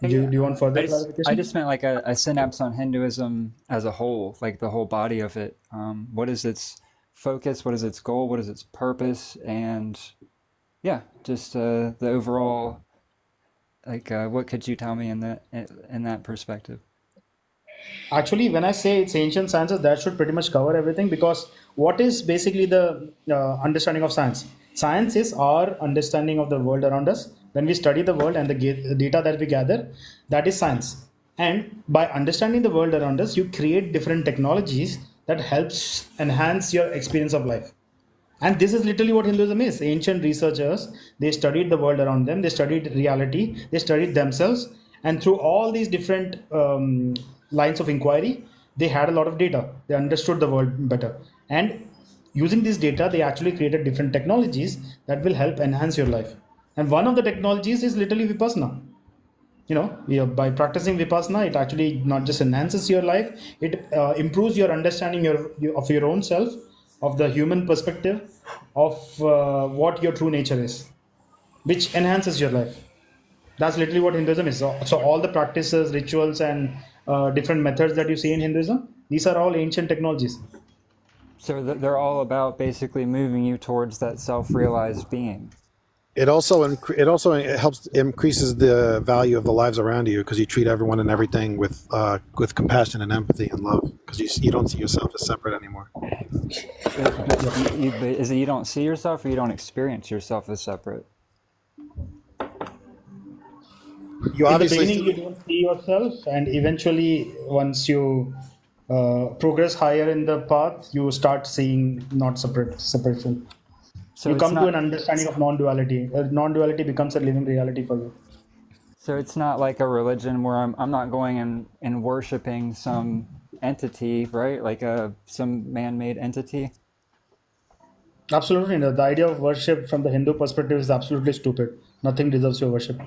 Do you want further I clarification? just meant like a synapse on Hinduism as a whole, like the whole body of it. What is its focus? What is its goal? What is its purpose? And yeah, just the overall, like, what could you tell me in that perspective? Actually, when I say it's ancient sciences, that should pretty much cover everything, because what is basically the understanding of science? Science is our understanding of the world around us. When we study the world and the data that we gather, that is science. And by understanding the world around us, you create different technologies that helps enhance your experience of life. And this is literally what Hinduism is. Ancient researchers, they studied the world around them, they studied reality, they studied themselves, and through all these different lines of inquiry, they had a lot of data. They understood the world better. And using this data, they actually created different technologies that will help enhance your life. And one of the technologies is literally Vipassana. By practicing Vipassana, it actually not just enhances your life, it improves your understanding of your own self, of the human perspective, of what your true nature is, which enhances your life. That's literally what Hinduism is. So all the practices, rituals, and different methods that you see in Hinduism, these are all ancient technologies. So they're all about basically moving you towards that self-realized being. It also it helps increases the value of the lives around you, because you treat everyone and everything with compassion and empathy and love, because you don't see yourself as separate anymore. Is it you don't see yourself, or you don't experience yourself as separate? You In the obviously beginning, you don't see yourself, and eventually, once you progress higher in the path, you start seeing not separation. So You it's come to an not. understanding of non-duality. Non-duality becomes a living reality for you. So it's not like a religion where I'm not going and worshiping some entity, right? Like some man-made entity. Absolutely. No. The idea of worship from the Hindu perspective is absolutely stupid. Nothing deserves your worship.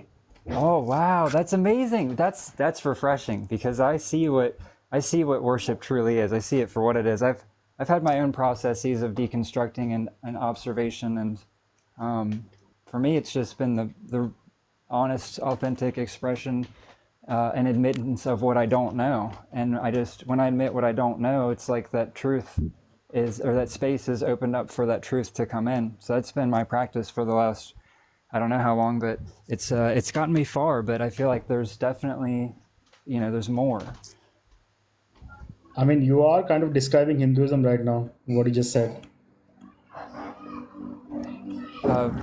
Oh wow, that's amazing. That's refreshing, because I see what worship truly is. I see it for what it is. I've had my own processes of deconstructing and observation, and for me, it's just been the honest, authentic expression and admittance of what I don't know. And when I admit what I don't know, it's like that truth or that space is opened up for that truth to come in. So that's been my practice for the last, I don't know how long, but it's gotten me far. But I feel like there's definitely, there's more. I mean, you are kind of describing Hinduism right now, what you just said.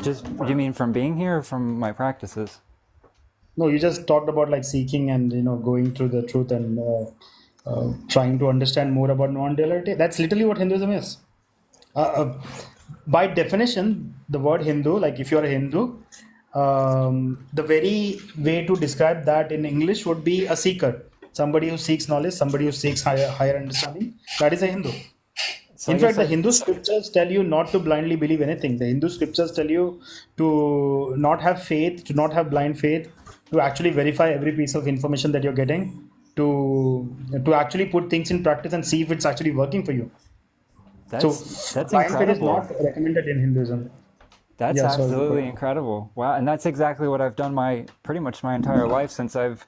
Just, you mean from being here or from my practices? No, you just talked about like seeking and going through the truth and trying to understand more about non-duality. That's literally what Hinduism is. By definition, the word Hindu, like if you're a Hindu, the very way to describe that in English would be a seeker, somebody who seeks knowledge, somebody who seeks higher understanding. That is a Hindu. So In fact, the Hindu scriptures tell you not to blindly believe anything. The Hindu scriptures tell you to not have faith, to not have blind faith, to actually verify every piece of information that you're getting, to actually put things in practice and see if it's actually working for you. That's Blind faith is incredible. not recommended in Hinduism. That's Yeah, absolutely incredible. Wow, and that's exactly what I've done pretty much my entire life since I've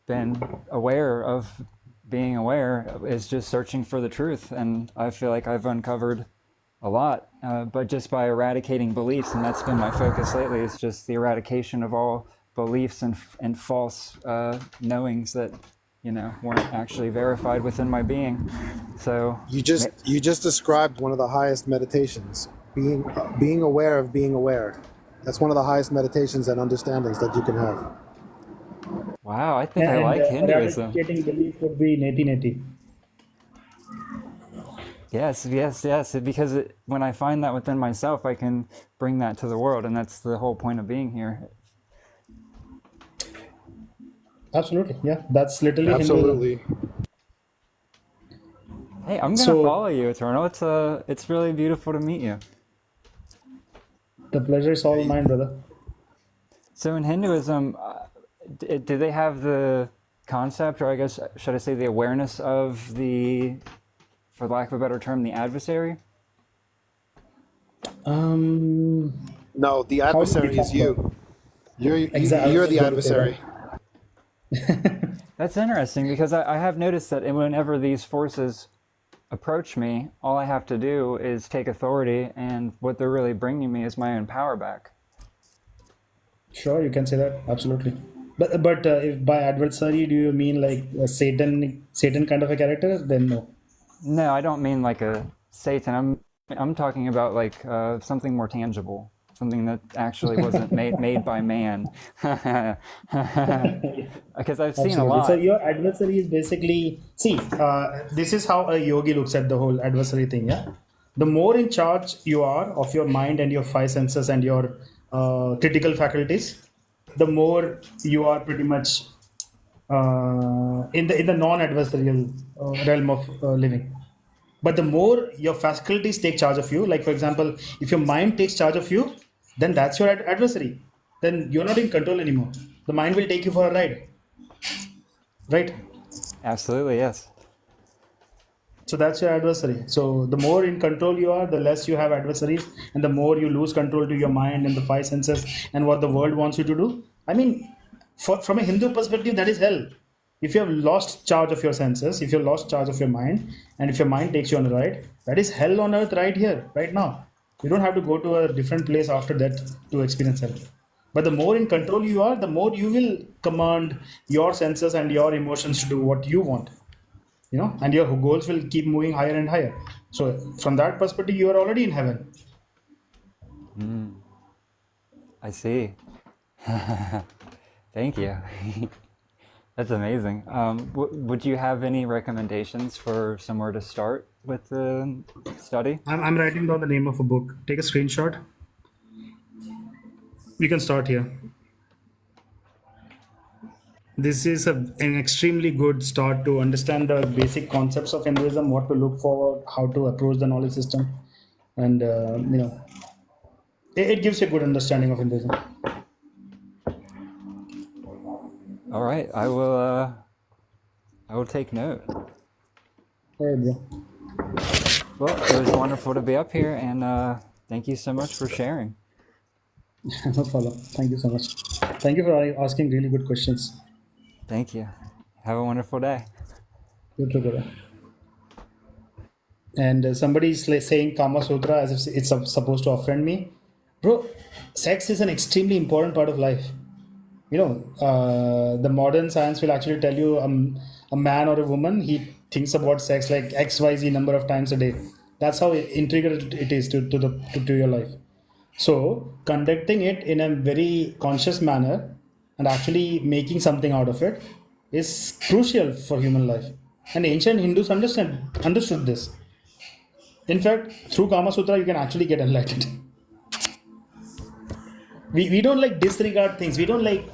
been aware of being aware, is just searching for the truth. And I feel like I've uncovered a lot, but just by eradicating beliefs, and that's been my focus lately, is just the eradication of all beliefs and false knowings that weren't actually verified within my being. So you just described one of the highest meditations, being aware of being aware. That's one of the highest meditations and understandings that you can have. Wow, I think I like Hinduism. Eradicating belief would be neti neti. Yes, because when I find that within myself, I can bring that to the world, and that's the whole point of being here. Absolutely, yeah, that's literally absolutely. Hinduism. Hey, I'm gonna follow you, Eternal. It's really beautiful to meet you. The pleasure is all mine, brother. So in Hinduism, do they have the concept, or I guess should I say the awareness of the, for lack of a better term, the adversary? No, the adversary is you. You're the adversary. That's interesting because I have noticed that whenever these forces approach me, all I have to do is take authority, and what they're really bringing me is my own power back. Sure, you can say that absolutely. But if by adversary do you mean like a Satan kind of a character? Then no. No, I don't mean like a Satan. I'm talking about like something more tangible, something that actually wasn't made by man. Because I've seen a Absolutely. So lot. your adversary is basically, see, this is how a yogi looks at the whole adversary thing. Yeah, the more in charge you are of your mind and your five senses and your critical faculties, the more you are pretty much in the non-adversarial realm of living. But the more your faculties take charge of you, like for example, if your mind takes charge of you, then that's your adversary. Then you're not in control anymore. The mind will take you for a ride, right? Absolutely, yes. So that's your adversary. So the more in control you are, the less you have adversaries, and the more you lose control to your mind and the five senses and what the world wants you to do. I mean, from a Hindu perspective, that is hell. If you have lost charge of your senses, if you've lost charge of your mind, and if your mind takes you on a ride, that is hell on earth right here, right now. You don't have to go to a different place after that to experience hell. But the more in control you are, the more you will command your senses and your emotions to do what you want, and your goals will keep moving higher and higher. So from that perspective, you are already in heaven. I see. Thank you. That's amazing. Would you have any recommendations for somewhere to start with the study? I'm writing down the name of a book. Take a screenshot. You can start here. This is an extremely good start to understand the basic concepts of Hinduism, what to look for, how to approach the knowledge system, and it gives you a good understanding of Hinduism. All right, I will take note. All right, bro. Well, it was wonderful to be up here, and thank you so much for sharing. No problem. Thank you so much. Thank you for asking really good questions. Thank you. Have a wonderful day. You too, brother. And somebody is saying Kama Sutra as if it's supposed to offend me. Bro, sex is an extremely important part of life. The modern science will actually tell you a man or a woman, he thinks about sex like XYZ number of times a day. That's how integral it is to your life. So conducting it in a very conscious manner and actually making something out of it is crucial for human life. And ancient Hindus understood this. In fact, through Kama Sutra, you can actually get enlightened. We don't like disregard things. We don't like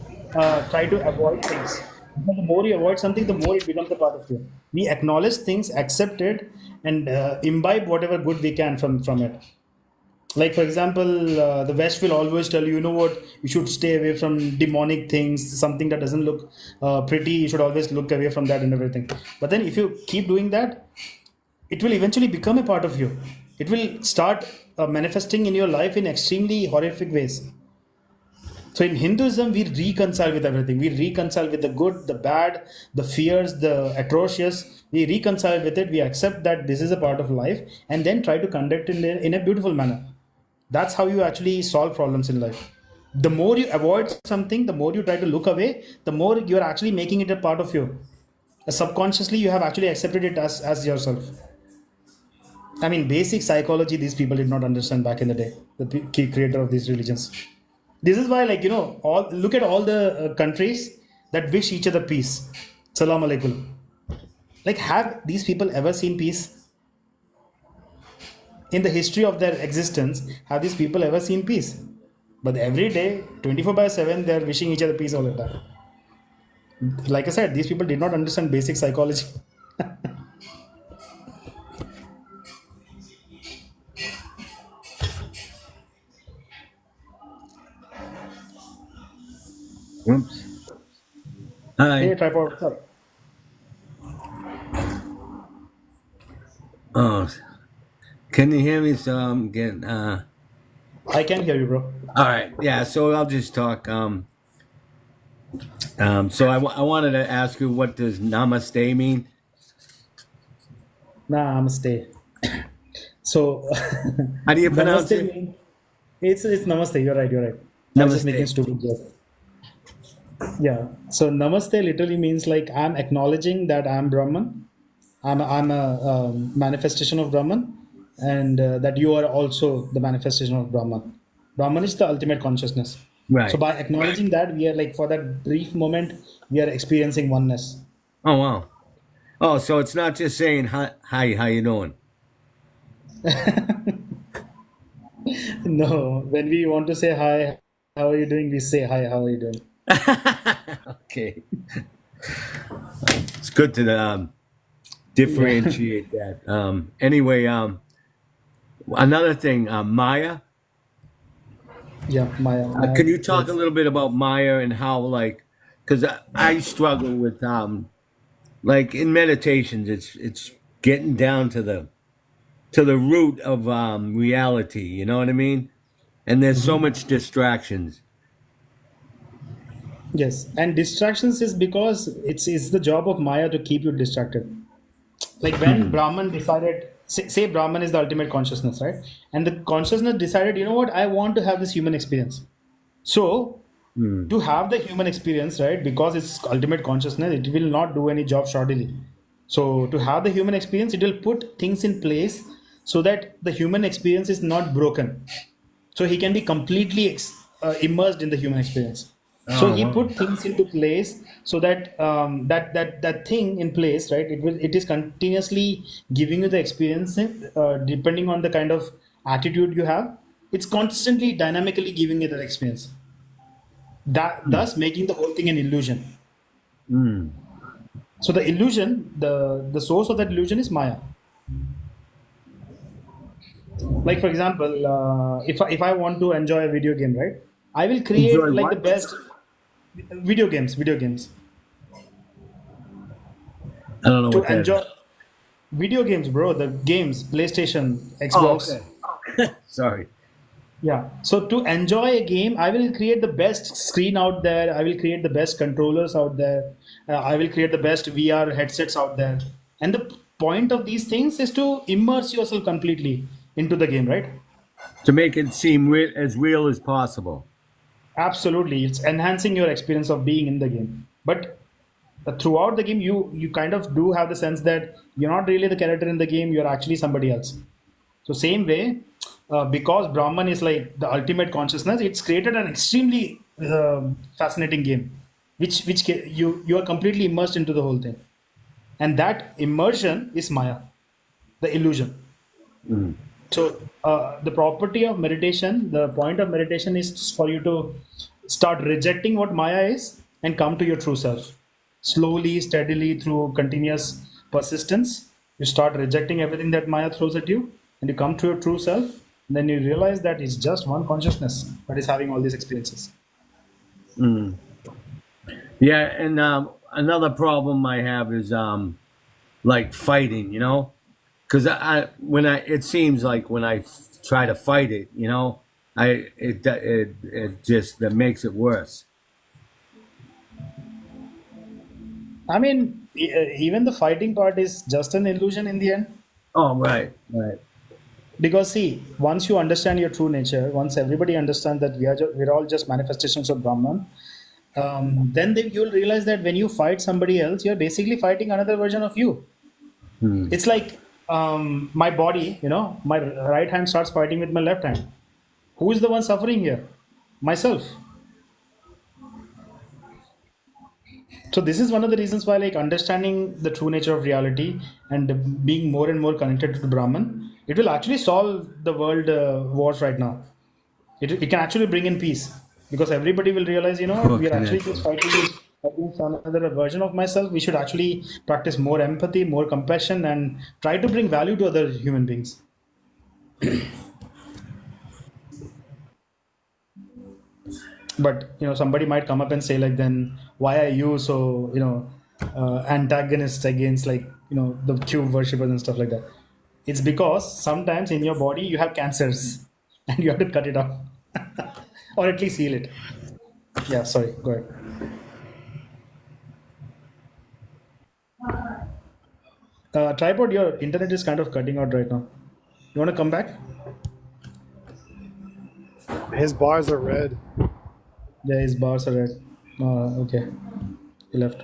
try to avoid things. Because the more you avoid something, the more it becomes a part of you. We acknowledge things, accept it, and imbibe whatever good we can from it. Like for example, the West will always tell you, you know what, you should stay away from demonic things, something that doesn't look pretty. You should always look away from that and everything. But then if you keep doing that, it will eventually become a part of you. It will start manifesting in your life in extremely horrific ways. So in Hinduism, we reconcile with everything. We reconcile with the good, the bad, the fears, the atrocious. We reconcile with it. We accept that this is a part of life and then try to conduct it in a beautiful manner. That's how you actually solve problems in life. The more you avoid something, the more you try to look away, the more you're actually making it a part of you. Subconsciously, you have actually accepted it as yourself. I mean, basic psychology, these people did not understand back in the day, the creator of these religions. This is why, look at all the countries that wish each other peace. Salam alaikum. Have these people ever seen peace? In the history of their existence, have these people ever seen peace? But every day, 24/7, they're wishing each other peace all the time. Like I said, these people did not understand basic psychology. Oops. Hi. Hey, tripod, what's up? Oh, can you hear me? So I'm getting. I can hear you, bro. All right. Yeah. So I'll just talk. So I wanted to ask you, what does namaste mean? Namaste. So How do you pronounce namaste it? means it's namaste. You're right. You're right. I was just making Namaste. stupid joke. Yeah. So namaste literally means like I'm acknowledging that I'm Brahman. I'm a manifestation of Brahman, and that you are also the manifestation of Brahman. Brahman is the ultimate consciousness. So Right. by acknowledging that, we are like for that brief moment, we are experiencing oneness. Oh wow. Oh, so it's not just saying hi, how you doing? No, when we want to say hi, how are you doing? We say hi, how are you doing? Okay. It's good to Yeah. differentiate that. Anyway, another thing, Maya. Yeah, Maya, Can you talk a yes. little bit about Maya and how, like, because I struggle with, like in meditations, it's getting down to the root of reality. You know what I mean? And there's so Mhm. much distractions. Yes, and distractions is because it's the job of Maya to keep you distracted. Like when Hmm. Brahman decided, say Brahman is the ultimate consciousness, right? And the consciousness decided, you know what, I want to have this human experience. So Hmm. to have the human experience, right, because it's ultimate consciousness, it will not do any job shoddily. So to have the human experience, it will put things in place so that the human experience is not broken, so he can be completely immersed in the human experience. So Oh he wow. put things into place so that that thing in place, right, it is continuously giving you the experience, depending on the kind of attitude you have. It's constantly dynamically giving you that experience, that Hmm. thus making the whole thing an illusion. Hmm. So the illusion, the source of that illusion is Maya. Like for example, if I want to enjoy a video game, right, I will create Enjoy like the what? best video games I don't know to what that enjoy is. video games, bro. The games, PlayStation, Oh, Xbox. okay. Sorry. Yeah. So to enjoy a game, I will create the best screen out there. I will create the best controllers out there. I will create the best VR headsets out there. And the point of these things is to immerse yourself completely into the game, right? To make it seem as real as possible. Absolutely. It's enhancing your experience of being in the game. But throughout the game, you kind of do have the sense that you're not really the character in the game. You're actually somebody else. So same way, because Brahman is like the ultimate consciousness, it's created an extremely fascinating game, which you are completely immersed into the whole thing, and that immersion is Maya, the illusion. Mm. So the property of meditation, the point of meditation is for you to start rejecting what Maya is and come to your true self. Slowly, steadily, through continuous persistence, you start rejecting everything that Maya throws at you, and you come to your true self. And then you realize that it's just one consciousness that is having all these experiences. Mm. Yeah, and another problem I have is like fighting. You know, because it seems like when I try to fight it, you know, it just that makes it worse. I mean, even the fighting part is just an illusion in the end. Oh, right, right. Because see, once you understand your true nature, once everybody understands that we're all just manifestations of Brahman, then you'll realize that when you fight somebody else, you're basically fighting another version of you. Hmm. It's like my body, my right hand starts fighting with my left hand. Who is the one suffering here? Myself. So this is one of the reasons why, like, understanding the true nature of reality and being more and more connected to Brahman, it will actually solve the world wars right now. It can actually bring in peace, because everybody will realize, you know what, Poor we are actually just connection. fighting for another version of myself. We should actually practice more empathy, more compassion, and try to bring value to other human beings. But somebody might come up and say, like, then why are you so antagonist against, like, the cube worshippers and stuff like that? It's because sometimes in your body you have cancers and you have to cut it off or at least heal it. Yeah, sorry, go ahead. Tripod, your internet is kind of cutting out right now. You want to come back? His bars are red. Yeah, his bars are red. Okay. He left.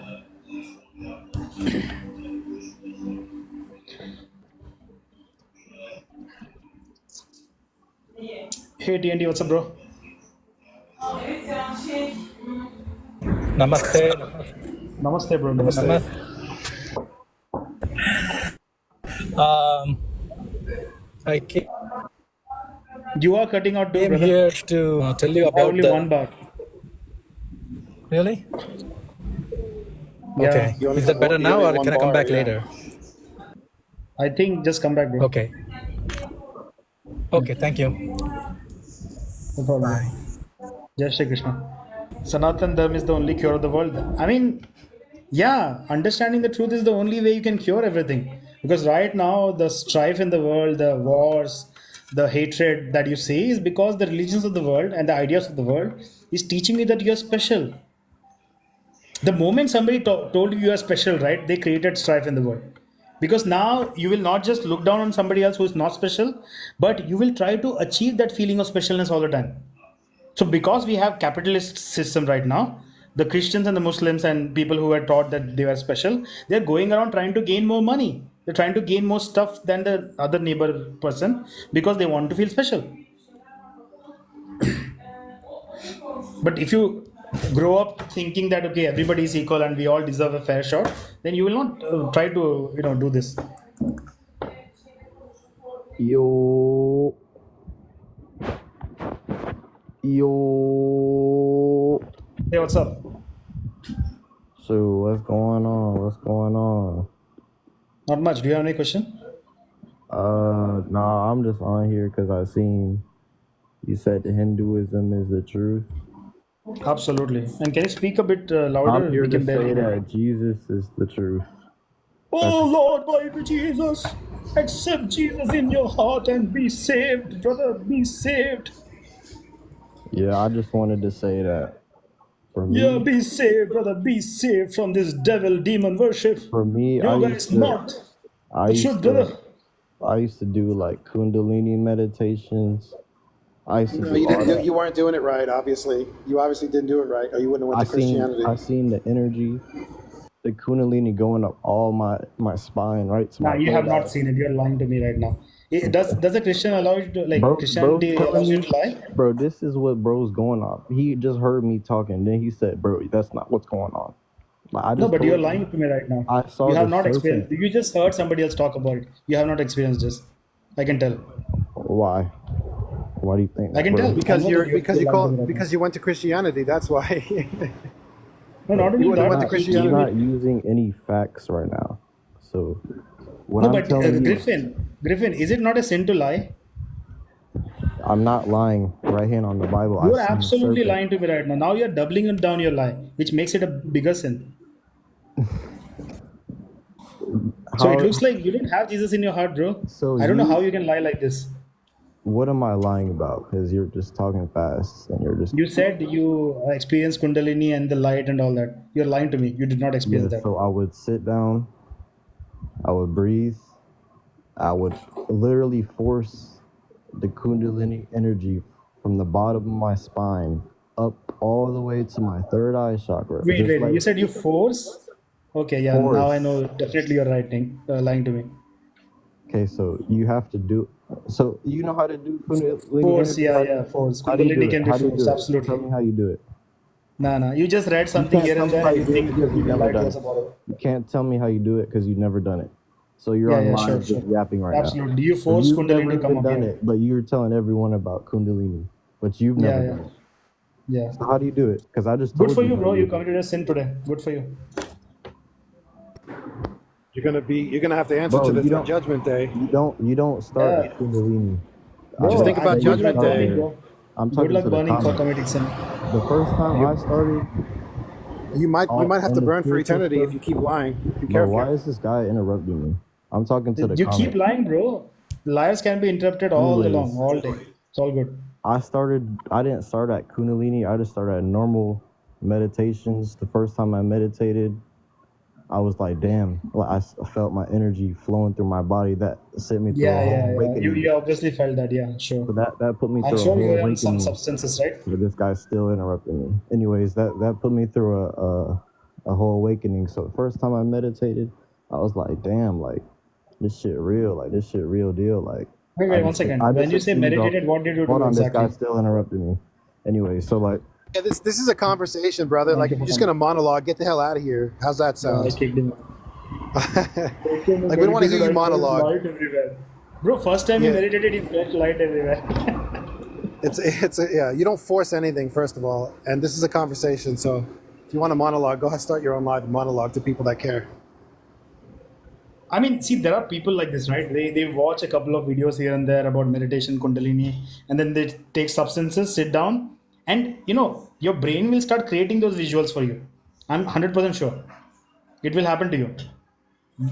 Hey TNT, what's up, bro? Namaste. Namaste, bro. Namaste. I came You are cutting out too, brother. here to tell you I have about only one bar. Really? Yeah. Okay. Is that better now, or can I come back later? I think just come back, bro. Okay. Okay. Thank you. No problem. Jai Shri Krishna. Sanatana Dharma is the only cure of the world. I mean, yeah, understanding the truth is the only way you can cure everything. Because right now, the strife in the world, the wars, the hatred that you see is because the religions of the world and the ideas of the world is teaching you that you're special. The moment somebody told you are special, right, they created strife in the world. Because now you will not just look down on somebody else who is not special, but you will try to achieve that feeling of specialness all the time. So because we have capitalist system right now, the Christians and the Muslims and people who were taught that they were special, they're going around trying to gain more money. They're trying to gain more stuff than the other neighbor person because they want to feel special. But if you grow up thinking that okay, everybody is equal and we all deserve a fair shot, then you will not try to do this. Yo. Hey, what's up? So what's going on? What's going on? Not much. Do you have any question? Nah, I'm just on here because I seen you said the Hinduism is the truth. Absolutely. And can you speak a bit louder? I'm here We to can say barely hear. that Jesus is the truth. Oh Lord, Bible Jesus, accept Jesus in your heart and be saved, brother. Be saved. Yeah, I just wanted to say that. For me, Yeah, be saved, brother. Be saved from this devil demon worship. for me, Yoga is not I the used truth, brother. I used to do like Kundalini meditations. I used to No, do you all didn't. that. You weren't doing it right. Obviously, you obviously didn't do it right, or you wouldn't have went to Christianity. I seen the energy, the Kundalini going up all my spine, right to Nah, my you have third not eye. seen it. You're lying to me right now. Does a Christian allow you to Bro, Christianity allows telling you me, to lie? bro, this is what bro's going on. He just heard me talking, then he said, bro, that's not what's going on. Like, I No, just but you're told lying to me right now. I saw You have the not serpent. experienced. You just heard somebody else talk about it. You have not experienced this. I can tell. Why? Why do you think I that, can bro? tell. Because I know that you're lying to me right now. because you went to Christianity. That's why. No, not You only would have that. went to He's Christianity. not using any facts right now. So what No, I'm but telling you, Griffin, is it not a sin to lie? I'm not lying right here on the Bible. I You are see the absolutely serpent. lying to me right now. Now you're doubling it down your lie, which makes it a bigger sin. So it How? looks like you don't have Jesus in your heart, bro. So I don't know how you, you can lie like this. what am I lying about? Because you're just talking fast and you're just You said you experienced Kundalini and the light and all that. You're lying to me. You did not yeah. experience that. So I would sit down, I would breathe, I would literally force the Kundalini energy from the bottom of my spine up all the way to my third eye chakra. Wait, Just wait. like You said you force? Okay, yeah. Now I know. Definitely, you're lying to me. Okay, so you have to do. So you know how to do Kundalini Force, energy? yeah. Force. How do you do Kundalini it? can be How do you forced. do it? Absolutely. Tell me how you do it. No. You just read You something can't here tell and me there, how and you you do it think because you you've can never lie to done us it. about it. You can't tell me how you do it because you've never done it. So you're Yeah, online sure. just yapping right Absolutely. now. You So force you've Kundalini never to come even up done here. it, but you're telling everyone about Kundalini, but you've never Yeah. done it. Yeah. So how do you do it? Because I just Good told for you you, how bro. you You do it. committed a sin today. Good for you. You're gonna have to answer Bro, to you the don't judgment day. you don't start Yeah. with Kundalini. Just Bro, think about good judgment luck day. burning, bro. I'm Good talking luck to the burning for comments. committing sin. The first time I started You might have on to the burn for spiritual eternity stuff, if you keep lying. Be bro, why careful. is this guy interrupting me? I'm talking to the You keep comments. lying, bro. Liars can be interrupted all along, Anyways, all day. It's all good. I didn't start at Kundalini. I just started at normal meditations. The first time I meditated, I was like, damn, like I felt my energy flowing through my body. That sent me through a whole Yeah. awakening. You obviously felt that, yeah, sure. So that put me I'm through a sure you whole were on some awakening. substances, right? But this guy's still interrupting me. Anyways, that put me through a whole awakening. So the first time I meditated, I was like, damn, like this shit real, like this shit real deal. Like Wait, one second. I When just you say achieved meditated, what did you hold do on, this exactly? guy's still interrupting me. Anyway, so like Yeah, this is a conversation, brother. Like, if you're just gonna monologue, get the hell out of here. How's that sound? I kicked him out. Like, we don't want to hear you monologue. Light everywhere. Bro, first time you meditated, you felt light everywhere. Yeah. You don't force anything, first of all, and this is a conversation. So, if you want to monologue, go ahead, start your own live monologue to people that care. I mean, see, there are people like this, right? They watch a couple of videos here and there about meditation, Kundalini, and then they take substances, sit down, and your brain will start creating those visuals for you. I'm 100% sure it will happen to you.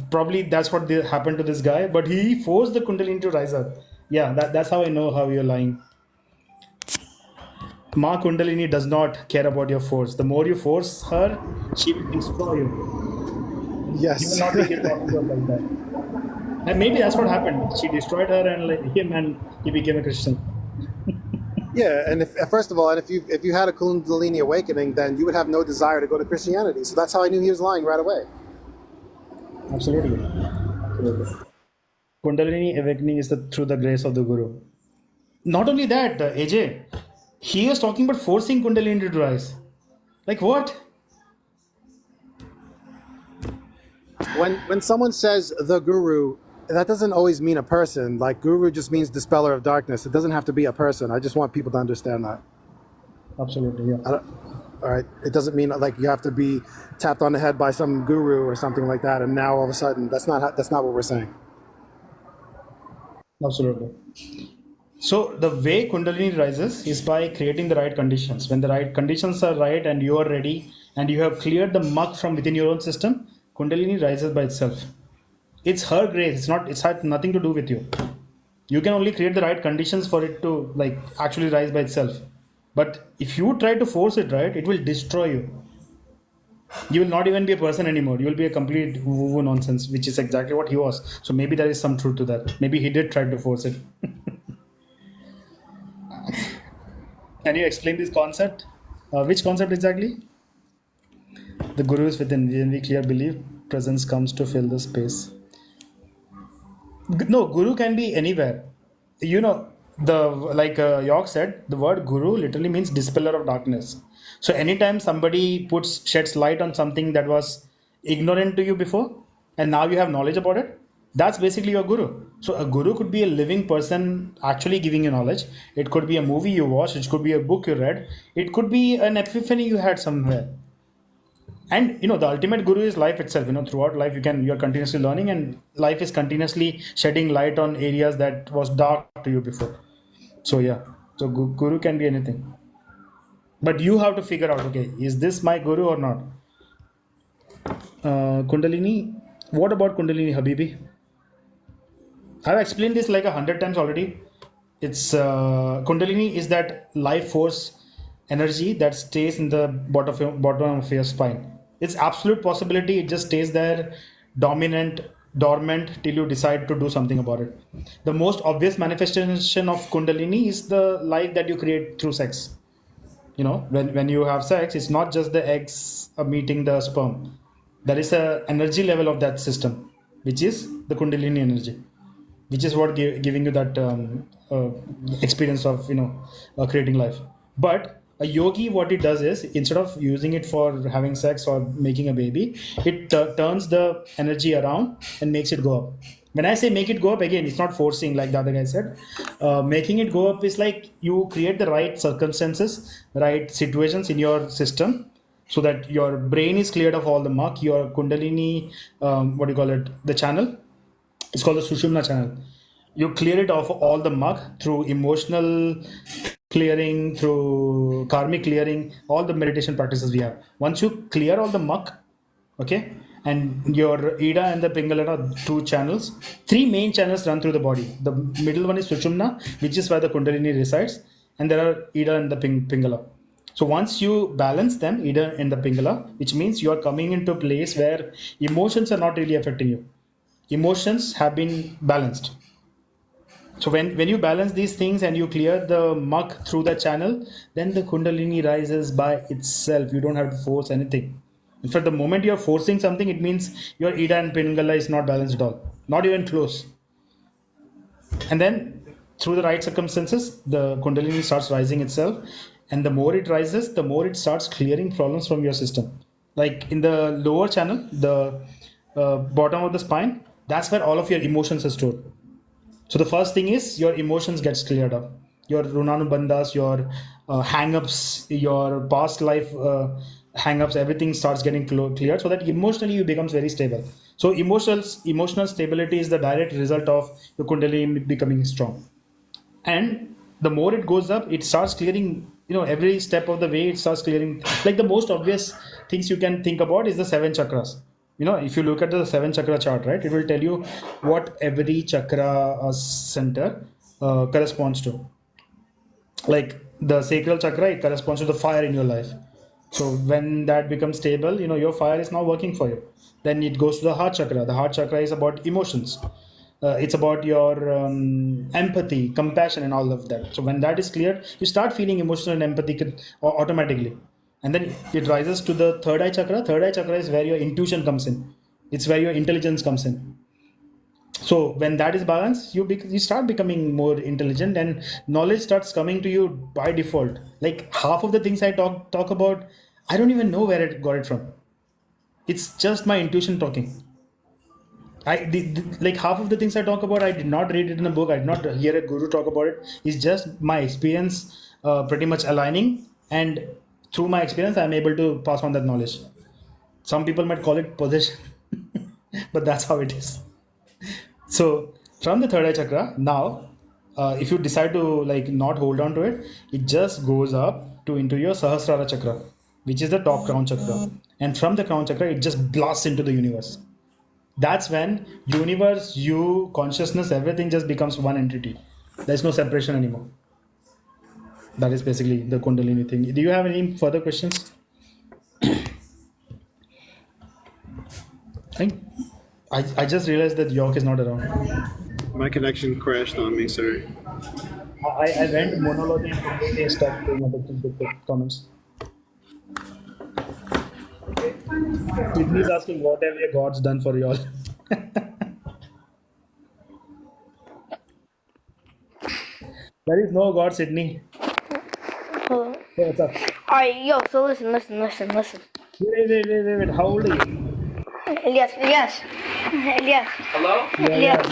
Probably that's what happened to this guy, but he forced the Kundalini to rise up. Yeah, that's how I know how you're lying. Ma Kundalini does not care about your force. The more you force her, she will destroy you. Yes. You will not be able to like that. And maybe that's what happened. She destroyed her and him, and he became a Christian. Yeah, and first of all, and if you had a Kundalini awakening, then you would have no desire to go to Christianity. So that's how I knew he was lying right away. Absolutely. Kundalini awakening is through the grace of the Guru. Not only that, AJ, he is talking about forcing Kundalini to rise. Like what? When someone says the Guru, that doesn't always mean a person. Like, Guru just means dispeller of darkness. It doesn't have to be a person. I just want people to understand that. Absolutely, yeah. All right. It doesn't mean like you have to be tapped on the head by some guru or something like that, and now all of a sudden that's not what we're saying. Absolutely. So the way Kundalini rises is by creating the right conditions. When the right conditions are right and you are ready and you have cleared the muck from within your own system, Kundalini rises by itself. It's her grace. It's had nothing to do with you. You can only create the right conditions for it to actually rise by itself. But if you try to force it, right, it will destroy you. You will not even be a person anymore. You will be a complete woo-woo nonsense, which is exactly what he was. So maybe there is some truth to that. Maybe he did try to force it. Can you explain this concept? Which concept exactly? The Guru is within. When we clear belief, presence comes to fill the space. No, Guru can be anywhere. York said, the word Guru literally means dispeller of darkness. So anytime somebody sheds light on something that was ignorant to you before, and now you have knowledge about it, that's basically your Guru. So a Guru could be a living person actually giving you knowledge. It could be a movie you watched. It could be a book you read. It could be an epiphany you had somewhere. And the ultimate Guru is life itself. Throughout life you're continuously learning, and life is continuously shedding light on areas that was dark to you before. So yeah, so Guru can be anything, but you have to figure out, okay, is this my Guru or not? Kundalini. What about Kundalini, Habibi? I've explained this like 100 times already. It's Kundalini is that life force energy that stays in the bottom of your spine. It's absolute possibility. It just stays there, dormant till you decide to do something about it. The most obvious manifestation of Kundalini is the life that you create through sex. When you have sex, it's not just the eggs meeting the sperm. There is a energy level of that system, which is the Kundalini energy, which is what giving you that experience of creating life. But a yogi, what it does is, instead of using it for having sex or making a baby, it turns the energy around and makes it go up. When I say make it go up, again, it's not forcing like the other guy said. Making it go up is like you create the right circumstances, right situations in your system, so that your brain is cleared of all the muck. Your Kundalini, the channel, it's called the Sushumna channel. You clear it off all the muck through emotional clearing, through karmic clearing, all the meditation practices we have. Once you clear all the muck, okay, and your Ida and the Pingala are two channels. Three main channels run through the body. The middle one is Sushumna, which is where the Kundalini resides, and there are Ida and the Pingala. So once you balance them, either in the Pingala, which means you are coming into a place where emotions are not really affecting you. Emotions have been balanced. So when you balance these things and you clear the muck through the channel, then the Kundalini rises by itself. You don't have to force anything. In fact, the moment you're forcing something, it means your Ida and Pingala is not balanced at all, not even close. And then through the right circumstances, the Kundalini starts rising itself. And the more it rises, the more it starts clearing problems from your system. Like in the lower channel, the bottom of the spine, that's where all of your emotions are stored. So the first thing is your emotions gets cleared up. Your runanubandhas, your hang-ups, your past life hang-ups, everything starts getting cleared so that emotionally you becomes very stable. So emotional stability is the direct result of the Kundalini becoming strong. And the more it goes up, it starts clearing, every step of the way it starts clearing. Like the most obvious things you can think about is the 7 chakras. If you look at the 7 chakra chart, right, it will tell you what every chakra center corresponds to. Like the sacral chakra, it corresponds to the fire in your life. So when that becomes stable, your fire is now working for you. Then it goes to the heart chakra. The heart chakra is about emotions. It's about your empathy, compassion, and all of that. So when that is cleared, you start feeling emotional and empathic automatically. And then it rises to the third eye chakra. Third eye chakra is where your intuition comes in. It's where your intelligence comes in. So when that is balanced, you start becoming more intelligent, and knowledge starts coming to you by default. Like half of the things I talk about, I don't even know where it got it from. It's just my intuition talking. Like half of the things I talk about, I did not read it in a book. I did not hear a guru talk about it. It's just my experience, pretty much aligning, and through my experience, I'm able to pass on that knowledge. Some people might call it possession, but that's how it is. So from the third eye chakra, now, if you decide to like not hold on to it, it just goes up to into your Sahasrara chakra, which is the top crown chakra, and from the crown chakra, it just blasts into the universe. That's when universe, you, consciousness, everything just becomes one entity. There's no separation anymore. That is basically the Kundalini thing. Do you have any further questions? I just realized that York is not around. My connection crashed on me, sorry. I went monologue and completely stopped paying attention to the comments. Sydney's asking what have your gods done for y'all? There is no God, Sydney. Hello. Hey, what's up? Alright, yo, so listen. Wait. How old are you? Elias. Hello? Yeah. Elias.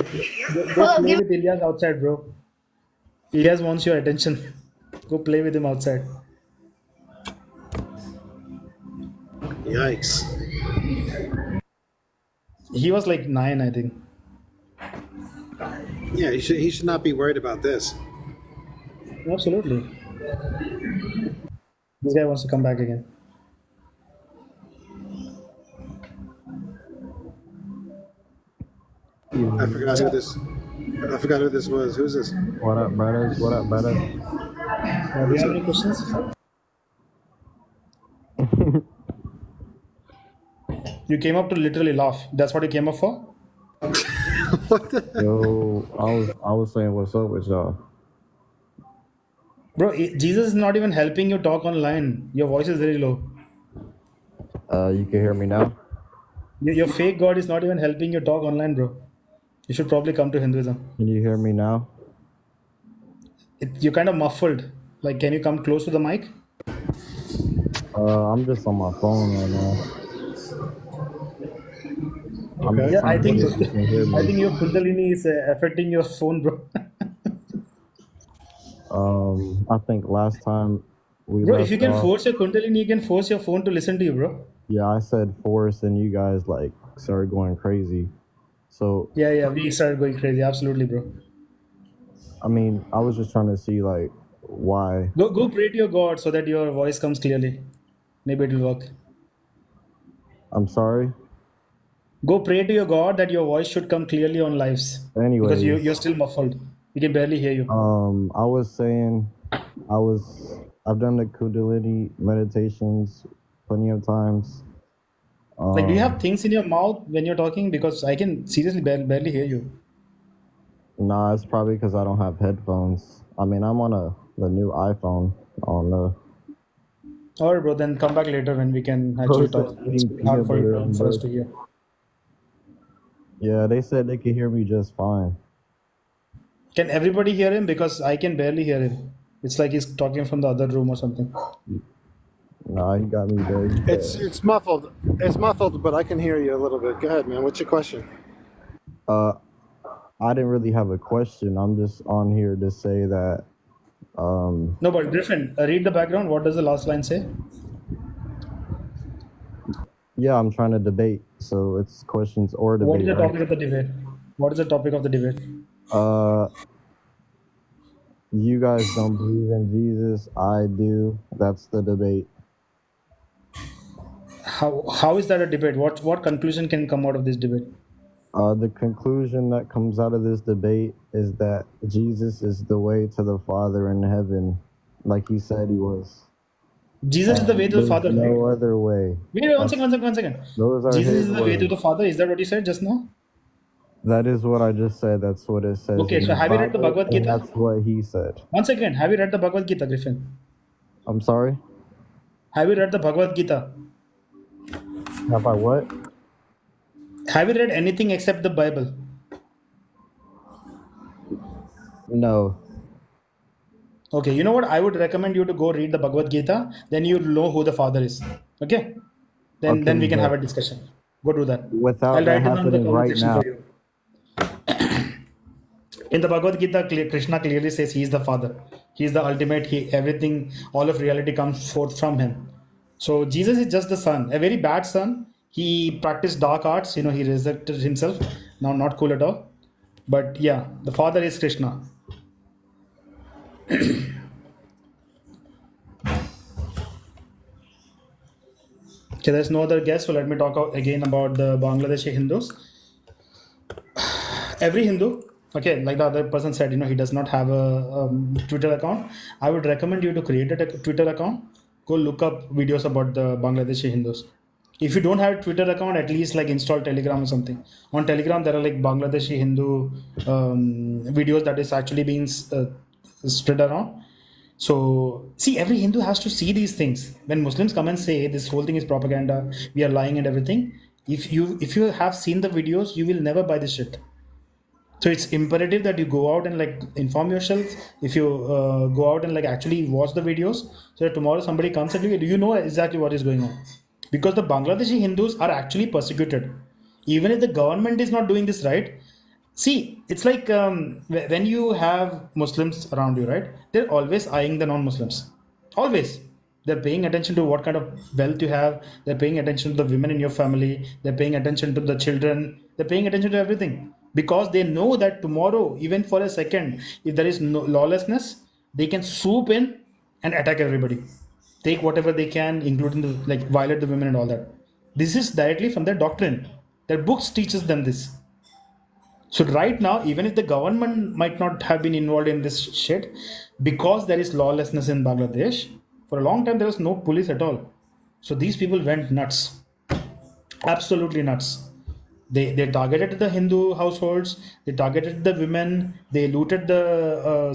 Go play with Elias outside, bro. Elias wants your attention. Go play with him outside. Yikes. He was like 9, I think. Yeah, he should not be worried about this. Absolutely. This guy wants to come back again. I forgot who this was. Who's this? What up, brothers? Do you have any questions? You came up to literally laugh. That's what you came up for? Yo, I was saying what's up with y'all. Bro, Jesus is not even helping you talk online. Your voice is very low. You can hear me now? Your fake God is not even helping you talk online, bro. You should probably come to Hinduism. Can you hear me now? You're kind of muffled. Like, can you come close to the mic? I'm just on my phone right now. Okay. Yeah, I think your Kundalini is affecting your phone, bro. I think last time we Bro, left if you can off, force your Kundalini, you can force your phone to listen to you, bro. yeah, I said force and you guys like started going crazy. So Yeah, we started going crazy. Absolutely, bro. I mean, I was just trying to see like why. Go pray to your God so that your voice comes clearly. Maybe it will work. I'm sorry. Go pray to your God that your voice should come clearly on lives. Anyways. Because you're still muffled. We can barely hear you. I was saying, I've done the Kundalini meditations plenty of times. Like, do you have things in your mouth when you're talking? Because I can seriously barely hear you. Nah, it's probably because I don't have headphones. I mean, I'm on the new iPhone. I don't know. All right, bro. Then come back later when we can actually Close to talk. It's eating really hard peanut butter on for us bread. to hear. Yeah, they said they could hear me just fine. Can everybody hear him? Because I can barely hear him. It's like he's talking from the other room or something. Nah, he got me very bad. It's muffled. It's muffled, but I can hear you a little bit. Go ahead, man. What's your question? I didn't really have a question. I'm just on here to say that. No, but Griffin, read the background. What does the last line say? Yeah, I'm trying to debate, so it's questions or debate. What is the right? topic of the debate? What is the topic of the debate? You guys don't believe in Jesus. I do. That's the debate. How is that a debate? What conclusion can come out of this debate? The conclusion that comes out of this debate is that Jesus is the way to the Father in heaven, like he said he was. Jesus is the way to the There's Father, no right? other way. Wait, one second. Those are Jesus his is the way to words. the Father. Is that what you said just now? That is what I just said. That's what it says. Okay, in so have you read the Bible, Bhagavad and Gita? that's what he said. One second. Have you read the Bhagavad Gita, Griffin? I'm sorry? Have you read the Bhagavad Gita? Have I what? Have you read anything except the Bible? No. Okay, you know what? I would recommend you to go read the Bhagavad Gita. Then you'll know who the Father is. Okay? Then Okay, we can have but a discussion. Go do that. without I'll that write it down in the happening comment right section now. for you. In the Bhagavad Gita, Krishna clearly says he is the Father. He is the ultimate. Everything, all of reality comes forth from him. So Jesus is just the son, a very bad son. He practiced dark arts. He resurrected himself. Now, not cool at all. But yeah, the Father is Krishna. Okay, there's no other guest, so let me talk again about the Bangladeshi Hindus. Every Hindu, okay, like the other person said, he does not have a Twitter account. I would recommend you to create a Twitter account. Go look up videos about the Bangladeshi Hindus. If you don't have a Twitter account, at least like install Telegram or something. On Telegram, there are like Bangladeshi Hindu videos that is actually being spread around. So, see, every Hindu has to see these things. When Muslims come and say this whole thing is propaganda, we are lying and everything. If you have seen the videos, you will never buy this shit. So it's imperative that you go out and like inform yourself. If you go out and like actually watch the videos, so that tomorrow somebody comes and you know exactly what is going on. Because the Bangladeshi Hindus are actually persecuted. Even if the government is not doing this right, see, it's like when you have Muslims around you, right? They're always eyeing the non-Muslims. Always. They're paying attention to what kind of wealth you have. They're paying attention to the women in your family. They're paying attention to the children. They're paying attention to everything. Because they know that tomorrow, even for a second, if there is no lawlessness, they can swoop in and attack everybody. Take whatever they can, including the, like violate the women and all that. This is directly from their doctrine. Their books teaches them this. So right now, even if the government might not have been involved in this shit, because there is lawlessness in Bangladesh, for a long time there was no police at all. So these people went nuts, absolutely nuts. They targeted the Hindu households, they targeted the women, they looted the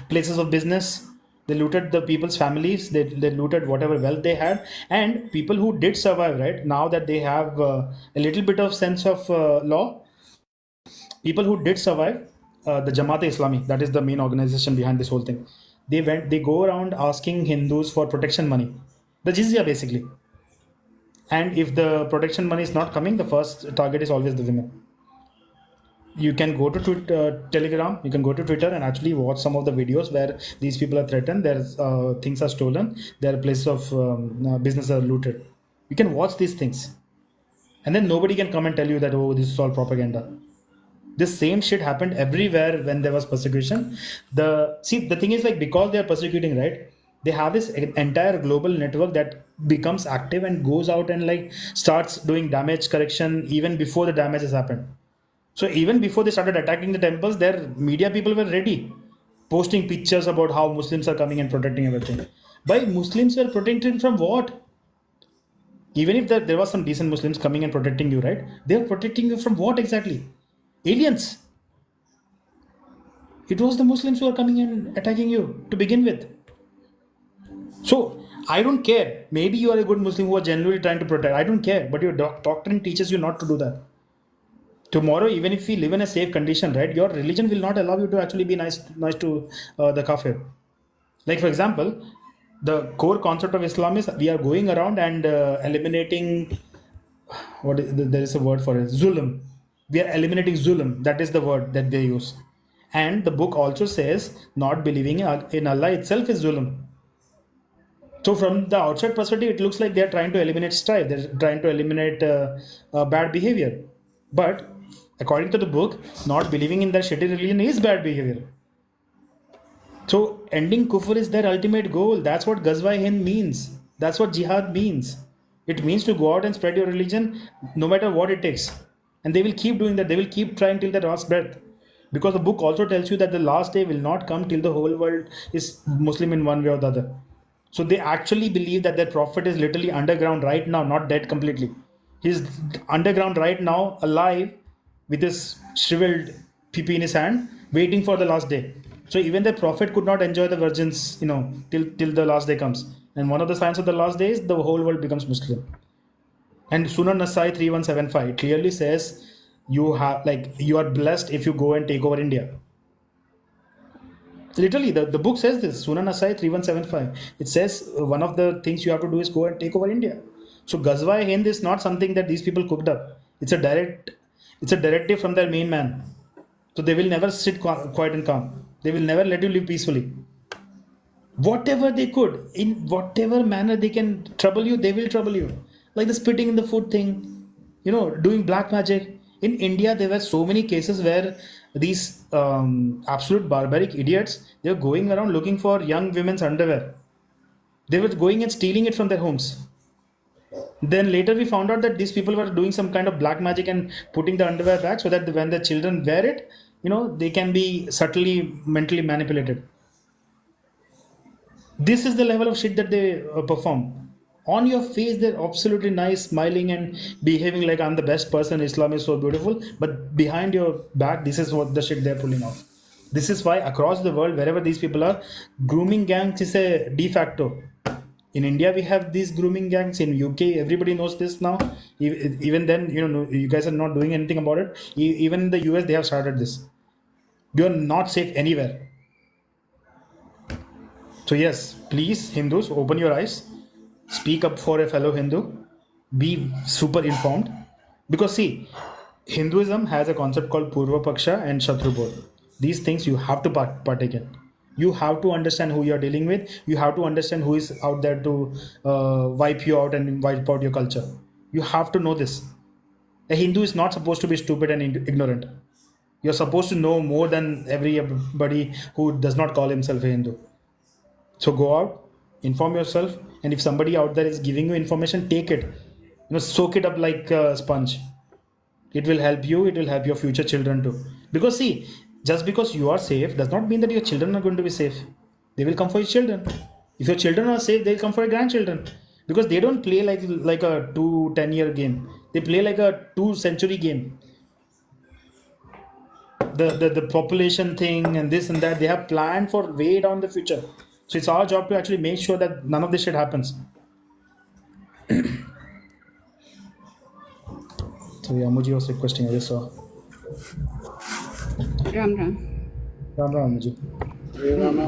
places of business, they looted the people's families, they looted whatever wealth they had, and people who did survive, right now that they have a little bit of sense of law, people who did survive, the Jamaat-e-Islami, that is the main organization behind this whole thing. They go around asking Hindus for protection money, the jizya basically. And if the protection money is not coming, the first target is always the women. You can go to Telegram, you can go to Twitter and actually watch some of the videos where these people are threatened, their things are stolen, their places of business are looted. You can watch these things. And then nobody can come and tell you that, oh, this is all propaganda. This same shit happened everywhere when there was persecution. The thing is, like, because they are persecuting, right, they have this entire global network that becomes active and goes out and like starts doing damage correction even before the damage has happened. So even before they started attacking the temples, their media people were ready. posting pictures about how Muslims are coming and protecting everything. By Muslims were protected from what? Even if there was some decent Muslims coming and protecting you, right? They were protecting you from what exactly? Aliens. It was the Muslims who were coming and attacking you to begin with. So I don't care. Maybe you are a good Muslim who are genuinely trying to protect. I don't care. But your doctrine teaches you not to do that. Tomorrow, even if we live in a safe condition, right, your religion will not allow you to actually be nice to the kafir. Like for example, the core concept of Islam is we are going around and eliminating there is a word for it, zulm. We are eliminating zulm. That is the word that they use. And the book also says not believing in Allah itself is zulm. So from the outside perspective, it looks like they are trying to eliminate strife. They're trying to eliminate bad behavior. But according to the book, not believing in that shitty religion is bad behavior. So ending kufr is their ultimate goal. That's what Ghazwa Hind means. That's what jihad means. It means to go out and spread your religion no matter what it takes. And they will keep doing that. They will keep trying till their last breath. Because the book also tells you that the last day will not come till the whole world is Muslim in one way or the other. So they actually believe that their prophet is literally underground right now, not dead completely. He's underground right now, alive, with his shriveled PP in his hand, waiting for the last day. So even the prophet could not enjoy the virgins, till the last day comes. And one of the signs of the last day is the whole world becomes Muslim. And Sunan Nasai 3175 clearly says you are blessed if you go and take over India. Literally, the book says this, Sunan Nasai 3175. It says one of the things you have to do is go and take over India. So Ghazwa Hind is not something that these people cooked up. It's a directive from their main man. So they will never sit quiet and calm. They will never let you live peacefully. Whatever they could, in whatever manner they can trouble you, they will trouble you. Like the spitting in the food thing, doing black magic. In India, there were so many cases where these absolute barbaric idiots, they were going around looking for young women's underwear. They were going and stealing it from their homes. Then later we found out that these people were doing some kind of black magic and putting the underwear back so that when the children wear it, they can be subtly mentally manipulated. This is the level of shit that they perform. On your face, they're absolutely nice, smiling and behaving like I'm the best person. Islam is so beautiful. But behind your back, this is what the shit they're pulling off. This is why across the world, wherever these people are, grooming gangs is a de facto. In India, we have these grooming gangs. In UK, everybody knows this now. Even then, you guys are not doing anything about it. Even in the US, they have started this. You're not safe anywhere. So yes, please, Hindus, open your eyes. Speak up for a fellow Hindu. Be super informed. Because see, Hinduism has a concept called Purva Paksha and Shatrubodh. These things you have to partake in. You have to understand who you're dealing with. You have to understand who is out there to wipe you out and wipe out your culture. You have to know this. A Hindu is not supposed to be stupid and ignorant. You're supposed to know more than everybody who does not call himself a Hindu. So go out, inform yourself, and if somebody out there is giving you information, take it. Soak it up like a sponge. It will help you. It will help your future children too. Because see, just because you are safe does not mean that your children are going to be safe. They will come for your children. If your children are safe, they'll come for your grandchildren. Because they don't play like a 10-year game. They play like a 2-century game. The population thing and this and that, they have planned for way down the future. So it's our job to actually make sure that none of this shit happens. So yeah, Muji was requesting, I just saw. Ram Ram. Ram Ram, Muji. Ram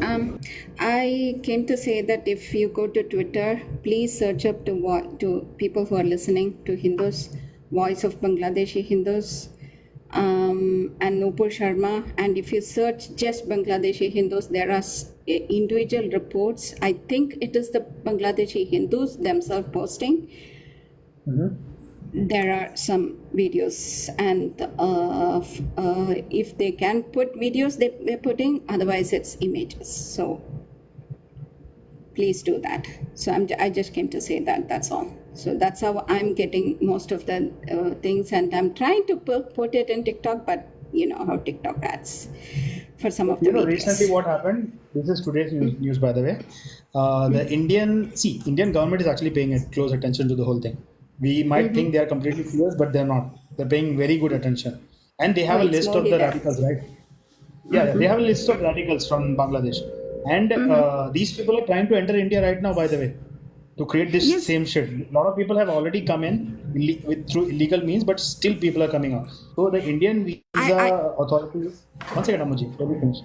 Ram. I came to say that if you go to Twitter, please search up to people who are listening to Hindus, Voice of Bangladeshi Hindus, and Nupur Sharma. And if you search just Bangladeshi Hindus, there are individual reports. I think it is the Bangladeshi Hindus themselves posting. There are some videos, and if they can put videos, they're putting, otherwise it's images. So please do that. So I just came to say that, that's all. So that's how I'm getting most of the things, and I'm trying to put it in TikTok, but how TikTok ads for some of the videos. Recently what happened, this is today's news by the way. The Indian government is actually paying close attention to the whole thing. We might think they are completely clueless, but they're not. They're paying very good attention. And they have a list of the radicals, right? Yeah, they have a list of radicals from Bangladesh. And these people are trying to enter India right now, by the way, to create this same shit. A lot of people have already come in through illegal means, but still people are coming out. So the Indian visa authorities, one second, Amuji, let me finish.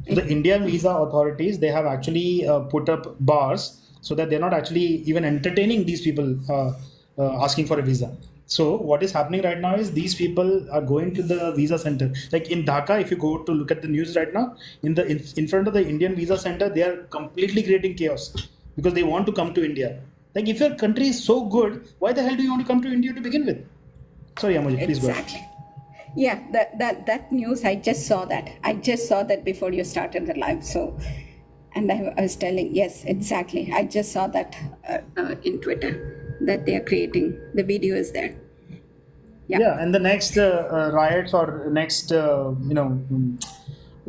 So the Indian visa authorities, they have actually put up bars so that they're not actually even entertaining these people asking for a visa. So what is happening right now is these people are going to the visa center. Like in Dhaka, if you go to look at the news right now, in front of the Indian visa center, they are completely creating chaos because they want to come to India. Like if your country is so good, why the hell do you want to come to India to begin with? Sorry, Amuji, please go ahead. Yeah, that news, I just saw that. I just saw that before you started the live. So, and I was telling, yes, exactly. I just saw that in Twitter that they are creating. The video is there. Yeah, and the next riots or next,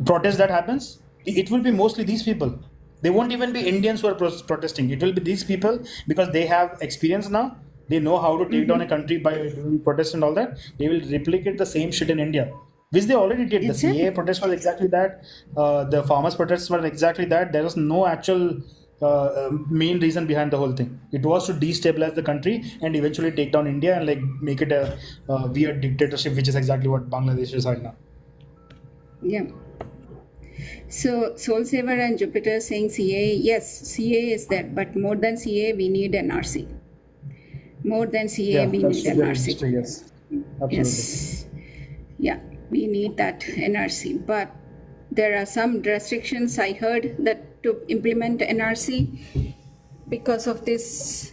protest that happens, it will be mostly these people. They won't even be Indians who are protesting. It will be these people because they have experience now. They know how to take down a country by doing protests and all that. They will replicate the same shit in India, which they already did. The CAA protest was exactly that. The farmers' protests were exactly that. There was no actual main reason behind the whole thing. It was to destabilize the country and eventually take down India and like make it a weird dictatorship, which is exactly what Bangladesh is right now. Yeah. So Soul Saver and Jupiter saying CA, yes, CA is there, but more than CA, we need NRC. More than CA, we need NRC. Yes, absolutely. Yes. Yeah, we need that NRC. But there are some restrictions I heard that to implement NRC because of this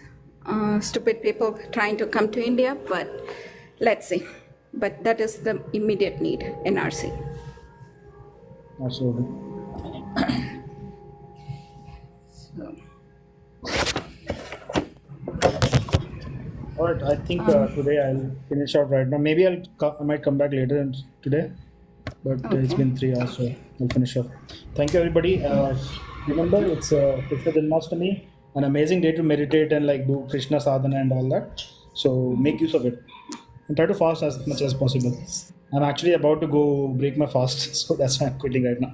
stupid people trying to come to India. But let's see. But that is the immediate need, NRC. Absolutely. All right, I think today I'll finish out right now. Maybe I might come back later today, but it's been 3 hours, so I'll finish up. Thank you, everybody. Remember, it's the Janmashtami, an amazing day to meditate and like do Krishna sadhana and all that. So make use of it and try to fast as much as possible. I'm actually about to go break my fast, so that's why I'm quitting right now.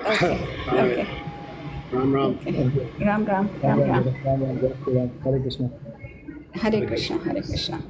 Okay. Ram Ram. Okay. Ram Ram. Ram Ram. Hare Krishna. Hare Krishna. Hare Krishna.